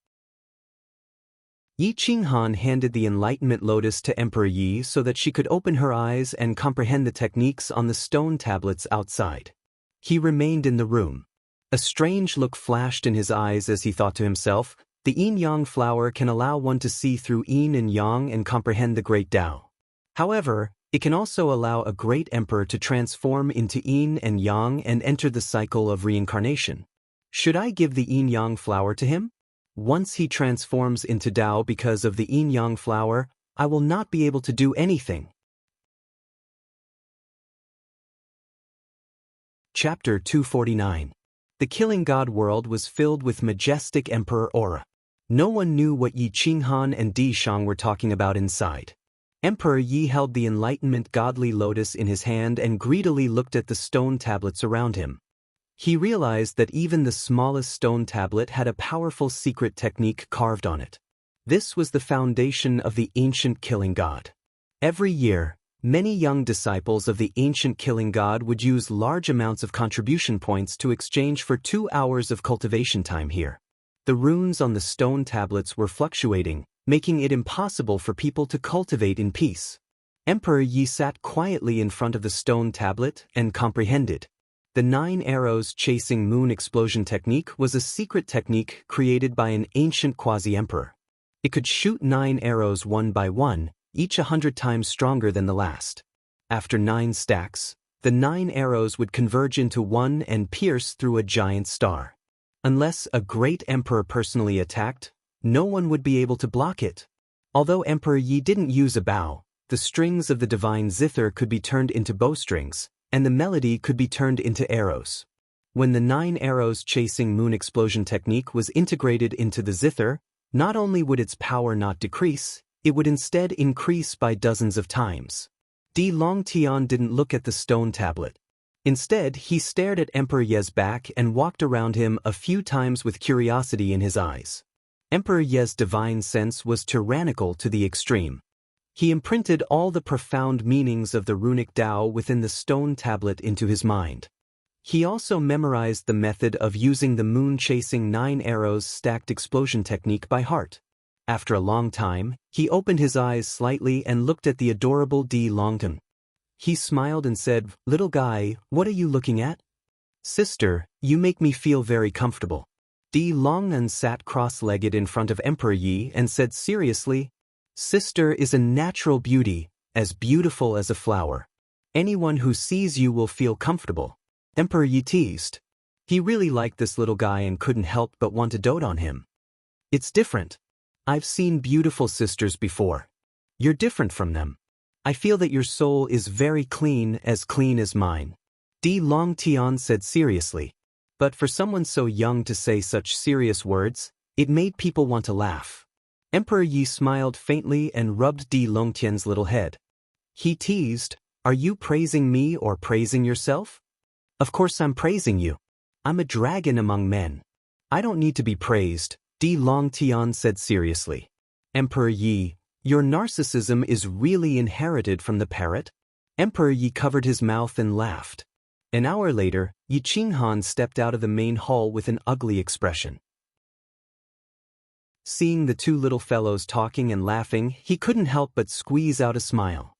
Yi Qinghan handed the Enlightenment Lotus to Emperor Yi so that she could open her eyes and comprehend the techniques on the stone tablets outside. He remained in the room. A strange look flashed in his eyes as he thought to himself, the yin-yang flower can allow one to see through yin and yang and comprehend the great Tao. However, it can also allow a great emperor to transform into yin and yang and enter the cycle of reincarnation. Should I give the yin-yang flower to him? Once he transforms into Tao because of the yin-yang flower, I will not be able to do anything. Chapter 249. The Killing God world was filled with majestic emperor aura. No one knew what Yi Qinghan and Di Shang were talking about inside. Emperor Yi held the Enlightenment Godly Lotus in his hand and greedily looked at the stone tablets around him. He realized that even the smallest stone tablet had a powerful secret technique carved on it. This was the foundation of the ancient killing god. Every year, Many young disciples of the ancient killing god would use large amounts of contribution points to exchange for 2 hours of cultivation time here. The runes on the stone tablets were fluctuating, making it impossible for people to cultivate in peace. Emperor Yi sat quietly in front of the stone tablet and comprehended. The 9 arrows chasing moon explosion technique was a secret technique created by an ancient quasi-emperor. It could shoot 9 arrows one by one, each 100 times stronger than the last. After 9 stacks, the 9 arrows would converge into one and pierce through a giant star. Unless a great emperor personally attacked, no one would be able to block it. Although Emperor Yi didn't use a bow, the strings of the divine zither could be turned into bowstrings, and the melody could be turned into arrows. When the 9 arrows chasing moon explosion technique was integrated into the zither, not only would its power not decrease, it would instead increase by dozens of times. Di Longtian didn't look at the stone tablet. Instead, he stared at Emperor Ye's back and walked around him a few times with curiosity in his eyes. Emperor Ye's divine sense was tyrannical to the extreme. He imprinted all the profound meanings of the runic Tao within the stone tablet into his mind. He also memorized the method of using the moon-chasing 9 arrows stacked explosion technique by heart. After a long time, he opened his eyes slightly and looked at the adorable Di Longtan. He smiled and said, "Little guy, what are you looking at?" "Sister, you make me feel very comfortable." Di Longnan sat cross-legged in front of Emperor Yi and said seriously, "Sister is a natural beauty, as beautiful as a flower. Anyone who sees you will feel comfortable." Emperor Yi teased. He really liked this little guy and couldn't help but want to dote on him. "It's different. I've seen beautiful sisters before. You're different from them. I feel that your soul is very clean as mine." Di Longtian said seriously. But for someone so young to say such serious words, it made people want to laugh. Emperor Yi smiled faintly and rubbed Di Longtian's little head. He teased, "Are you praising me or praising yourself?" "Of course I'm praising you. I'm a dragon among men. I don't need to be praised," Di Longtian said seriously. "Emperor Yi, your narcissism is really inherited from the parrot?" Emperor Yi covered his mouth and laughed. An hour later, Yi Qinghan stepped out of the main hall with an ugly expression. Seeing the 2 little fellows talking and laughing, he couldn't help but squeeze out a smile.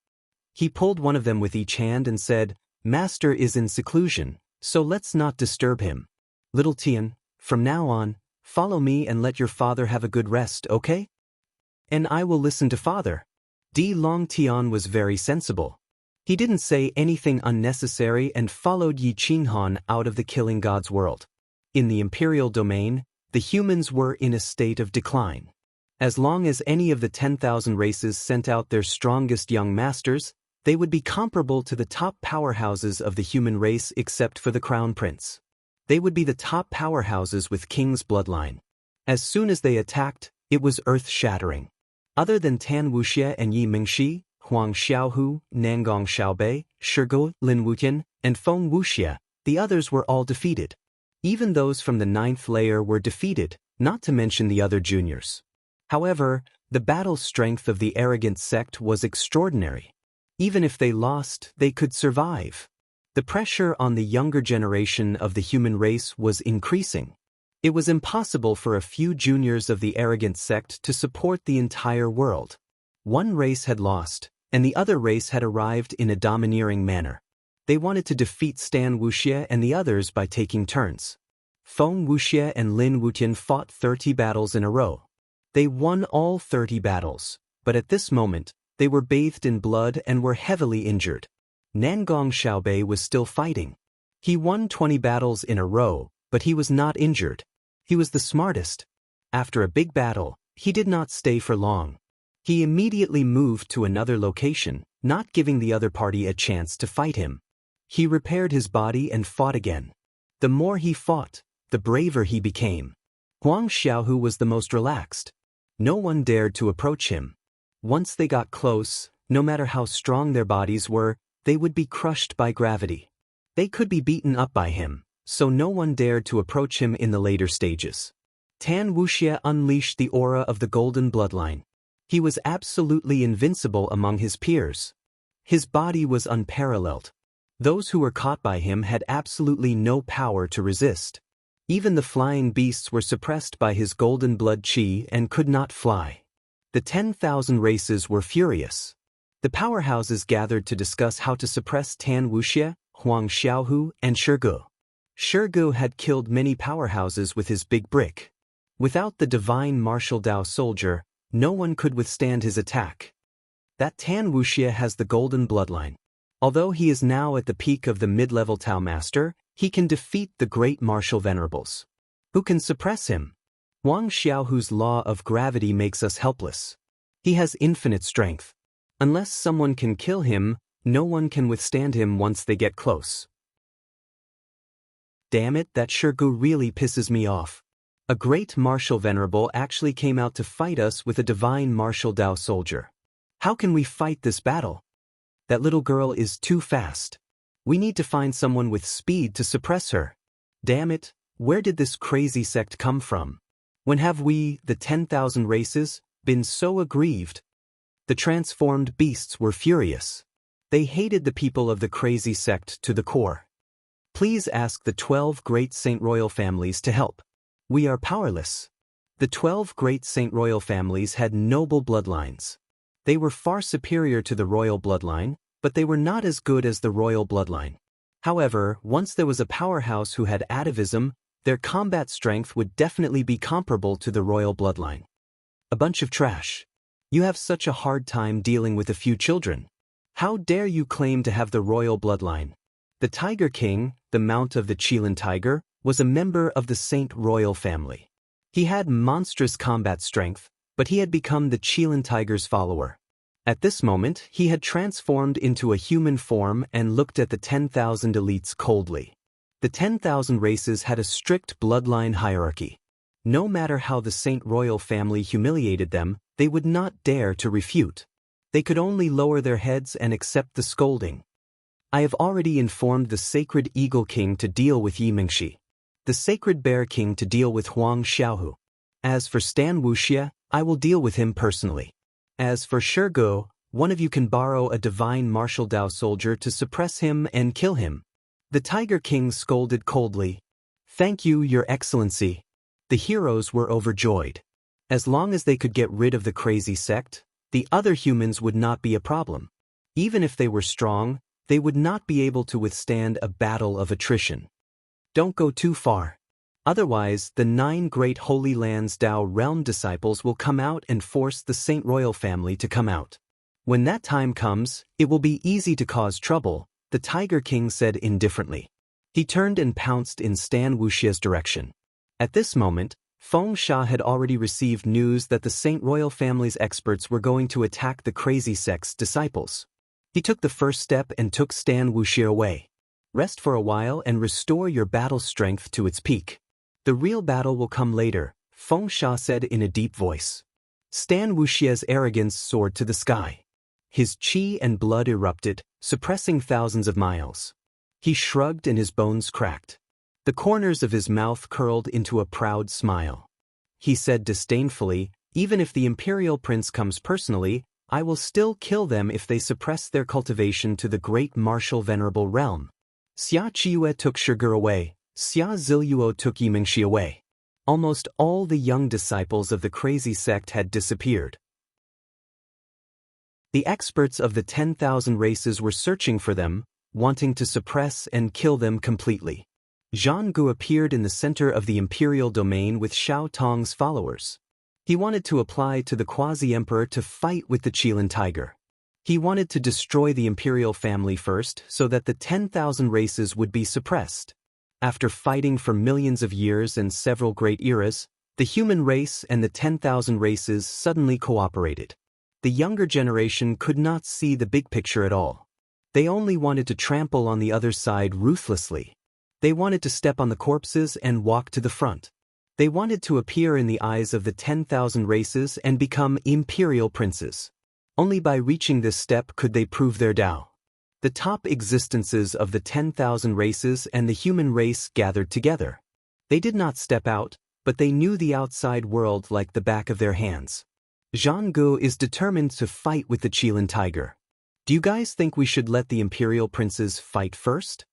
He pulled one of them with each hand and said, "Master is in seclusion, so let's not disturb him. Little Tian, from now on, follow me and let your father have a good rest, okay?" "And I will listen to father." Di Longtian was very sensible. He didn't say anything unnecessary and followed Yi Qinghan out of the killing god's world. In the imperial domain, the humans were in a state of decline. As long as any of the 10,000 races sent out their strongest young masters, they would be comparable to the top powerhouses of the human race except for the crown prince. They would be the top powerhouses with king's bloodline. As soon as they attacked, it was earth-shattering. Other than Tan Wuxie and Yi Mingxi, Huang Xiaohu, Nangong Xiaobei, Shiguo, Lin Wutian, and Feng Wuxie, the others were all defeated. Even those from the 9th layer were defeated, not to mention the other juniors. However, the battle strength of the arrogant sect was extraordinary. Even if they lost, they could survive. The pressure on the younger generation of the human race was increasing. It was impossible for a few juniors of the arrogant sect to support the entire world. One race had lost, and the other race had arrived in a domineering manner. They wanted to defeat Stan Wuxie and the others by taking turns. Feng Wuxie and Lin Wutian fought 30 battles in a row. They won all 30 battles, but at this moment, they were bathed in blood and were heavily injured. Nangong Xiaobei was still fighting. He won 20 battles in a row, but he was not injured. He was the smartest. After a big battle, he did not stay for long. He immediately moved to another location, not giving the other party a chance to fight him. He repaired his body and fought again. The more he fought, the braver he became. Huang Xiaohu was the most relaxed. No one dared to approach him. Once they got close, no matter how strong their bodies were, they would be crushed by gravity. They could be beaten up by him, so no one dared to approach him in the later stages. Tan Wuxie unleashed the aura of the golden bloodline. He was absolutely invincible among his peers. His body was unparalleled. Those who were caught by him had absolutely no power to resist. Even the flying beasts were suppressed by his golden blood qi and could not fly. The 10,000 races were furious. The powerhouses gathered to discuss how to suppress Tan Wuxie, Huang Xiaohu, and Shirgu. Shirgu had killed many powerhouses with his big brick. Without the divine martial Dao soldier, no one could withstand his attack. That Tan Wuxie has the golden bloodline. Although he is now at the peak of the mid-level Tao Master, he can defeat the great martial venerables. Who can suppress him? Huang Xiaohu's law of gravity makes us helpless. He has infinite strength. Unless someone can kill him, no one can withstand him once they get close. Damn it, that Shirgu really pisses me off. A great martial venerable actually came out to fight us with a divine martial Dao soldier. How can we fight this battle? That little girl is too fast. We need to find someone with speed to suppress her. Damn it, where did this crazy sect come from? When have we, the 10,000 races, been so aggrieved? The transformed beasts were furious. They hated the people of the crazy sect to the core. Please ask the 12 great Saint Royal families to help. We are powerless. The 12 great Saint Royal families had noble bloodlines. They were far superior to the royal bloodline, but they were not as good as the royal bloodline. However, once there was a powerhouse who had atavism, their combat strength would definitely be comparable to the royal bloodline. A bunch of trash. You have such a hard time dealing with a few children. How dare you claim to have the royal bloodline? The Tiger King, the Mount of the Qilin Tiger, was a member of the Saint Royal family. He had monstrous combat strength, but he had become the Qilin Tiger's follower. At this moment, he had transformed into a human form and looked at the 10,000 elites coldly. The 10,000 races had a strict bloodline hierarchy. No matter how the Saint Royal family humiliated them, they would not dare to refute. They could only lower their heads and accept the scolding. I have already informed the Sacred Eagle King to deal with Yi Mingxi, the Sacred Bear King to deal with Huang Xiaohu. As for Stan Wuxie, I will deal with him personally. As for Shirgu, one of you can borrow a divine martial Dao soldier to suppress him and kill him. The Tiger King scolded coldly. Thank you, Your Excellency. The heroes were overjoyed. As long as they could get rid of the crazy sect, the other humans would not be a problem. Even if they were strong, they would not be able to withstand a battle of attrition. Don't go too far. Otherwise, the 9 great Holy Lands Dao realm disciples will come out and force the Saint Royal family to come out. When that time comes, it will be easy to cause trouble, the Tiger King said indifferently. He turned and pounced in Stan Wuxie's direction. At this moment, Feng Sha had already received news that the Saint Royal family's experts were going to attack the crazy sect's disciples. He took the first step and took Stan Wuxie away. Rest for a while and restore your battle strength to its peak. The real battle will come later, Feng Sha said in a deep voice. Stan Wuxie's arrogance soared to the sky. His qi and blood erupted, suppressing thousands of miles. He shrugged and his bones cracked. The corners of his mouth curled into a proud smile. He said disdainfully, even if the imperial prince comes personally, I will still kill them if they suppress their cultivation to the great martial venerable realm. Xia Qiue took Shirgu away. Xia Ziluo took Yi Mingxi away. Almost all the young disciples of the crazy sect had disappeared. The experts of the 10,000 races were searching for them, wanting to suppress and kill them completely. Zhang Gu appeared in the center of the imperial domain with Xiao Tong's followers. He wanted to apply to the quasi-emperor to fight with the Qilin Tiger. He wanted to destroy the imperial family first so that the 10,000 races would be suppressed. After fighting for millions of years and several great eras, the human race and the 10,000 races suddenly cooperated. The younger generation could not see the big picture at all. They only wanted to trample on the other side ruthlessly. They wanted to step on the corpses and walk to the front. They wanted to appear in the eyes of the 10,000 races and become imperial princes. Only by reaching this step could they prove their Tao. The top existences of the 10,000 races and the human race gathered together. They did not step out, but they knew the outside world like the back of their hands. Zhang Gu is determined to fight with the Qilin Tiger. Do you guys think we should let the imperial princes fight first?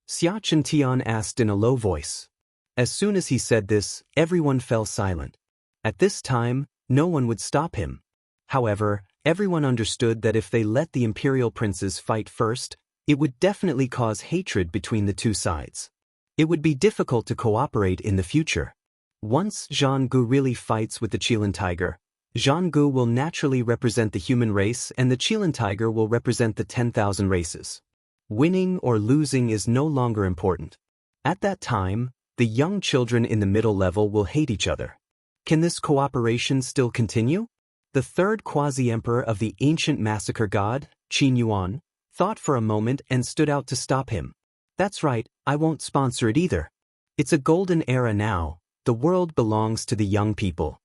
Xia Tian asked in a low voice. As soon as he said this, everyone fell silent. At this time, no one would stop him. However, everyone understood that if they let the imperial princes fight first, it would definitely cause hatred between the two sides. It would be difficult to cooperate in the future. Once Zhang Gu really fights with the Qilin tiger, Zhang Gu will naturally represent the human race and the Qilin tiger will represent the 10,000 races. Winning or losing is no longer important. At that time, the young children in the middle level will hate each other. Can this cooperation still continue? The third quasi-emperor of the ancient massacre god, Qin Yuan, thought for a moment and stood out to stop him. That's right, I won't sponsor it either. It's a golden era now, the world belongs to the young people.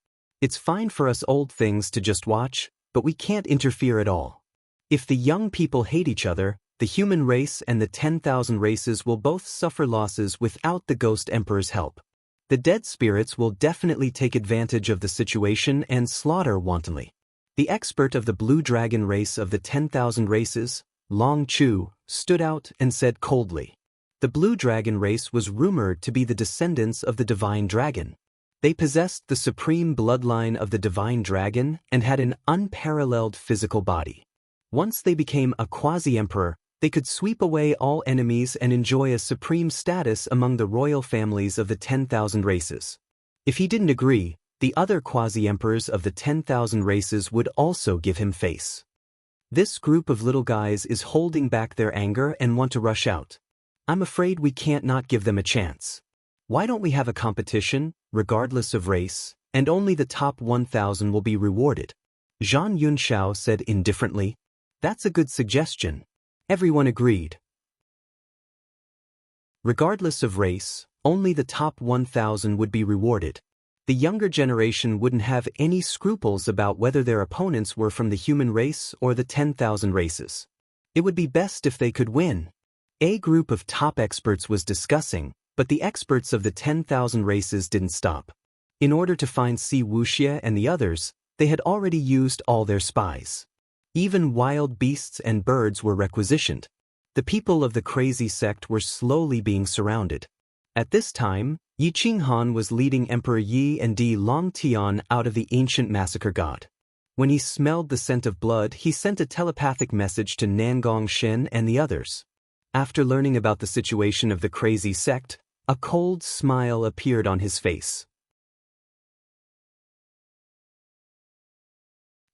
It's fine for us old things to just watch, but we can't interfere at all. If the young people hate each other, the human race and the 10,000 races will both suffer losses without the Ghost Emperor's help. The dead spirits will definitely take advantage of the situation and slaughter wantonly. The expert of the blue dragon race of the 10,000 races, Long Chu, stood out and said coldly. The blue dragon race was rumored to be the descendants of the divine dragon. They possessed the supreme bloodline of the divine dragon and had an unparalleled physical body. Once they became a quasi-emperor, they could sweep away all enemies and enjoy a supreme status among the royal families of the 10,000 races. If he didn't agree, the other quasi-emperors of the 10,000 races would also give him face. This group of little guys is holding back their anger and want to rush out. I'm afraid we can't not give them a chance. Why don't we have a competition, regardless of race, and only the top 1,000 will be rewarded? Zhang Yunxiao said indifferently. That's a good suggestion. Everyone agreed. Regardless of race, only the top 1,000 would be rewarded. The younger generation wouldn't have any scruples about whether their opponents were from the human race or the 10,000 races. It would be best if they could win. A group of top experts was discussing, but the experts of the 10,000 races didn't stop. In order to find Si Wuxia and the others, they had already used all their spies. Even wild beasts and birds were requisitioned. The people of the crazy sect were slowly being surrounded. At this time, Yi Qinghan was leading Emperor Yi and Di Longtian out of the ancient massacre god. When he smelled the scent of blood, he sent a telepathic message to Nangong Shen and the others. After learning about the situation of the crazy sect, a cold smile appeared on his face.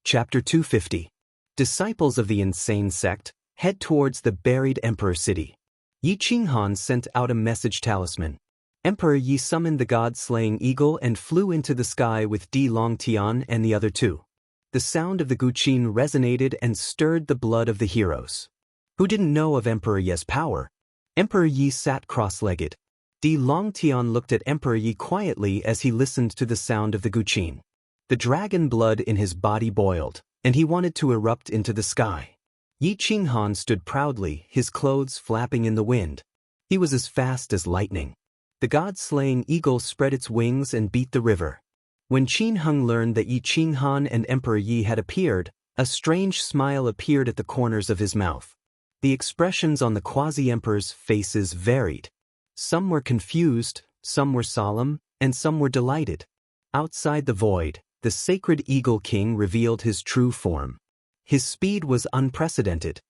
Chapter 250. Disciples of the insane sect head towards the buried Emperor city. Yi Qinghan sent out a message talisman. Emperor Yi summoned the god-slaying eagle and flew into the sky with Di Longtian and the other two. The sound of the guqin resonated and stirred the blood of the heroes. Who didn't know of Emperor Yi's power? Emperor Yi sat cross-legged. Di Longtian looked at Emperor Yi quietly as he listened to the sound of the guqin. The dragon blood in his body boiled, and he wanted to erupt into the sky. Yi Qinghan stood proudly, his clothes flapping in the wind. He was as fast as lightning. The god-slaying eagle spread its wings and beat the river. When Qin Heng learned that Yi Qinghan and Emperor Yi had appeared, a strange smile appeared at the corners of his mouth. The expressions on the quasi-emperors' faces varied. Some were confused, some were solemn, and some were delighted. Outside the void, the sacred Eagle King revealed his true form. His speed was unprecedented.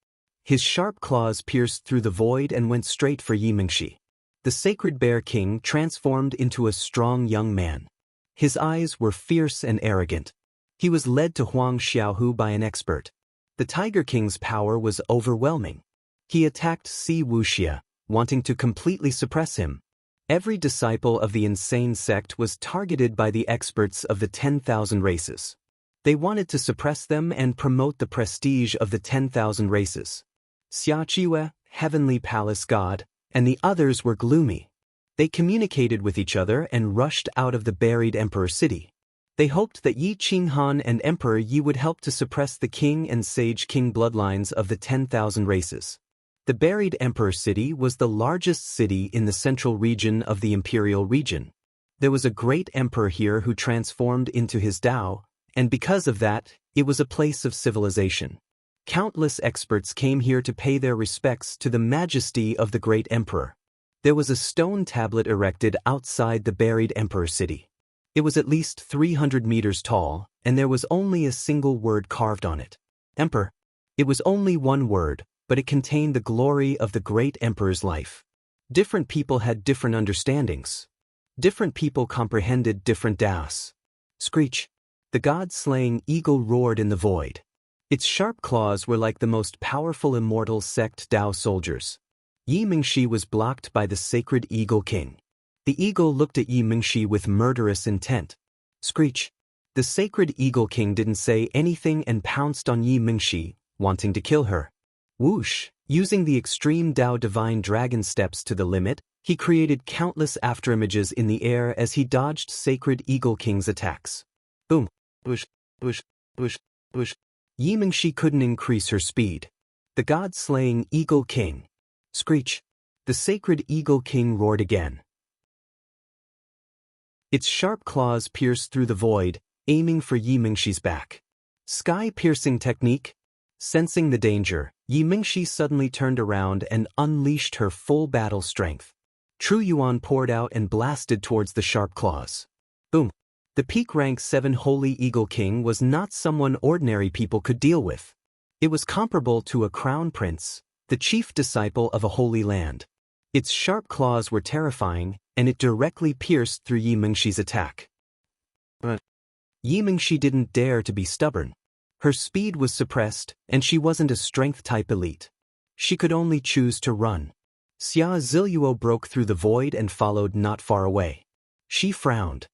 His sharp claws pierced through the void and went straight for Yi Mingxi. The sacred Bear King transformed into a strong young man. His eyes were fierce and arrogant. He was led to Huang Xiaohu by an expert. The Tiger King's power was overwhelming. He attacked Si Wuxia, wanting to completely suppress him. Every disciple of the insane sect was targeted by the experts of the 10,000 races. They wanted to suppress them and promote the prestige of the 10,000 races. Xia Qiwe, Heavenly Palace God, and the others were gloomy. They communicated with each other and rushed out of the buried Emperor city. They hoped that Yi Qinghan and Emperor Yi would help to suppress the king and sage king bloodlines of the 10,000 races. The buried Emperor city was the largest city in the central region of the imperial region. There was a great emperor here who transformed into his Tao, and because of that, it was a place of civilization. Countless experts came here to pay their respects to the majesty of the great emperor. There was a stone tablet erected outside the buried emperor city. It was at least 300 meters tall, and there was only a single word carved on it. Emperor. It was only one word, but it contained the glory of the great emperor's life. Different people had different understandings. Different people comprehended different Daos. Screech. The god-slaying eagle roared in the void. Its sharp claws were like the most powerful immortal sect Dao soldiers. Yi Mingxi was blocked by the sacred eagle king. The eagle looked at Yi Mingxi with murderous intent. Screech. The sacred eagle king didn't say anything and pounced on Yi Mingxi, wanting to kill her. Whoosh. Using the extreme Dao divine dragon steps to the limit, he created countless afterimages in the air as he dodged sacred eagle king's attacks. Boom. Whoosh, whoosh, whoosh, whoosh. Yi Mingxi couldn't increase her speed. The god-slaying eagle king. Screech. The sacred eagle king roared again. Its sharp claws pierced through the void, aiming for Yi Mingxi's back. Sky-piercing technique. Sensing the danger, Yi Mingxi suddenly turned around and unleashed her full battle strength. True Yuan poured out and blasted towards the sharp claws. Boom. The peak rank 7 Holy Eagle King was not someone ordinary people could deal with. It was comparable to a crown prince, the chief disciple of a holy land. Its sharp claws were terrifying, and it directly pierced through Yi Mingxi's attack. But Yi Mingxi didn't dare to be stubborn. Her speed was suppressed, and she wasn't a strength-type elite. She could only choose to run. Xia Ziluo broke through the void and followed not far away. She frowned.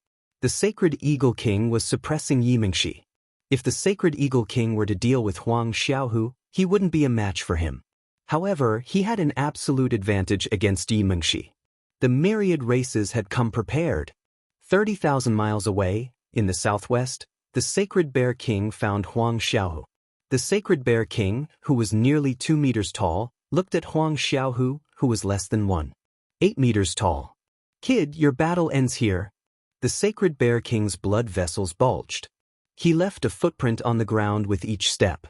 The sacred eagle king was suppressing Yi Mingxi. If the sacred eagle king were to deal with Huang Xiaohu, he wouldn't be a match for him. However, he had an absolute advantage against Yi Mingxi. The myriad races had come prepared. 30,000 miles away, in the southwest, the sacred bear king found Huang Xiaohu. The sacred bear king, who was nearly 2 meters tall, looked at Huang Xiaohu, who was less than 1.8 meters tall. Kid, your battle ends here. The sacred bear king's blood vessels bulged. He left a footprint on the ground with each step.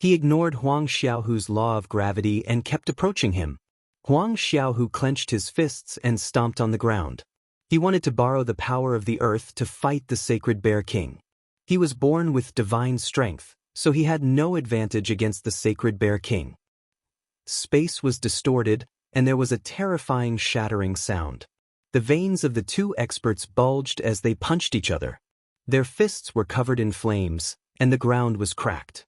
He ignored Huang Xiaohu's law of gravity and kept approaching him. Huang Xiaohu clenched his fists and stomped on the ground. He wanted to borrow the power of the earth to fight the sacred bear king. He was born with divine strength, so he had no advantage against the sacred bear king. Space was distorted, and there was a terrifying shattering sound. The veins of the two experts bulged as they punched each other. Their fists were covered in flames, and the ground was cracked.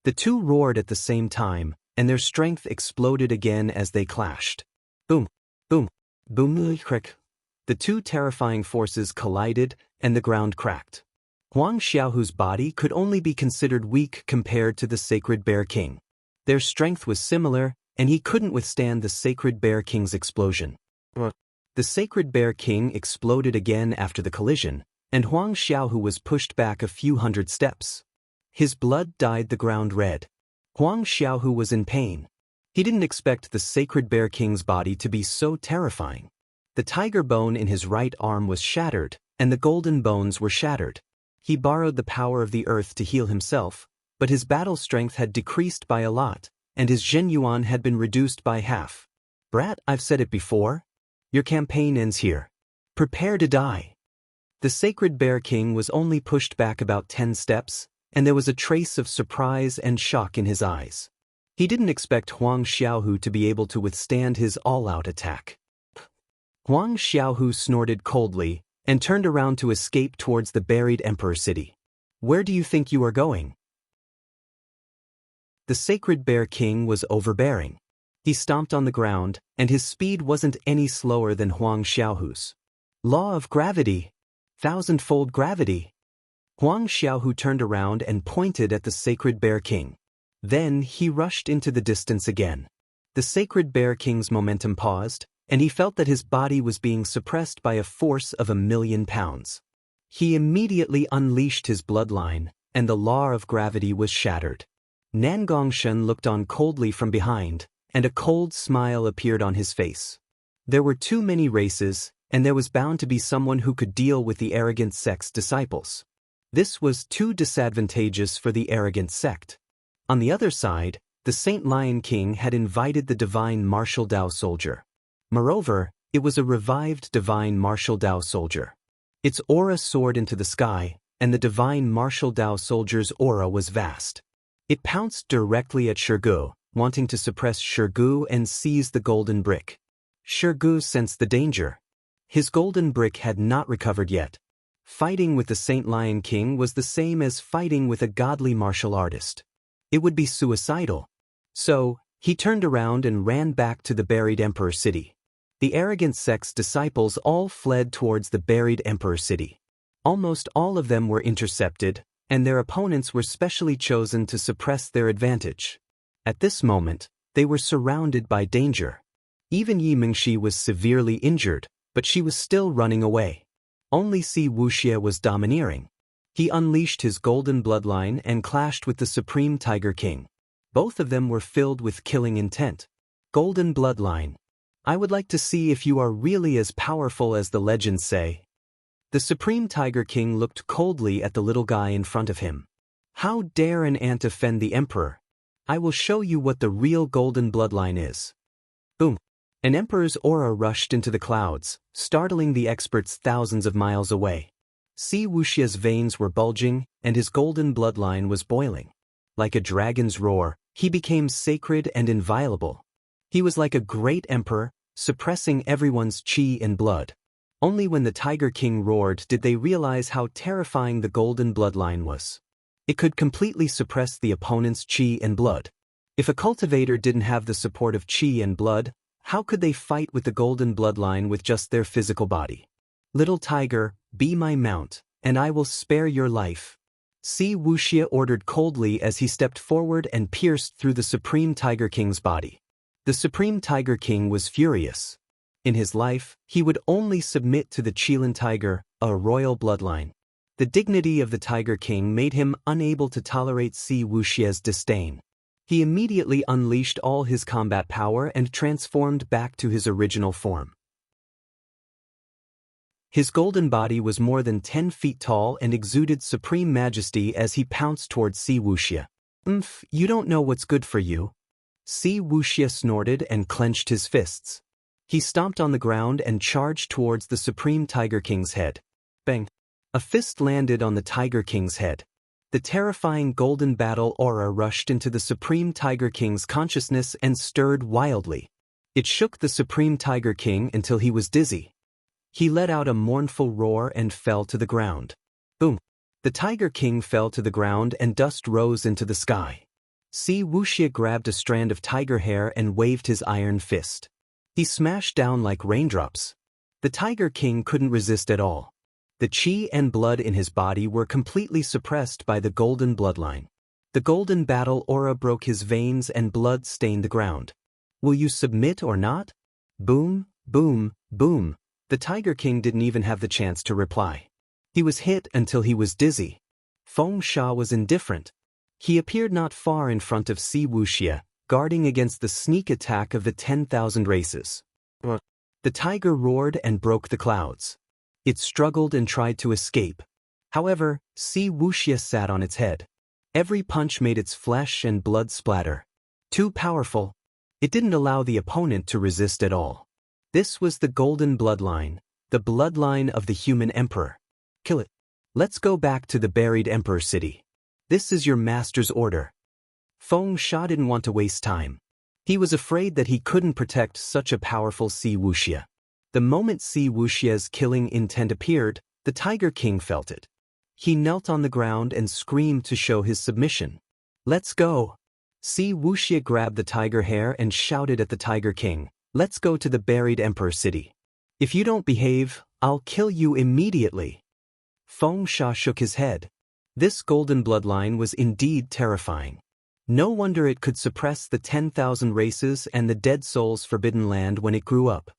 The two roared at the same time, and their strength exploded again as they clashed. Boom, boom, boom, crick. The two terrifying forces collided, and the ground cracked. Huang Xiaohu's body could only be considered weak compared to the sacred bear king. Their strength was similar, and he couldn't withstand the sacred bear king's explosion. The sacred bear king exploded again after the collision, and Huang Xiaohu was pushed back a few hundred steps. His blood dyed the ground red. Huang Xiaohu was in pain. He didn't expect the sacred bear king's body to be so terrifying. The tiger bone in his right arm was shattered, and the golden bones were shattered. He borrowed the power of the earth to heal himself, but his battle strength had decreased by a lot, and his Zhen Yuan had been reduced by half. Brat, I've said it before. Your campaign ends here. Prepare to die. The sacred bear king was only pushed back about 10 steps, and there was a trace of surprise and shock in his eyes. He didn't expect Huang Xiaohu to be able to withstand his all-out attack. Huang Xiaohu snorted coldly and turned around to escape towards the buried emperor city. Where do you think you are going? The sacred bear king was overbearing. He stomped on the ground, and his speed wasn't any slower than Huang Xiaohu's. Law of gravity. Thousandfold gravity. Huang Xiaohu turned around and pointed at the sacred bear king. Then he rushed into the distance again. The sacred bear king's momentum paused, and he felt that his body was being suppressed by a force of 1,000,000 pounds. He immediately unleashed his bloodline, and the law of gravity was shattered. Nangongshen looked on coldly from behind, and a cold smile appeared on his face. There were too many races, and there was bound to be someone who could deal with the arrogant sect's disciples. This was too disadvantageous for the arrogant sect. On the other side, the Saint Lion King had invited the divine martial Dao soldier. Moreover, it was a revived divine martial Dao soldier. Its aura soared into the sky, and the divine martial Dao soldier's aura was vast. It pounced directly at Shirgu, wanting to suppress Shirgu and seize the golden brick. Shirgu sensed the danger. His golden brick had not recovered yet. Fighting with the Saint Lion King was the same as fighting with a godly martial artist. It would be suicidal. So, he turned around and ran back to the buried Emperor City. The arrogant sect's disciples all fled towards the buried Emperor City. Almost all of them were intercepted, and their opponents were specially chosen to suppress their advantage. At this moment, they were surrounded by danger. Even Yi Mingxi was severely injured, but she was still running away. Only Si Wuxie was domineering. He unleashed his golden bloodline and clashed with the Supreme Tiger King. Both of them were filled with killing intent. Golden bloodline. I would like to see if you are really as powerful as the legends say. The Supreme Tiger King looked coldly at the little guy in front of him. How dare an ant offend the emperor? I will show you what the real golden bloodline is. Boom. An emperor's aura rushed into the clouds, startling the experts thousands of miles away. Si Wuxie's veins were bulging, and his golden bloodline was boiling. Like a dragon's roar, he became sacred and inviolable. He was like a great emperor, suppressing everyone's qi and blood. Only when the Tiger King roared did they realize how terrifying the golden bloodline was. It could completely suppress the opponent's qi and blood. If a cultivator didn't have the support of qi and blood, how could they fight with the golden bloodline with just their physical body? Little tiger, be my mount, and I will spare your life. Si Wuxie ordered coldly as he stepped forward and pierced through the Supreme Tiger King's body. The Supreme Tiger King was furious. In his life, he would only submit to the Qilin Tiger, a royal bloodline. The dignity of the Tiger King made him unable to tolerate Si Wuxie's disdain. He immediately unleashed all his combat power and transformed back to his original form. His golden body was more than 10 feet tall and exuded supreme majesty as he pounced towards Si Wuxie. You don't know what's good for you. Si Wuxie snorted and clenched his fists. He stomped on the ground and charged towards the Supreme Tiger King's head. Bang! A fist landed on the Tiger King's head. The terrifying golden battle aura rushed into the Supreme Tiger King's consciousness and stirred wildly. It shook the Supreme Tiger King until he was dizzy. He let out a mournful roar and fell to the ground. Boom! The Tiger King fell to the ground and dust rose into the sky. Si Wuxie grabbed a strand of tiger hair and waved his iron fist. He smashed down like raindrops. The Tiger King couldn't resist at all. The qi and blood in his body were completely suppressed by the golden bloodline. The golden battle aura broke his veins and blood stained the ground. Will you submit or not? Boom, boom, boom. The Tiger King didn't even have the chance to reply. He was hit until he was dizzy. Feng Sha was indifferent. He appeared not far in front of Si Wuxie, guarding against the sneak attack of the 10,000 races. The tiger roared and broke the clouds. It struggled and tried to escape. However, Si Wuxie sat on its head. Every punch made its flesh and blood splatter. Too powerful. It didn't allow the opponent to resist at all. This was the golden bloodline, the bloodline of the human emperor. Kill it. Let's go back to the buried Emperor City. This is your master's order. Feng Sha didn't want to waste time. He was afraid that he couldn't protect such a powerful Si Wuxie. The moment Si Wuxie's killing intent appeared, the Tiger King felt it. He knelt on the ground and screamed to show his submission. Let's go. Si Wuxie grabbed the tiger hair and shouted at the Tiger King, let's go to the buried Emperor City. If you don't behave, I'll kill you immediately. Feng Sha shook his head. This golden bloodline was indeed terrifying. No wonder it could suppress the 10,000 races and the dead souls' forbidden land when it grew up.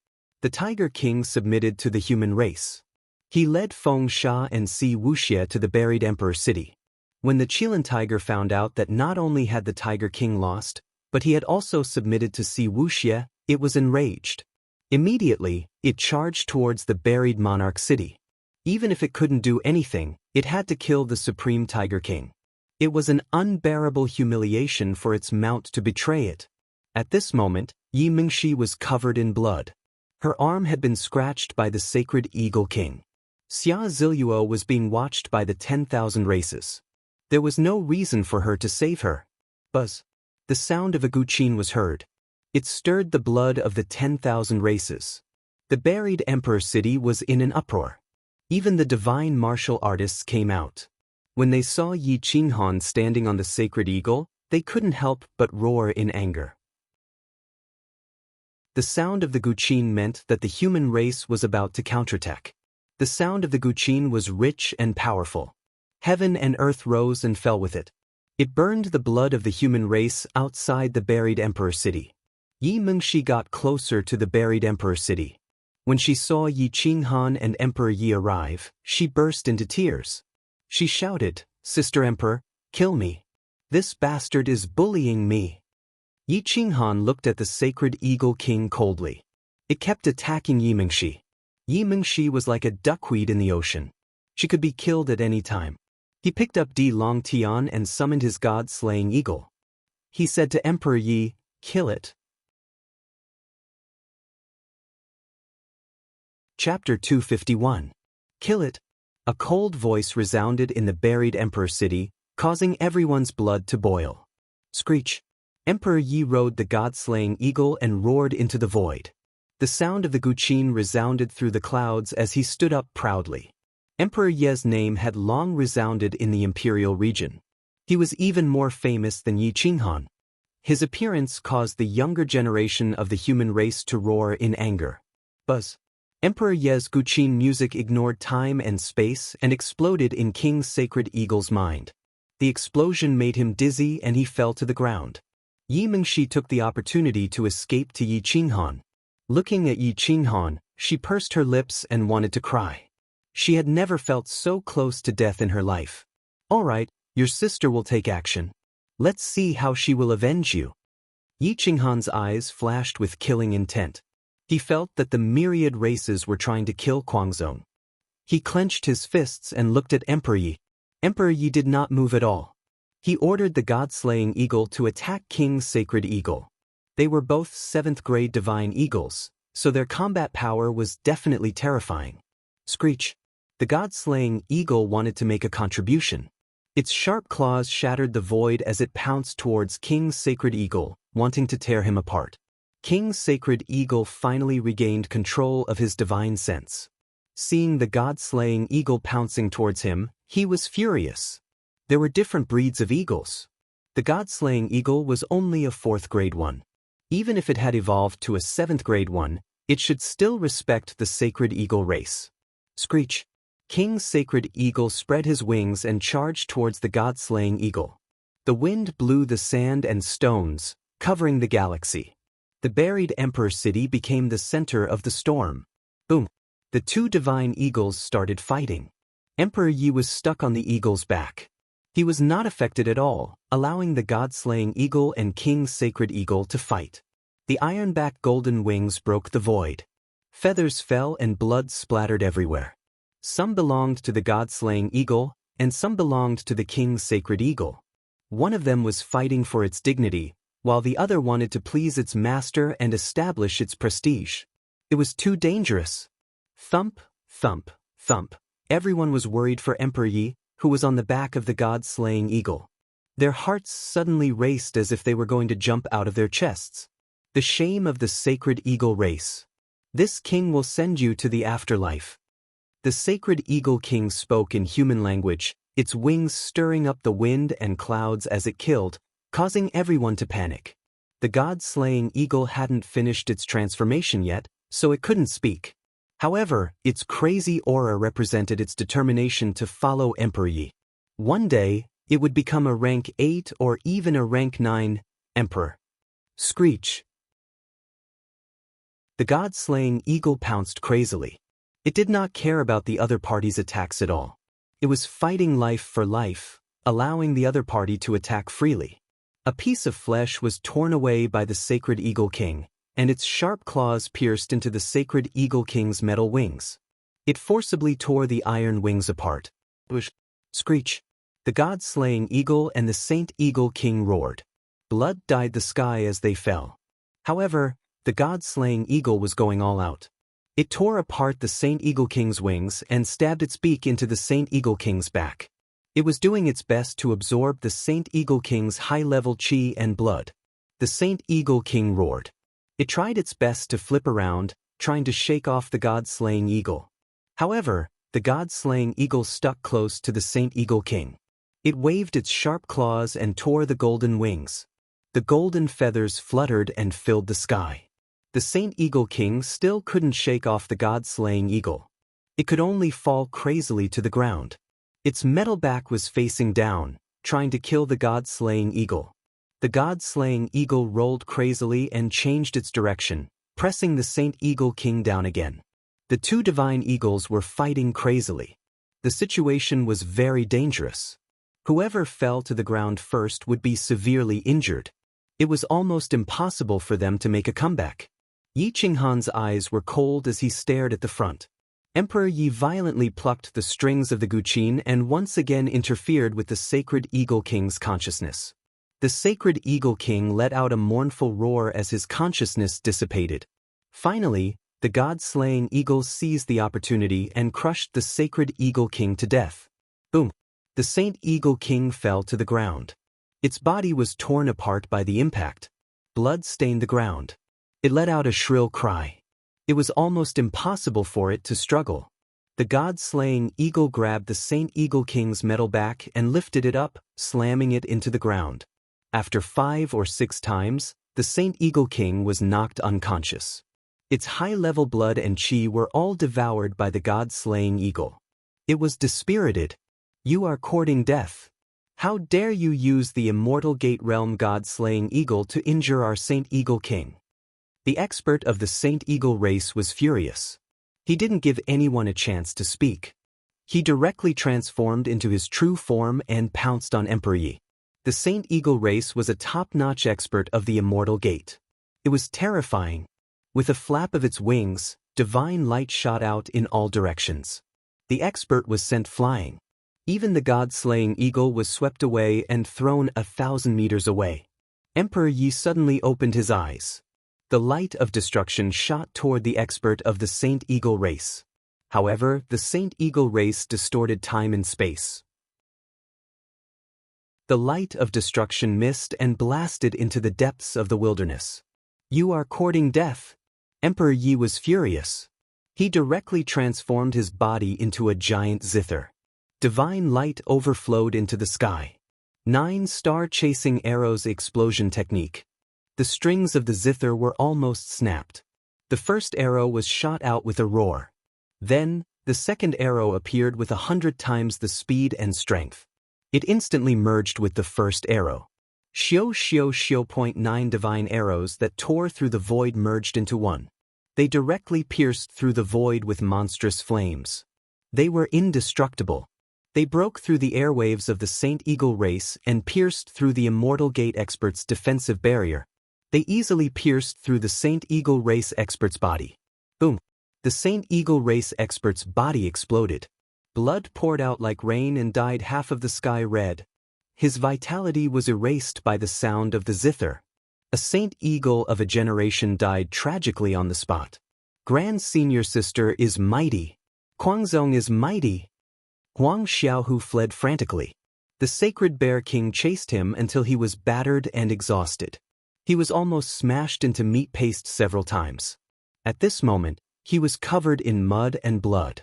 The Tiger King submitted to the human race. He led Feng Sha and Si Wuxie to the buried Emperor City. When the Qilin Tiger found out that not only had the Tiger King lost, but he had also submitted to Si Wuxie, it was enraged. Immediately, it charged towards the buried monarch city. Even if it couldn't do anything, it had to kill the Supreme Tiger King. It was an unbearable humiliation for its mount to betray it. At this moment, Yi Mingxi was covered in blood. Her arm had been scratched by the sacred Eagle King. Xia Ziluo was being watched by the 10,000 races. There was no reason for her to save her. Buzz. The sound of a guqin was heard. It stirred the blood of the 10,000 races. The buried emperor city was in an uproar. Even the divine martial artists came out. When they saw Yi Qinghan standing on the sacred eagle, they couldn't help but roar in anger. The sound of the guqin meant that the human race was about to counterattack. The sound of the guqin was rich and powerful. Heaven and earth rose and fell with it. It burned the blood of the human race outside the buried emperor city. Yi Mingxi got closer to the buried emperor city. When she saw Yi Qinghan and Emperor Yi arrive, she burst into tears. She shouted, "Sister Emperor, kill me. This bastard is bullying me." Yi Qinghan looked at the sacred Eagle King coldly. It kept attacking Yi Mingxi. Yi Mingxi was like a duckweed in the ocean. She could be killed at any time. He picked up Di Long Tian and summoned his god-slaying eagle. He said to Emperor Yi, "Kill it." Chapter 251. Kill it. A cold voice resounded in the buried emperor city, causing everyone's blood to boil. Screech. Emperor Yi rode the god-slaying eagle and roared into the void. The sound of the guqin resounded through the clouds as he stood up proudly. Emperor Ye's name had long resounded in the imperial region. He was even more famous than Yi Qinghan. His appearance caused the younger generation of the human race to roar in anger. Buzz. Emperor Ye's guqin music ignored time and space and exploded in King Sacred Eagle's mind. The explosion made him dizzy and he fell to the ground. Yi Mingxi took the opportunity to escape to Yi Qinghan. Looking at Yi Qinghan, she pursed her lips and wanted to cry. She had never felt so close to death in her life. "All right, your sister will take action. Let's see how she will avenge you." Yi Qinghan's eyes flashed with killing intent. He felt that the myriad races were trying to kill Guangzhong. He clenched his fists and looked at Emperor Yi. Emperor Yi did not move at all. He ordered the god-slaying eagle to attack King's sacred eagle. They were both 7th-grade divine eagles, so their combat power was definitely terrifying. Screech. The god-slaying eagle wanted to make a contribution. Its sharp claws shattered the void as it pounced towards King's sacred eagle, wanting to tear him apart. King's sacred eagle finally regained control of his divine sense. Seeing the god-slaying eagle pouncing towards him, he was furious. There were different breeds of eagles. The god-slaying eagle was only a 4th-grade one. Even if it had evolved to a 7th-grade one, it should still respect the sacred eagle race. Screech. King's sacred eagle spread his wings and charged towards the god-slaying eagle. The wind blew the sand and stones, covering the galaxy. The buried emperor city became the center of the storm. Boom! The two divine eagles started fighting. Emperor Yi was stuck on the eagle's back. He was not affected at all, allowing the god-slaying eagle and King's sacred eagle to fight. The iron-backed golden wings broke the void. Feathers fell and blood splattered everywhere. Some belonged to the god-slaying eagle, and some belonged to the King's sacred eagle. One of them was fighting for its dignity, while the other wanted to please its master and establish its prestige. It was too dangerous. Thump, thump, thump. Everyone was worried for Emperor Yi, who was on the back of the god-slaying eagle. Their hearts suddenly raced as if they were going to jump out of their chests. The shame of the sacred eagle race. This king will send you to the afterlife. The sacred eagle king spoke in human language, its wings stirring up the wind and clouds as it killed, causing everyone to panic. The god-slaying eagle hadn't finished its transformation yet, so it couldn't speak. However, its crazy aura represented its determination to follow Emperor Yi. One day, it would become a rank 8 or even a rank 9 emperor. Screech. The god-slaying eagle pounced crazily. It did not care about the other party's attacks at all. It was fighting life for life, allowing the other party to attack freely. A piece of flesh was torn away by the sacred eagle king, and its sharp claws pierced into the sacred eagle king's metal wings. It forcibly tore the iron wings apart. Screech. The god-slaying eagle and the Saint Eagle King roared. Blood dyed the sky as they fell. However, the god-slaying eagle was going all out. It tore apart the Saint Eagle King's wings and stabbed its beak into the Saint Eagle King's back. It was doing its best to absorb the Saint Eagle King's high-level chi and blood. The Saint Eagle King roared. It tried its best to flip around, trying to shake off the god-slaying eagle. However, the god-slaying eagle stuck close to the Saint Eagle King. It waved its sharp claws and tore the golden wings. The golden feathers fluttered and filled the sky. The Saint Eagle King still couldn't shake off the god-slaying eagle. It could only fall crazily to the ground. Its metal back was facing down, trying to kill the god-slaying eagle. The god-slaying eagle rolled crazily and changed its direction, pressing the Saint Eagle King down again. The two divine eagles were fighting crazily. The situation was very dangerous. Whoever fell to the ground first would be severely injured. It was almost impossible for them to make a comeback. Yi Qinghan's eyes were cold as he stared at the front. Emperor Yi violently plucked the strings of the guqin and once again interfered with the sacred Eagle King's consciousness. The sacred Eagle King let out a mournful roar as his consciousness dissipated. Finally, the god-slaying eagle seized the opportunity and crushed the sacred Eagle King to death. Boom! The Saint Eagle King fell to the ground. Its body was torn apart by the impact. Blood stained the ground. It let out a shrill cry. It was almost impossible for it to struggle. The god-slaying eagle grabbed the Saint Eagle King's metal back and lifted it up, slamming it into the ground. After 5 or 6 times, the Saint Eagle King was knocked unconscious. Its high-level blood and chi were all devoured by the god-slaying eagle. It was dispirited. "You are courting death. How dare you use the immortal gate realm god-slaying eagle to injure our Saint Eagle King?" The expert of the Saint Eagle race was furious. He didn't give anyone a chance to speak. He directly transformed into his true form and pounced on Emperor Yi. The Saint Eagle race was a top-notch expert of the immortal gate. It was terrifying. With a flap of its wings, divine light shot out in all directions. The expert was sent flying. Even the god-slaying eagle was swept away and thrown 1,000 meters away. Emperor Yi suddenly opened his eyes. The light of destruction shot toward the expert of the Saint Eagle race. However, the Saint Eagle race distorted time and space. The light of destruction missed and blasted into the depths of the wilderness. "You are courting death." Emperor Yi was furious. He directly transformed his body into a giant zither. Divine light overflowed into the sky. 9 star-chasing arrows explosion technique. The strings of the zither were almost snapped. The first arrow was shot out with a roar. Then, the second arrow appeared with 100 times the speed and strength. It instantly merged with the first arrow. Xiao Xiao Xiao. 9 divine arrows that tore through the void merged into one. They directly pierced through the void with monstrous flames. They were indestructible. They broke through the airwaves of the Saint Eagle race and pierced through the Immortal Gate expert's defensive barrier. They easily pierced through the Saint Eagle race expert's body. Boom! The Saint Eagle race expert's body exploded. Blood poured out like rain and dyed half of the sky red. His vitality was erased by the sound of the zither. A Saint Eagle of a generation died tragically on the spot. Grand Senior Sister is mighty. Guangzong is mighty. Huang Xiaohu fled frantically. The Sacred Bear King chased him until he was battered and exhausted. He was almost smashed into meat paste several times. At this moment, he was covered in mud and blood.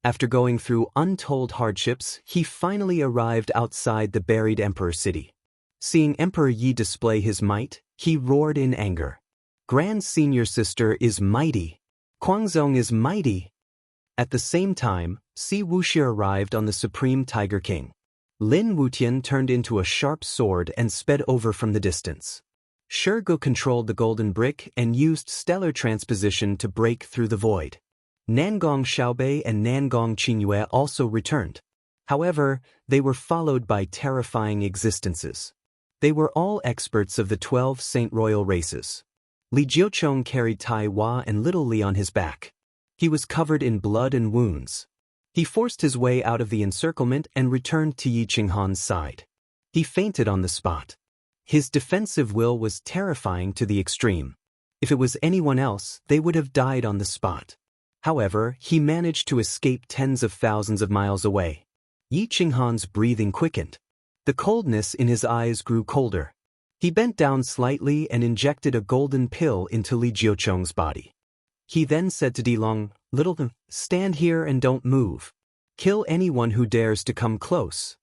After going through untold hardships, he finally arrived outside the buried Emperor City. Seeing Emperor Yi display his might, he roared in anger. Grand Senior Sister is mighty. Guangzong is mighty. At the same time, Si Wuxia arrived on the Supreme Tiger King. Lin Wutian turned into a sharp sword and sped over from the distance. Shirgu controlled the golden brick and used stellar transposition to break through the void. Nangong Xiaobei and Nangong Qingyue also returned. However, they were followed by terrifying existences. They were all experts of the 12 Saint Royal races. Li Jiuchong carried Tai Hua and Little Li on his back. He was covered in blood and wounds. He forced his way out of the encirclement and returned to Yi Qinghan's side. He fainted on the spot. His defensive will was terrifying to the extreme. If it was anyone else, they would have died on the spot. However, he managed to escape tens of thousands of miles away. Yi Qinghan's breathing quickened. The coldness in his eyes grew colder. He bent down slightly and injected a golden pill into Li Jiucheng's body. He then said to Dilong, "Little, stand here and don't move. Kill anyone who dares to come close."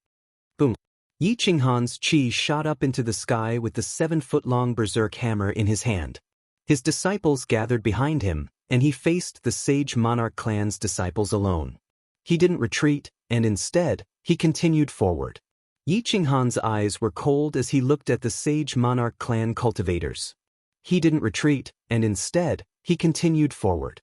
Boom. Yi Qinghan's chi shot up into the sky with the 7-foot-long berserk hammer in his hand. His disciples gathered behind him, and he faced the Sage Monarch clan's disciples alone. He didn't retreat, and instead, he continued forward. Yi Qinghan's eyes were cold as he looked at the Sage Monarch clan cultivators. He didn't retreat, and instead, he continued forward.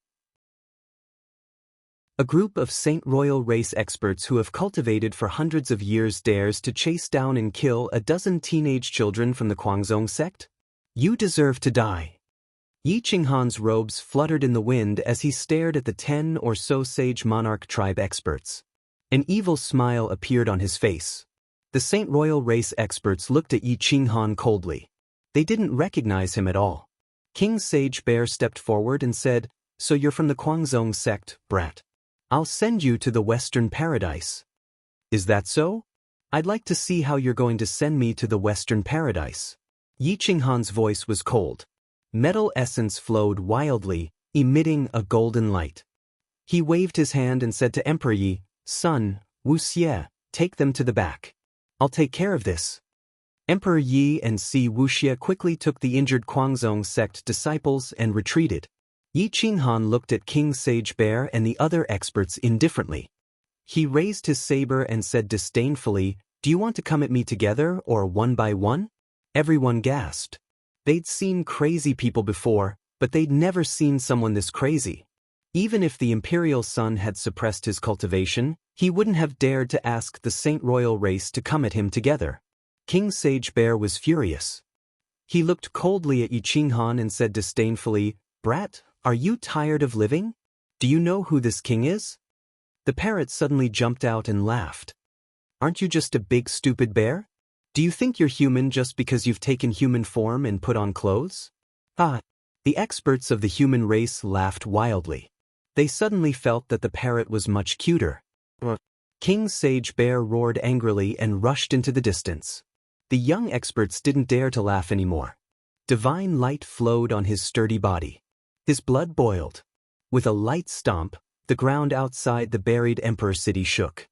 A group of Saint Royal race experts who have cultivated for hundreds of years dares to chase down and kill a dozen teenage children from the Guangzhong sect? You deserve to die. Yi Qinghan's robes fluttered in the wind as he stared at the 10 or so Sage Monarch tribe experts. An evil smile appeared on his face. The Saint Royal race experts looked at Yi Qinghan coldly. They didn't recognize him at all. King Sage Bear stepped forward and said, "So you're from the Guangzhong sect, brat. I'll send you to the Western Paradise." "Is that so? I'd like to see how you're going to send me to the Western Paradise." Yi Qinghan's voice was cold. Metal essence flowed wildly, emitting a golden light. He waved his hand and said to Emperor Yi, "Son, Wu Xie, take them to the back. I'll take care of this." Emperor Yi and Si Wuxia quickly took the injured Guangzhong sect disciples and retreated. Yi Qinghan looked at King Sage Bear and the other experts indifferently. He raised his saber and said disdainfully, "Do you want to come at me together or one by one?" Everyone gasped. They'd seen crazy people before, but they'd never seen someone this crazy. Even if the Imperial Sun had suppressed his cultivation, he wouldn't have dared to ask the Saint Royal race to come at him together. King Sage Bear was furious. He looked coldly at Yi Qinghan and said disdainfully, "Brat, are you tired of living? Do you know who this king is?" The parrot suddenly jumped out and laughed. "Aren't you just a big stupid bear? Do you think you're human just because you've taken human form and put on clothes?" Ah! The experts of the human race laughed wildly. They suddenly felt that the parrot was much cuter. King Sage Bear roared angrily and rushed into the distance. The young experts didn't dare to laugh anymore. Divine light flowed on his sturdy body. His blood boiled. With a light stomp, the ground outside the buried Emperor City shook.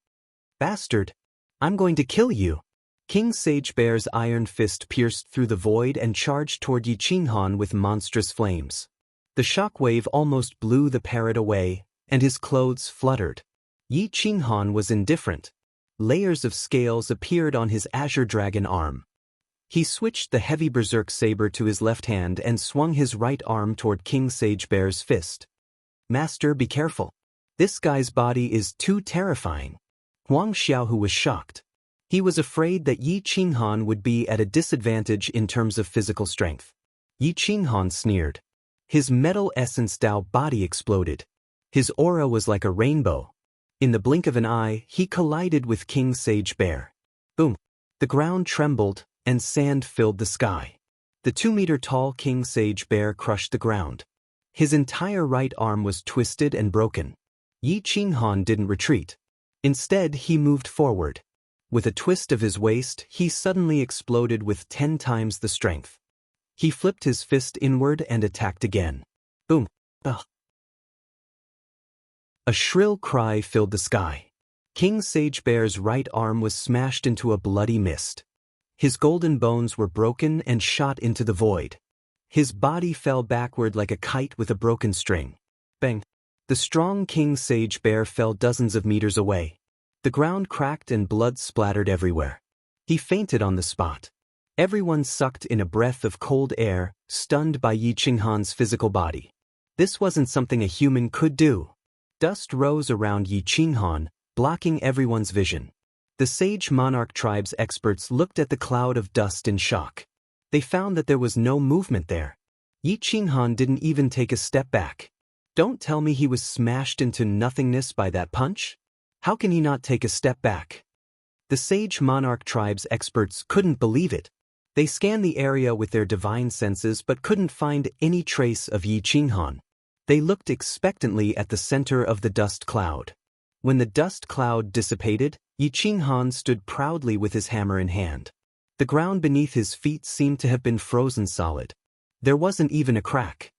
"Bastard! I'm going to kill you!" King Sage Bear's iron fist pierced through the void and charged toward Yi Qinghan with monstrous flames. The shockwave almost blew the parrot away, and his clothes fluttered. Yi Qinghan was indifferent. Layers of scales appeared on his azure dragon arm. He switched the heavy berserk saber to his left hand and swung his right arm toward King Sage Bear's fist. "Master, be careful. This guy's body is too terrifying." Huang Xiaohu was shocked. He was afraid that Yi Qinghan would be at a disadvantage in terms of physical strength. Yi Qinghan sneered. His metal essence Dao body exploded. His aura was like a rainbow. In the blink of an eye, he collided with King Sage Bear. Boom! The ground trembled, and sand filled the sky. The 2-meter-tall King Sage Bear crushed the ground. His entire right arm was twisted and broken. Yi Qinghan didn't retreat. Instead, he moved forward. With a twist of his waist, he suddenly exploded with 10 times the strength. He flipped his fist inward and attacked again. Boom! Ugh! A shrill cry filled the sky. King Sage Bear's right arm was smashed into a bloody mist. His golden bones were broken and shot into the void. His body fell backward like a kite with a broken string. Bang! The strong King Sage Bear fell dozens of meters away. The ground cracked and blood splattered everywhere. He fainted on the spot. Everyone sucked in a breath of cold air, stunned by Yi Qinghan's physical body. This wasn't something a human could do. Dust rose around Yi Qinghan, blocking everyone's vision. The Sage Monarch tribe's experts looked at the cloud of dust in shock. They found that there was no movement there. Yi Qinghan didn't even take a step back. Don't tell me he was smashed into nothingness by that punch? How can he not take a step back? The sage monarch tribe's experts couldn't believe it. They scanned the area with their divine senses but couldn't find any trace of Yi Qinghan. They looked expectantly at the center of the dust cloud. When the dust cloud dissipated, Yi Qinghan stood proudly with his hammer in hand. The ground beneath his feet seemed to have been frozen solid. There wasn't even a crack.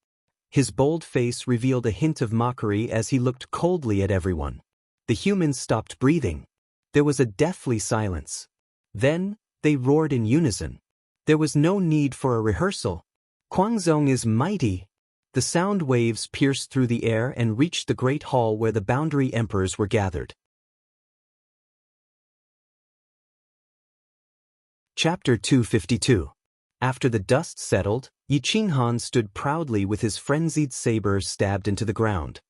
His bold face revealed a hint of mockery as he looked coldly at everyone. The humans stopped breathing. There was a deathly silence. Then, they roared in unison. There was no need for a rehearsal. Guangzhong is mighty. The sound waves pierced through the air and reached the great hall where the boundary emperors were gathered. Chapter 252. After the dust settled, Yi Qinghan stood proudly with his frenzied saber stabbed into the ground.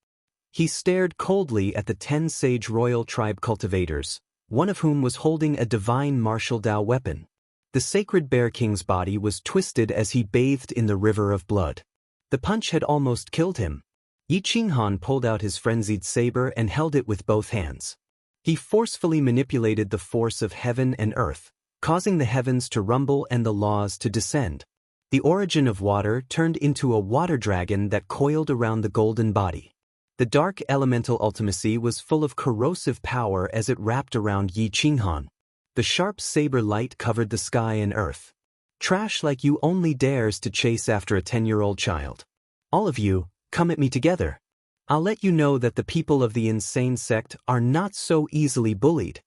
He stared coldly at the 10 sage royal tribe cultivators, one of whom was holding a divine martial Dao weapon. The sacred bear king's body was twisted as he bathed in the river of blood. The punch had almost killed him. Yi Qinghan pulled out his frenzied saber and held it with both hands. He forcefully manipulated the force of heaven and earth, causing the heavens to rumble and the laws to descend. The origin of water turned into a water dragon that coiled around the golden body. The dark elemental ultimacy was full of corrosive power as it wrapped around Yi Qinghan. The sharp saber light covered the sky and earth. Trash like you only dares to chase after a 10-year-old child. All of you, come at me together. I'll let you know that the people of the insane sect are not so easily bullied.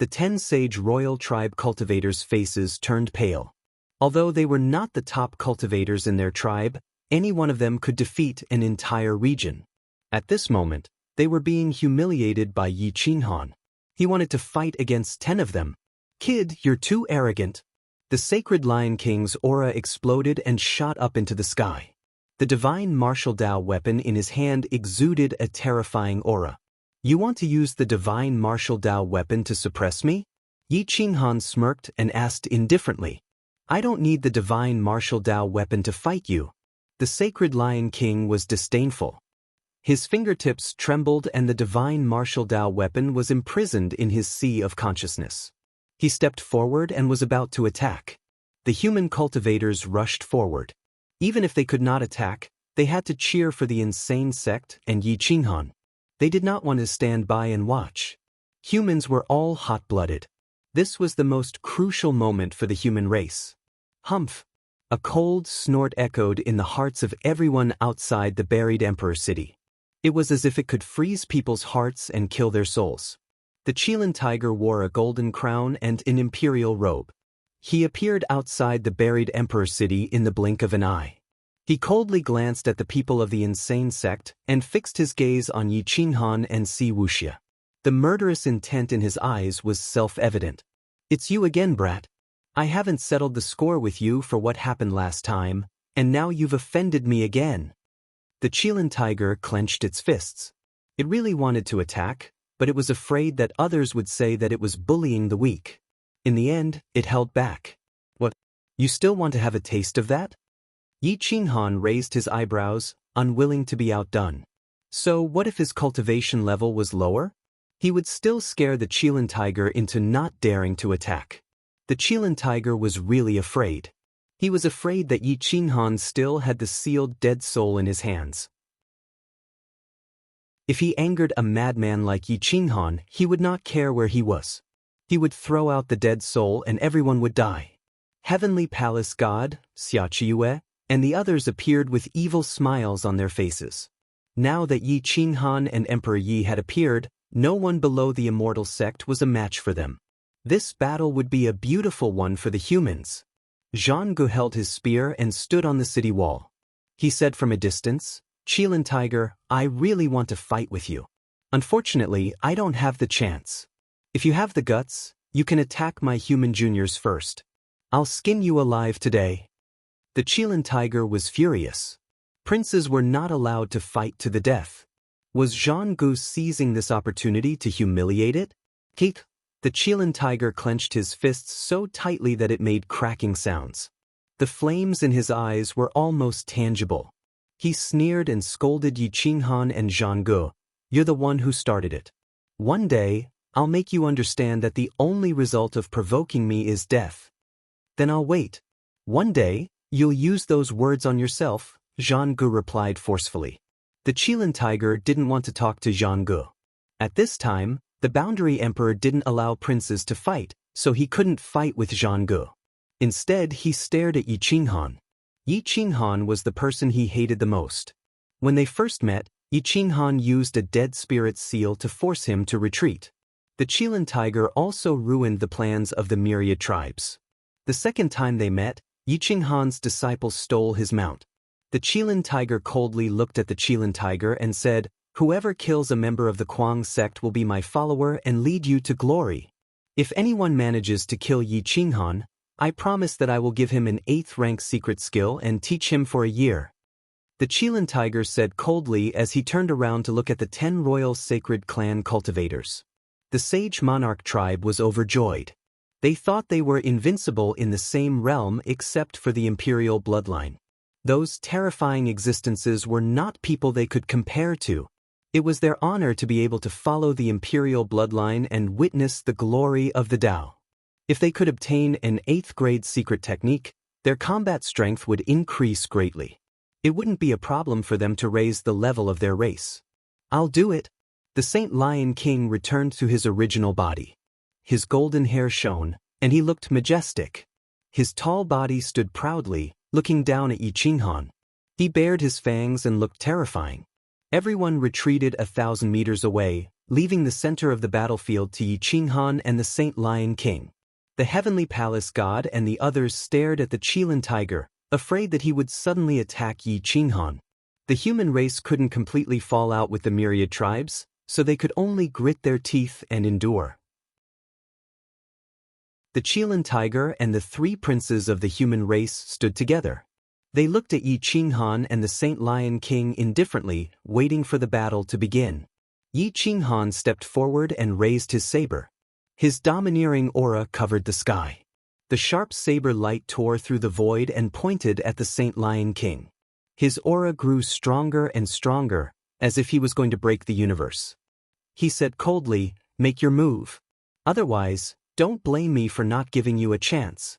The 10 sage royal tribe cultivators' faces turned pale. Although they were not the top cultivators in their tribe, any one of them could defeat an entire region. At this moment, they were being humiliated by Yi Qinghan. He wanted to fight against 10 of them. Kid, you're too arrogant. The sacred Lion King's aura exploded and shot up into the sky. The divine martial Dao weapon in his hand exuded a terrifying aura. You want to use the divine martial Dao weapon to suppress me? Yi Qinghan smirked and asked indifferently. I don't need the divine martial Dao weapon to fight you. The sacred Lion King was disdainful. His fingertips trembled and the divine martial Dao weapon was imprisoned in his sea of consciousness. He stepped forward and was about to attack. The human cultivators rushed forward. Even if they could not attack, they had to cheer for the insane sect and Yi Qinghan. They did not want to stand by and watch. Humans were all hot-blooded. This was the most crucial moment for the human race. Humph! A cold snort echoed in the hearts of everyone outside the buried emperor city. It was as if it could freeze people's hearts and kill their souls. The Qilin tiger wore a golden crown and an imperial robe. He appeared outside the buried emperor city in the blink of an eye. He coldly glanced at the people of the insane sect and fixed his gaze on Yi Qinghan and Si Wuxia. The murderous intent in his eyes was self-evident. It's you again, brat. I haven't settled the score with you for what happened last time, and now you've offended me again. The Qilin tiger clenched its fists. It really wanted to attack, but it was afraid that others would say that it was bullying the weak. In the end, it held back. What? You still want to have a taste of that? Yi Qinghan raised his eyebrows, unwilling to be outdone. So what if his cultivation level was lower? He would still scare the Qilin tiger into not daring to attack. The Qilin tiger was really afraid. He was afraid that Yi Qinghan still had the sealed dead soul in his hands. If he angered a madman like Yi Qinghan, he would not care where he was. He would throw out the dead soul and everyone would die. Heavenly Palace God, Xia Qiyue, and the others appeared with evil smiles on their faces. Now that Yi Qinghan and Emperor Yi had appeared, no one below the immortal sect was a match for them. This battle would be a beautiful one for the humans. Zhang Gu held his spear and stood on the city wall. He said from a distance, Qilin tiger, I really want to fight with you. Unfortunately, I don't have the chance. If you have the guts, you can attack my human juniors first. I'll skin you alive today. The Qilin tiger was furious. Princes were not allowed to fight to the death. Was Zhang Gu seizing this opportunity to humiliate it? Keep. The Qilin tiger clenched his fists so tightly that it made cracking sounds. The flames in his eyes were almost tangible. He sneered and scolded Yi Qinghan and Zhang Gu. You're the one who started it. One day, I'll make you understand that the only result of provoking me is death. Then I'll wait. One day, you'll use those words on yourself, Zhang replied forcefully. The Qilin tiger didn't want to talk to Zhang. At this time, the Boundary Emperor didn't allow princes to fight, so he couldn't fight with Zhang. Instead, he stared at Yi Qinghan. Yi Qinghan was the person he hated the most. When they first met, Yi Qinghan used a dead spirit's seal to force him to retreat. The Qilin tiger also ruined the plans of the myriad tribes. The second time they met, Yi Qinghan's disciples stole his mount. The Qilin tiger coldly looked at the Qilin tiger and said, "Whoever kills a member of the Kuang sect will be my follower and lead you to glory. If anyone manages to kill Yi Qinghan, I promise that I will give him an 8th rank secret skill and teach him for a year." The Qilin tiger said coldly as he turned around to look at the 10 royal sacred clan cultivators. The sage monarch tribe was overjoyed. They thought they were invincible in the same realm except for the imperial bloodline. Those terrifying existences were not people they could compare to. It was their honor to be able to follow the imperial bloodline and witness the glory of the Tao. If they could obtain an 8th grade secret technique, their combat strength would increase greatly. It wouldn't be a problem for them to raise the level of their race. "I'll do it." The Saint Lion King returned to his original body. His golden hair shone, and he looked majestic. His tall body stood proudly, looking down at Yi Qinghan. He bared his fangs and looked terrifying. Everyone retreated 1,000 meters away, leaving the center of the battlefield to Yi Qinghan and the Saint Lion King. The Heavenly Palace God and the others stared at the Qilin tiger, afraid that he would suddenly attack Yi Qinghan. The human race couldn't completely fall out with the myriad tribes, so they could only grit their teeth and endure. The Qilin tiger and the 3 princes of the human race stood together. They looked at Yi Qinghan and the Saint Lion King indifferently, waiting for the battle to begin. Yi Qinghan stepped forward and raised his saber. His domineering aura covered the sky. The sharp saber light tore through the void and pointed at the Saint Lion King. His aura grew stronger and stronger, as if he was going to break the universe. He said coldly, "Make your move. Otherwise, don't blame me for not giving you a chance."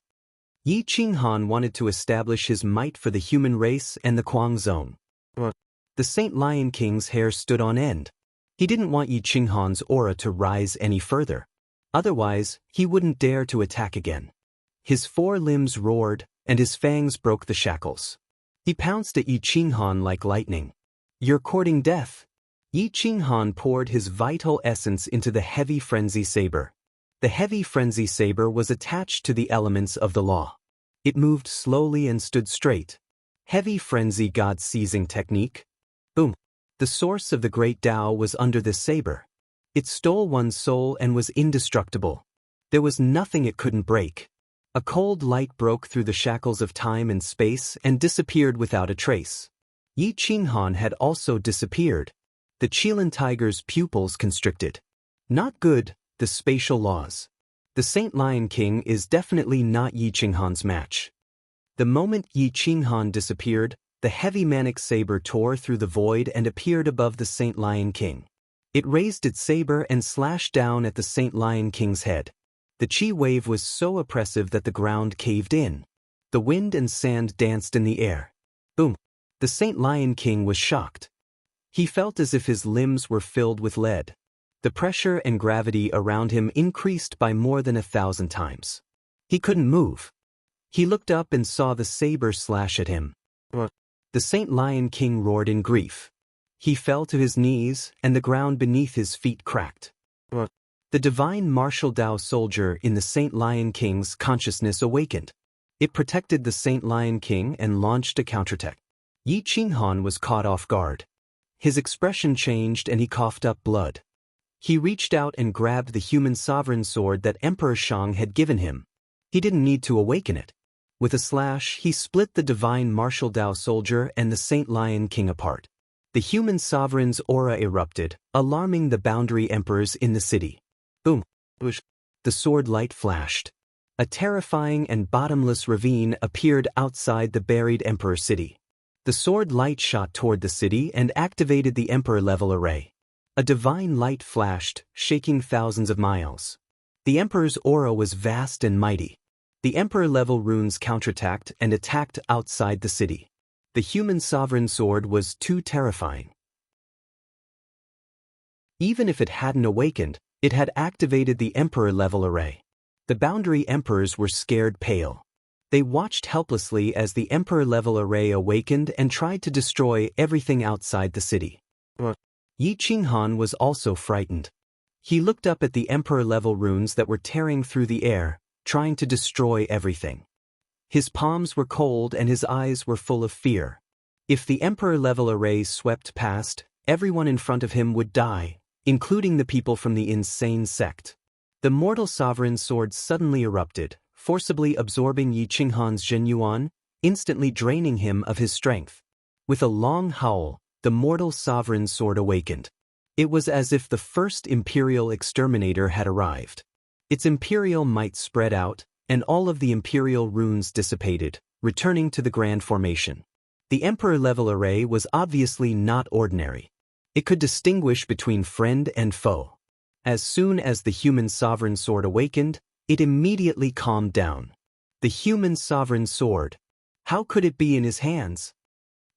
Yi Qinghan wanted to establish his might for the human race and the Kuang zone. The Saint Lion King's hair stood on end. He didn't want Yi Qinghan's aura to rise any further. Otherwise, he wouldn't dare to attack again. His 4 limbs roared, and his fangs broke the shackles. He pounced at Yi Qinghan like lightning. "You're courting death." Yi Qinghan poured his vital essence into the heavy frenzy saber. The heavy frenzy saber was attached to the elements of the law. It moved slowly and stood straight. Heavy frenzy god-seizing technique. Boom. The source of the great Tao was under this saber. It stole one's soul and was indestructible. There was nothing it couldn't break. A cold light broke through the shackles of time and space and disappeared without a trace. Yi Qinghan had also disappeared. The Qilin tiger's pupils constricted. Not good. The spatial laws. The Saint Lion King is definitely not Yi Qinghan's match. The moment Yi Qinghan disappeared, the heavy manic saber tore through the void and appeared above the Saint Lion King. It raised its saber and slashed down at the Saint Lion King's head. The chi wave was so oppressive that the ground caved in. The wind and sand danced in the air. Boom! The Saint Lion King was shocked. He felt as if his limbs were filled with lead. The pressure and gravity around him increased by more than 1,000 times. He couldn't move. He looked up and saw the saber slash at him. The Saint Lion King roared in grief. He fell to his knees, and the ground beneath his feet cracked. The divine martial Tao soldier in the Saint Lion King's consciousness awakened. It protected the Saint Lion King and launched a counterattack. Yi Qinghan was caught off guard. His expression changed and he coughed up blood. He reached out and grabbed the human sovereign sword that Emperor Shang had given him. He didn't need to awaken it. With a slash, he split the divine martial Tao soldier and the Saint Lion King apart. The human sovereign's aura erupted, alarming the boundary emperors in the city. Boom! The sword light flashed. A terrifying and bottomless ravine appeared outside the buried emperor city. The sword light shot toward the city and activated the emperor level array. A divine light flashed, shaking thousands of miles. The Emperor's aura was vast and mighty. The Emperor-level runes counterattacked and attacked outside the city. The human sovereign sword was too terrifying. Even if it hadn't awakened, it had activated the Emperor-level array. The boundary Emperors were scared pale. They watched helplessly as the Emperor-level array awakened and tried to destroy everything outside the city. Yi Qinghan was also frightened. He looked up at the Emperor-level runes that were tearing through the air, trying to destroy everything. His palms were cold and his eyes were full of fear. If the Emperor-level array swept past, everyone in front of him would die, including the people from the insane sect. The mortal sovereign sword suddenly erupted, forcibly absorbing Yi Qinghan's Zhenyuan, instantly draining him of his strength. With a long howl, the mortal sovereign sword awakened. It was as if the first imperial exterminator had arrived. Its imperial might spread out, and all of the imperial runes dissipated, returning to the grand formation. The Emperor-level array was obviously not ordinary. It could distinguish between friend and foe. As soon as the human sovereign sword awakened, it immediately calmed down. The human sovereign sword. How could it be in his hands?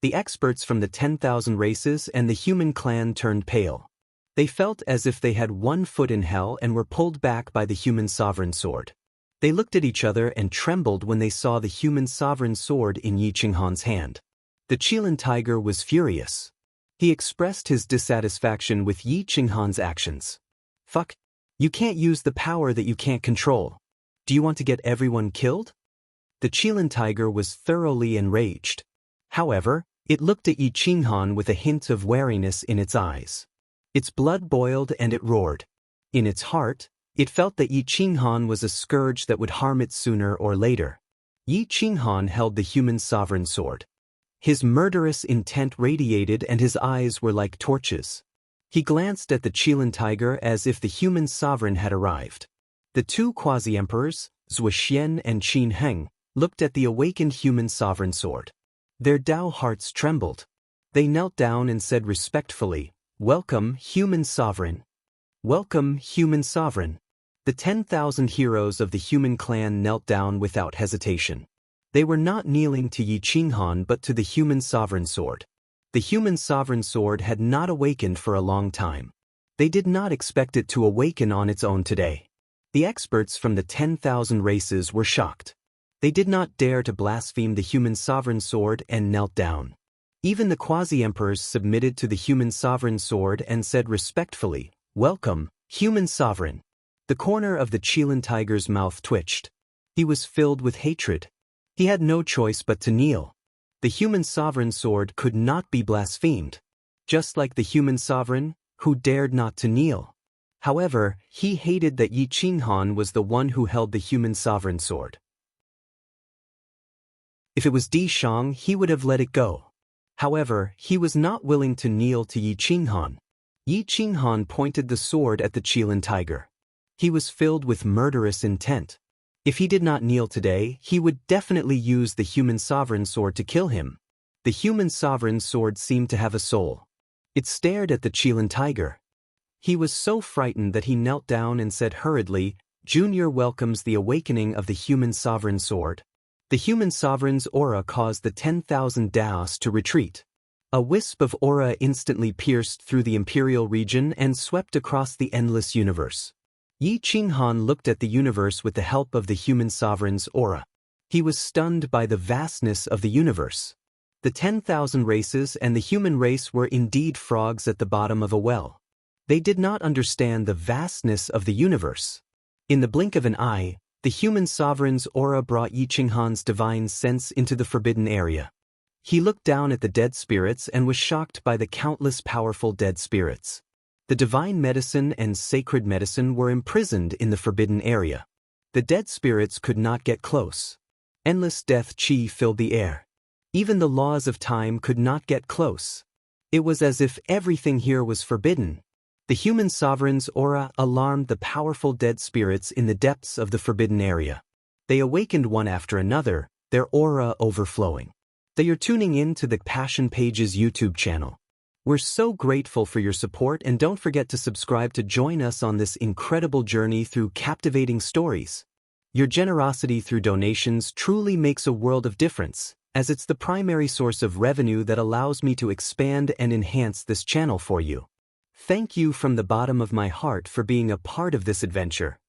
The experts from the 10,000 races and the human clan turned pale. They felt as if they had one foot in hell and were pulled back by the human sovereign sword. They looked at each other and trembled when they saw the human sovereign sword in Yi Qinghan's hand. The Qilin tiger was furious. He expressed his dissatisfaction with Yi Qinghan's actions. Fuck. You can't use the power that you can't control. Do you want to get everyone killed? The Qilin tiger was thoroughly enraged. However, it looked at Yi Qinghan with a hint of wariness in its eyes. Its blood boiled and it roared. In its heart, it felt that Yi Qinghan was a scourge that would harm it sooner or later. Yi Qinghan held the human sovereign sword. His murderous intent radiated and his eyes were like torches. He glanced at the Qilin tiger as if the human sovereign had arrived. The two quasi-emperors, Zuoxian and Qin Heng, looked at the awakened human sovereign sword. Their Dao hearts trembled. They knelt down and said respectfully, "Welcome, human sovereign. Welcome, human sovereign." The 10,000 heroes of the human clan knelt down without hesitation. They were not kneeling to Yi Qinghan but to the human sovereign sword. The human sovereign sword had not awakened for a long time. They did not expect it to awaken on its own today. The experts from the 10,000 races were shocked. They did not dare to blaspheme the human sovereign sword and knelt down. Even the quasi-emperors submitted to the human sovereign sword and said respectfully, "Welcome, human sovereign." The corner of the Qilin tiger's mouth twitched. He was filled with hatred. He had no choice but to kneel. The human sovereign sword could not be blasphemed. Just like the human sovereign, who dared not to kneel. However, he hated that Yi Qinghan was the one who held the human sovereign sword. If it was Di Shang, he would have let it go. However, he was not willing to kneel to Yi Qinghan. Yi Qinghan pointed the sword at the Qilin tiger. He was filled with murderous intent. If he did not kneel today, he would definitely use the human sovereign sword to kill him. The human sovereign sword seemed to have a soul. It stared at the Qilin tiger. He was so frightened that he knelt down and said hurriedly, "Junior welcomes the awakening of the human sovereign sword." The human sovereign's aura caused the 10,000 Daos to retreat. A wisp of aura instantly pierced through the imperial region and swept across the endless universe. Yi Qinghan looked at the universe with the help of the human sovereign's aura. He was stunned by the vastness of the universe. The 10,000 races and the human race were indeed frogs at the bottom of a well. They did not understand the vastness of the universe. In the blink of an eye, the human sovereign's aura brought Yi Qinghan's divine sense into the forbidden area. He looked down at the dead spirits and was shocked by the countless powerful dead spirits. The divine medicine and sacred medicine were imprisoned in the forbidden area. The dead spirits could not get close. Endless death qi filled the air. Even the laws of time could not get close. It was as if everything here was forbidden. The human sovereign's aura alarmed the powerful dead spirits in the depths of the forbidden area. They awakened one after another, their aura overflowing. They are tuning in to the Passion Page's YouTube channel. We're so grateful for your support, and don't forget to subscribe to join us on this incredible journey through captivating stories. Your generosity through donations truly makes a world of difference, as it's the primary source of revenue that allows me to expand and enhance this channel for you. Thank you from the bottom of my heart for being a part of this adventure.